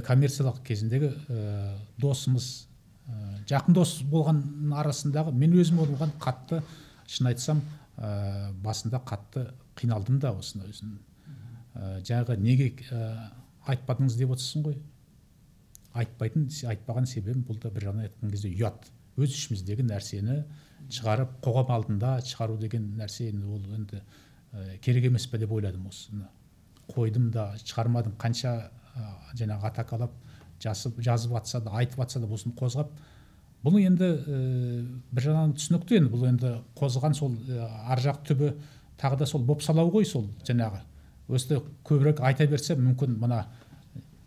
Speaker 1: Коммерциялық кезіндегі досымыз, жақын дос болған арасындағы мен өзім оған қатты, шын айтсам, басында қатты қиналдым да осыны өзін. Жаңағы неге айтпадыңыз деп отырсың ғой. Айтпаған себебім бұл да бір жағынан айтқан кезде ұят. Өз ішіміздегі нәрсені шығарып қоғам алдында шығару деген нәрсе ол енді керек емес пе деп ойладым осыны. Қойдым да шығармадым, қанша жаңағы атакалап жазып атса да, айтып атса да осыны қозғап. Бұны енді бір жағынан түсінікті, енді бұл енді қозған сол ар жақ түбі тағы да сол бопсалау ғой, сол жаңағы. Өсті көбірек айта берсе мүмкін мына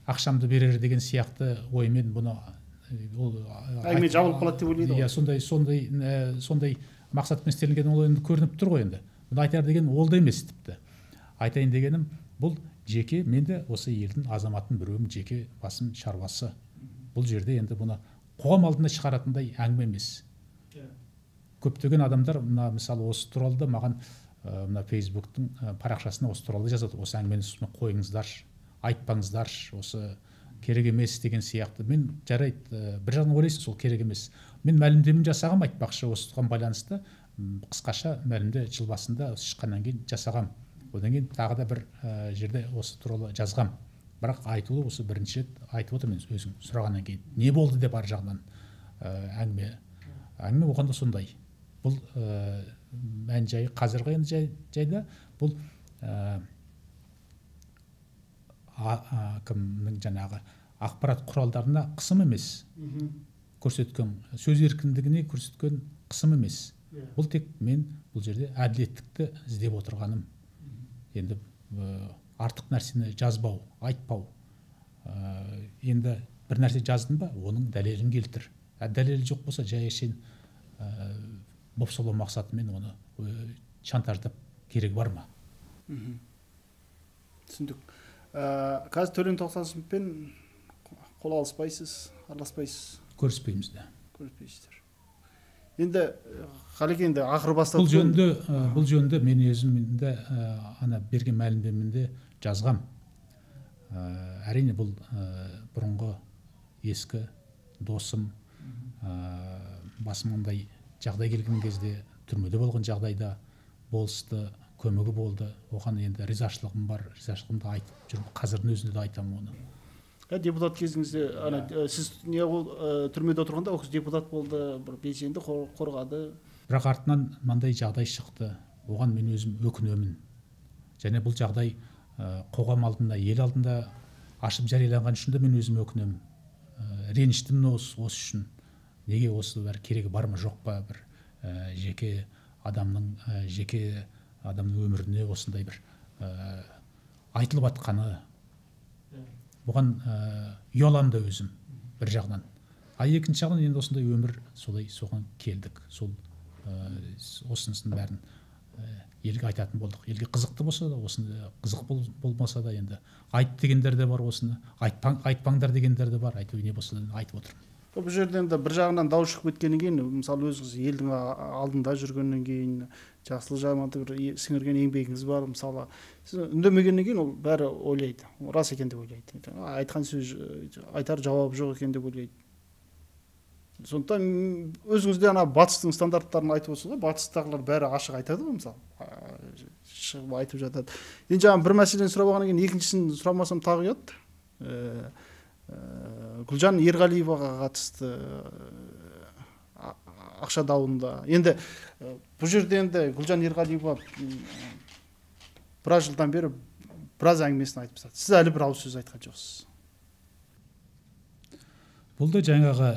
Speaker 1: ақшамды берер деген сияқты оймен бұны
Speaker 2: әңгіме жабылып қалады деп ойлайды
Speaker 1: ғой. Сондай мақсатпен істелінген ол енді көрініп тұр ғой енді. Бұны айтар деген ол да емес тіпті. Айтайын дегенім, бұл жеке, мен де осы елдің азаматын біреуім, жеке басым шаруасы. Бұл жерде енді бұны қоғам алдында шығаратындай әңгіме емес. Көптеген адамдар мына мысалы осы туралы да маған мына Фейсбуктың парақшасына осы туралы жазады. Осы әңгімені қойыңыздар, айтпаңыздар, осы керек емес деген сияқты. Мен жарайды, бір жағынан ойлайсың, сол керек емес. Мен мәлімдемені жасағам, айтпақшы, осыған байланысты қысқаша мәлімде жыл басында шыққаннан кейін жасағам. Одан кейін тағы да бір жерде осы туралы жазғам. Бірақ айтылу осы бірінші рет айтып отырмын өзім сұрағаннан кейін. Не болды деп ар жағынан әңгіме оған да сондай. Бұл мән жайы қазіргі жайда бұл кімнің жаңағы ақпарат құралдарына қысым емес. Көрсеткен сөз еркіндігіне көрсеткен қысым емес. Бұл тек мен бұл жерде әділеттікті іздеп отырғаным. Енді артық нәрсені жазбау, айтпау. Енді бір нәрсе жаздың ба, оның дәлелін келтір. Дәлелі жоқ болса, жай әшейін бопсалау мақсатымен оны шантаждап керек бар ма?
Speaker 2: Түсіндік. Қазір Төлен Тоқсаншевпен қол алыспайсыз, араласпайсыз?
Speaker 1: Көріспейміз де.
Speaker 2: Көріспейсіздер. Енді қалеке енді ақыры бастады.
Speaker 1: Бұл жөнінде мен өзімде ана берген мәлімдемемде жазғам. Әрине бұл бұрынғы ескі досым, басымындай жағдай келген кезде, түрмеде болған жағдайда болысты, көмегі болды. Оған енді ризашылығым бар, ризашылығымды айтып жүрмін. Қазірдің өзінде де айтамын оны.
Speaker 2: Депутат кезіңізде сіз түрмеде отырғанда ол депутат болды, бір белсенді қорғады.
Speaker 1: Бірақ артынан мынандай жағдай шықты. Оған мен өзім өкінемін. Және бұл жағдай қоғам алдында, ел алдында ашып жарияланған үшін де мен өзім өкінемін. Реніштім осы үшін. Неге осы бір керегі бар ма жоқ па, бір жеке адамның өміріне осындай бір айтылып атқаны. Бұған ұялам да өзім бір жағынан. Екінші жағынан енді осындай өмір солай соған келдік. Осынысын бәрін елге айтатын болдық. Елге қызықты болса да, осында қызық болмаса да енді айт дегендер де бар, осыны айтпаңдар дегендер де бар. Айту не болса да айтып отырмын.
Speaker 2: Бұл жерде енді бір жағынан дау шығып кеткеннен кейін, мысалы өзіңіз елдің алдында жүргеннен кейін, жақсылық жамандық сіңірген еңбегіңіз бар, мысалы сіз үндемегеннен кейін ол бәрі ойлайды, рас екен деп ойлайды. Айтқан сөз айтар жауабы жоқ екен деп ойлайды. Сондықтан өзіңізде ана батыстың стандарттарын айтып отырсыз ғой, батыстағылар бәрі ашық айтады ғой, мысалы шығып айтып жатады. Енді жаңа бір мәселені сұрап алғаннан кейін екіншісін сұрамасам тағы ұят. Гүлжан Ерғалиеваға қатысты акча дауында. Енді бұл жерде енді Гүлжан Ерғалиева біраз жылдан бері біраз әңгімесін айтып жатады. Сіз әлі бір ауыз сөз айтқан жоқсыз.
Speaker 1: Бұл да жаңағы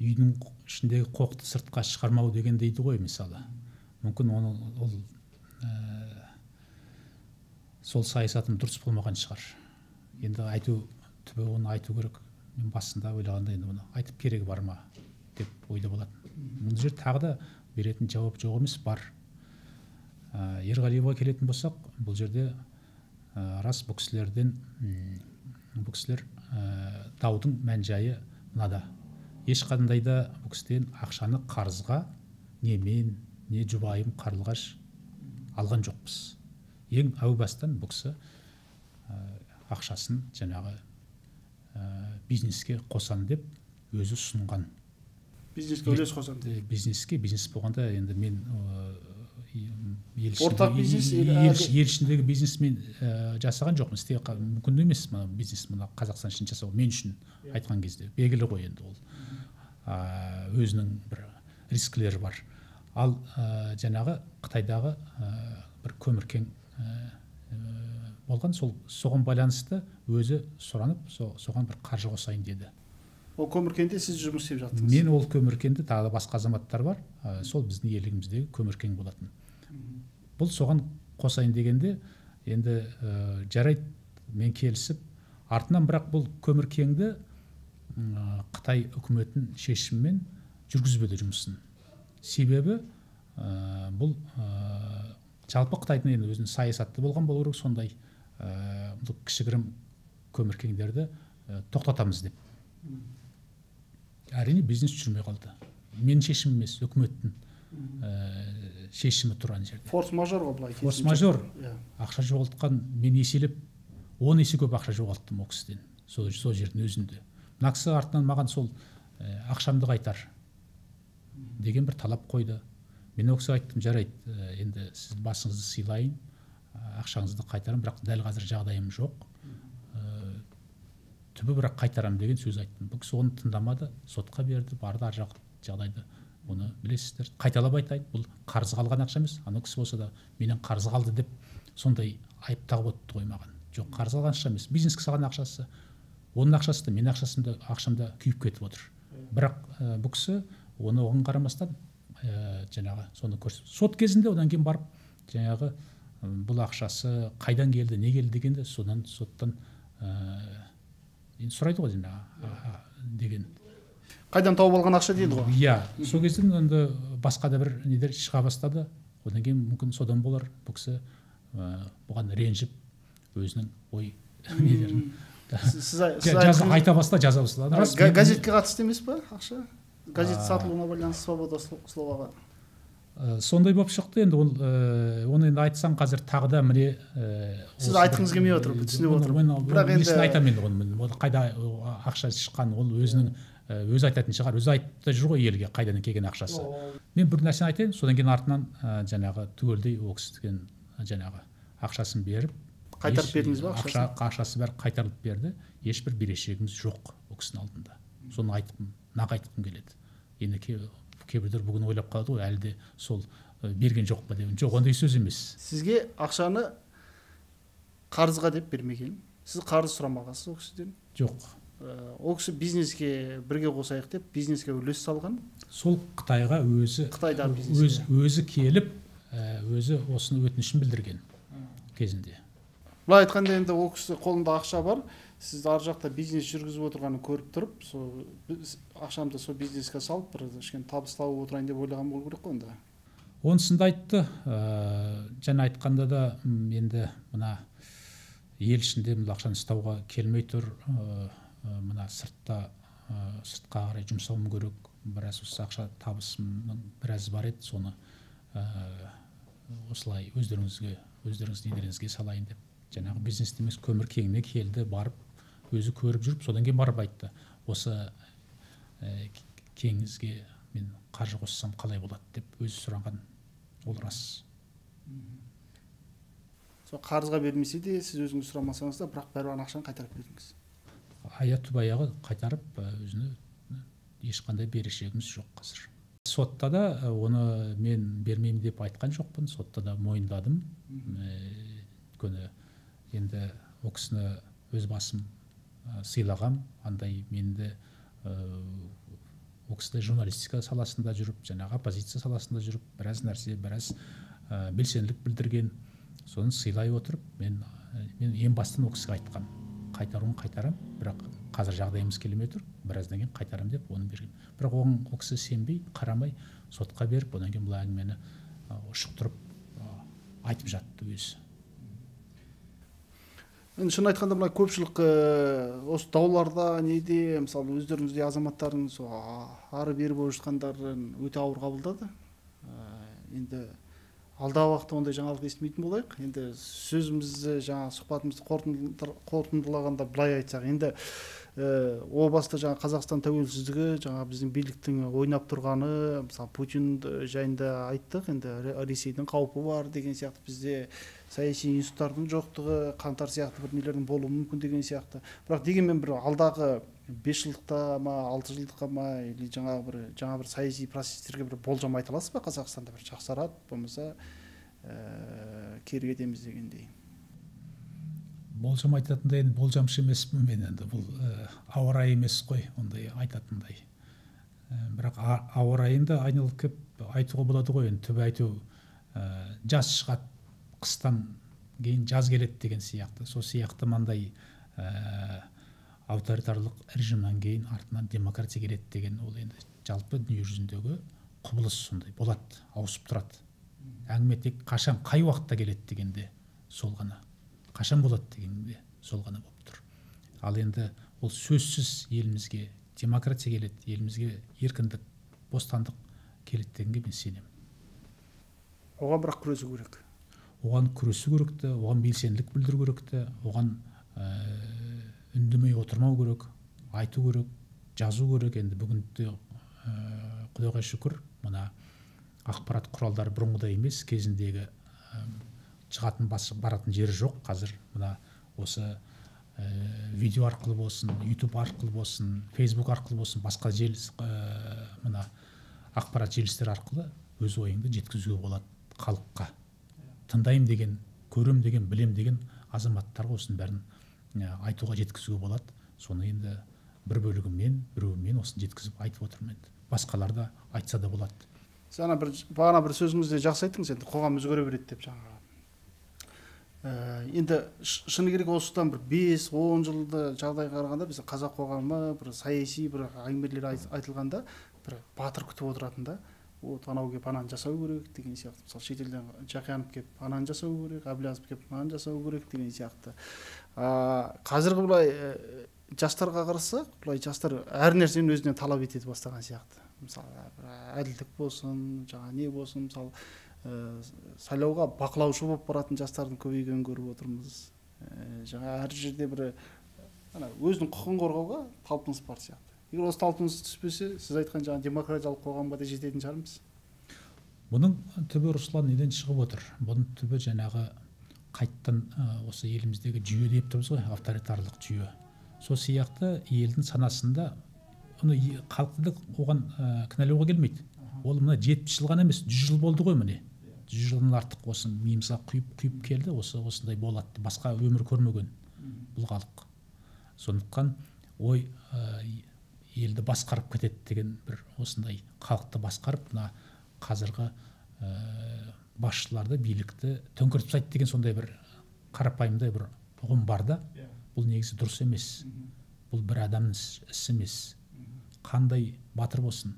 Speaker 1: үйдің ішіндегі қоқты сыртқа шығармау деген дейді ғой, мысалы. Мүмкін ол сол саясатым дұрыс болмаған шығар. Енді түбі оны айту керек. Мен басында ойлағанда енді оны айтып керегі бар ма деп ойда болатын. Бұл жер тағы да беретін жауап жоқ емес, бар. Ерғалиеваға келетін болсақ, бұл жерде рас бұл кісілер даудың мән жайы мынада. Ешқандай да бұл кісіден ақшаны қарызға не мен, не жұбайым Қарлығаш алған жоқпыз. Ең әу бастан бұл кісі ақшасын жаңағы бизнеске қосам деп өзі ұсынған.
Speaker 2: Бизнеске үлес қосам деп.
Speaker 1: Бизнес болғанда енді мен
Speaker 2: ортақ бизнес
Speaker 1: ел ішіндегі бизнесмен жасаған жоқпын. Мүмкін емес бизнес мына Қазақстан үшін жасау. Мен үшін айтқан кезде белгілі ғой, енді ол өзінің бір рискілері бар. Ал жаңағы Қытайдағы бір көміркен болған, соған байланысты өзі сұранып, соған бір қаржы қосайын деді.
Speaker 2: Ол көміркенде сіз жұмыс істеп жаттыңыз?
Speaker 1: Мен ол көміркенде, тағы да басқа азаматтар бар, сол біздің еліміздегі көміркен болатын. Бұл соған қосайын дегенде, енді жарайды, мен келісіп, артынан бірақ бұл көміркенді Қытай үкіметін шешіммен жүргізбеді жұмысын. Себебі бұл жалпы Қытайдың енді өзінің саясаты болған болу керек, сондай кішігірім көміркендерді тоқтатамыз деп. Әрине бизнес жүрмей қалды. Мен шешім емес, үкіметтің шешімі тұрған жерде.
Speaker 2: Форс-мажор ғой былай.
Speaker 1: Форс-мажор. Ақша жоғалтқан, мен еселеп 10 есе көп ақша жоғалттым ол кісіден, сол жердің өзінде. Мына кісі артынан маған сол ақшамды қайтар деген бір талап қойды. Мен ол кісіге айттым, жарайды, енді сіз басыңызды сыйлайын, ақшаңызды қайтарам, бірақ дәл қазір жағдайым жоқ. Түбі бірақ қайтарам деген сөз айттым. Бұл кісі оны тыңдамады, сотқа берді, барды, ар жақ жағдайды. Оны білесіздер. Қайталап айтайын, бұл қарызға алған ақша емес. Ана кісі болса да менен қарызға алды деп сондай айып тағып отты ғой маған. Жоқ, қарыз алған ақша емес. Бизнеске салған ақшасы. Оның ақшасы да менің ақшамда күйіп кетіп отыр. Бірақ бұл кісі оны оған қарамастан жаңағы соны көрсетті. Сот кезінде одан кейін барып жаңағы бұл ақшасы қайдан келді, не келді дегенде соттан сұрайды ғой деген.
Speaker 2: Қайдан тауып алған ақша дейді ғой.
Speaker 1: Иә, сол кезде енді басқа да бір недер шыға бастады. Одан кейін мүмкін содан болар, бұл кісі бұған ренжіп өзінің ой недерін айта бастады, жаза бастады.
Speaker 2: Газетке қатысты емес па ақша? Газет сатылуына байланысты свобода словаға.
Speaker 1: Сондай болып шықты. Енді оны енді айтсам қазір тағы да міне
Speaker 2: сіз айтқыңыз келмей отыр, түсініп отырмын.
Speaker 1: Бірақ енді айтамын енді оны қайда ақша шыққан, ол өзі айтатын шығар. Өзі айтып жүр ғой елге қайдан келген ақшасы. Мен бір нәрсені айтайын, содан кейін артынан жаңағы түгелдей ол кісіден жаңағы ақшасын беріп,
Speaker 2: қайтарып бердіңіз ба ақшасын?
Speaker 1: Ақшасы бәрі қайтарылып берді. Ешбір берешегіміз жоқ ол кісінің алдында. Соны нақ айтқым келеді. Енді кейбіреулер бүгін ойлап қалады ғой, әлі де сол берген жоқ па деп. Жоқ, ондай сөз емес.
Speaker 2: Сізге ақшаны қарызға деп бермеген. Сіз қарыз сұрамағансыз ол кісіден?
Speaker 1: Жоқ.
Speaker 2: Ол кісі бизнеске бірге қосайық деп бизнеске үлес салған.
Speaker 1: Сол Қытайға өзі келіп, өзі осыны өтінішін білдірген кезінде.
Speaker 2: Былай айтқанда енді ол кісі қолында ақша бар. Сіз ар жақта бизнес жүргізіп отырғанын көріп тұрып, ақшамды сол бизнеске салып, бір кішкене табыс тауып отырайын деп ойлаған болу керек қой онда.
Speaker 1: Онысын да айтты. Жаңа айтқанда да енді мына ел ішінде бұл ақшаны ұстауға келмей тұр. Мына сыртқа қарай жұмсауым керек. Біраз осы ақша табысымның біраз бар еді, соны осылай өздеріңіз недеріңізге салайын деп. Жаңағы бизнес емес, көмір кеңіне келді, барып өзі көріп жүріп, содан кейін барып айтты. Осы кеңізге мен қаржы қоссам қалай болады деп өзі сұраған. Ол рас.
Speaker 2: Сол қарызға бермесе де, сіз өзіңіз сұрамасаңыз да, бірақ бәрібір ақшаны қайтарып бердіңіз.
Speaker 1: Аяты баяғы қайтарып өзіне ешқандай берешегіміз жоқ қазір. Сотта да оны мен бермеймін деп айтқан жоқпын, сотта да мойындадым. Өйткені енді ол кісіні өз басым сыйлағам, андай менде ол кісі журналистика саласында жүріп, жаңағы оппозиция саласында жүріп, біраз нәрсе, біраз белсенділік білдірген. Соны сыйлай отырып, мен ең бастан ол кісіге айтқам, қайтаруын қайтарам, бірақ қазір жағдайымыз келмей тұр, біраздан кейін қайтарам деп оны берген. Бірақ оған ол кісі сенбей, қарамай, сотқа беріп, одан кейін бұл әңгімені ұшықтырып айтып жатты өзі.
Speaker 2: Енді шын айтқанда мына көпшілік осы дауларда неде, мысалы өздеріңізде азаматтардың ары бері болып жатқандарын өте ауыр қабылдады. Енді алдағы уақытта ондай жаңалық естімейтін болайық. Енді сөзімізді, жаңа сұхбатымызды қорытындылағанда былай айтсақ, енді о баста жаңа Қазақстан тәуелсіздігі, жаңа біздің биліктің ойнап тұрғаны, мысалы Путин жайында айттық, енді Ресейдің қаупі бар деген сияқты, бізде саяси институттардың жоқтығы, қаңтар сияқты бір нелердің болуы мүмкін деген сияқты. Бірақ дегенмен бір алдағы 5 жылдықта ма, 6 жылдыққа ма, или жаңа бір саяси процестерге бір болжам айта аласыз ба? Қазақстанда бір жақсарады, болмаса кері кетеміз дегендей.
Speaker 1: Болжам айтатындай, енді болжамшы емеспін мен, енді бұл ауа райы емес қой, ондай айтатындай. Бірақ ауа райында айналып кеп айтуға болады ғой, енді түбі айту жаз шығады, қыстан кейін жаз келеді деген сияқты. Сол сияқты мандай авторитарлық режимнен кейін артынан демократия келеді деген, ол енді жалпы дүние жүзіндегі құбылыс сондай болады, ауысып тұрады. Әңгіме тек қашан, қай уақытта келеді дегенде сол ғана, қашан болады дегенде сол ғана болып тұр. Ал енді ол сөзсіз елімізге демократия келеді, елімізге еркіндік, бостандық келеді дегенге мен сенемін.
Speaker 2: Оған бірақ күресу керек.
Speaker 1: Оған күресу керекті, оған белсенділік білдіру керекті, оған үндемей отырмау керек, айту керек, жазу керек. Енді бүгінде Құдайға шүкір, мына ақпарат құралдары бұрынғыдай емес, кезіндегі шығатын баратын жері жоқ. Қазір мына осы видео арқылы болсын, YouTube арқылы болсын, Facebook арқылы болсын, басқа мына ақпарат желістері арқылы өз ойыңды жеткізуге болады халыққа. Тыңдайым деген, көрем деген, білем деген азаматтарға осының бәрін айтуға жеткізуге болады. Соны енді бір бөлігім мен, біреуім мен осыны жеткізіп айтып отырмын. Басқалар да айтса да болады.
Speaker 2: Бағана бір сөзіңізде жақсы айттыңыз, енді қоғам өзгере береді деп жаңағы. Енді шыны керек осыдан бір 5-10 жылды жағдай қарағанда біз қазақ қоғамы бір саяси бір әңгімелер айтылғанда бір батыр күтіп отыратында, анау келіп ананы жасау керек деген сияқты. Мысалы шетелден Жақиянов келіп ананы жасау керек, Әблязов келіп ананы жасау керек деген сияқты. Қазіргі былай жастарға қарасақ, былай жастар әр нәрсені өзінен талап ете бастаған сияқты. Мысалы әділдік болсын, жаңа не болсын, мысалы сайлауға бақылаушы болып баратын жастардың көбейгенін көріп отырмыз. Жаңа әр жерде бір өзінің құқығын қорғауға талпыныс бар сияқты. Егер осы талпыныс түспесе, сіз айтқан жаңа демократиялық қоғамға да жететін шығармыз.
Speaker 1: Бұның түбі, Руслан, неден шығып отыр? Бұның түбі жаңағы қайттан осы еліміздегі жүйе деп тұрмыз ғой, авторитарлық жүйе. Сол сияқты елдің санасында халықты оған кінәлауға келмейді. Ол мына 70 жыл ғана емес, 100 жыл болды ғой міне. 100 жылдан артық осы миымызға құйып келді, осындай болады, басқа өмір көрмеген бұл халық. Сондықтан ой елді басқарып кетеді деген бір осындай халықты басқарып, мына қазіргі басшыларды, билікті төңкеріп тастайды деген сондай бір қарапайымдай бір ұғым бар да. Бұл негізі дұрыс емес. Бұл бір адамның ісі емес. Қандай батыр болсын,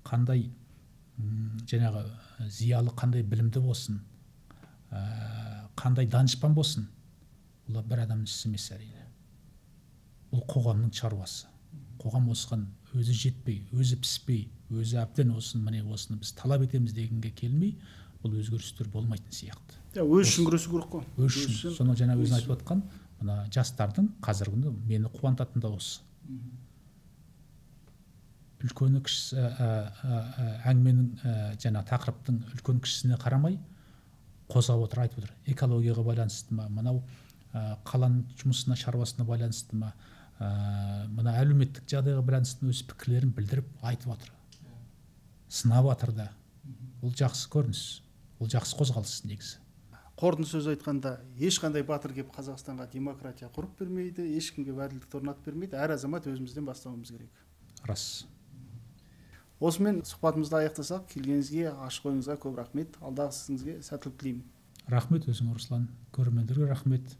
Speaker 1: қандай жаңағы зиялы, қандай білімді болсын, қандай данышпан болсын, бұл бір адамның ісі емес әрине. Бұл қоғамның шаруасы. Қоғам осыған өзі жетпей, өзі піспей, өзі әбден осыны біз талап етеміз дегенге келмей, бұл өзгерістер болмайтын сияқты.
Speaker 2: Өз үшін күресу керек қой.
Speaker 1: Өз үшін. Соны жаңа өзің айтып отқан, мына жастардың қазіргі күні мені қуантатын да осы. Үлкені кішісі әңгіменің жаңа тақырыптың үлкен кішісіне қарамай қозғап отыр, айтып отыр. Экологияға байланысты ма, мынау қаланың жұмысына, шаруасына байланысты ма, мына әлеуметтік жағдайға байланысты өз пікірлерін білдіріп айтып жатыр, сынап жатыр да. Ол жақсы көрініс, ол жақсы қозғалыс негізі.
Speaker 2: Қорытынды сөз айтқанда, ешқандай батыр келіп Қазақстанға демократия құрып бермейді, ешкімге әділдікті орнатып бермейді, әр азамат өзімізден бастауымыз керек.
Speaker 1: Рас.
Speaker 2: Осымен сұхбатымызды аяқтасақ, келгеніңізге, ашық ойыңызға көп рахмет. Алдағы ісіңізге сәттілік тілеймін.
Speaker 1: Рахмет өзіңе, Руслан. Көрермендерге рахмет.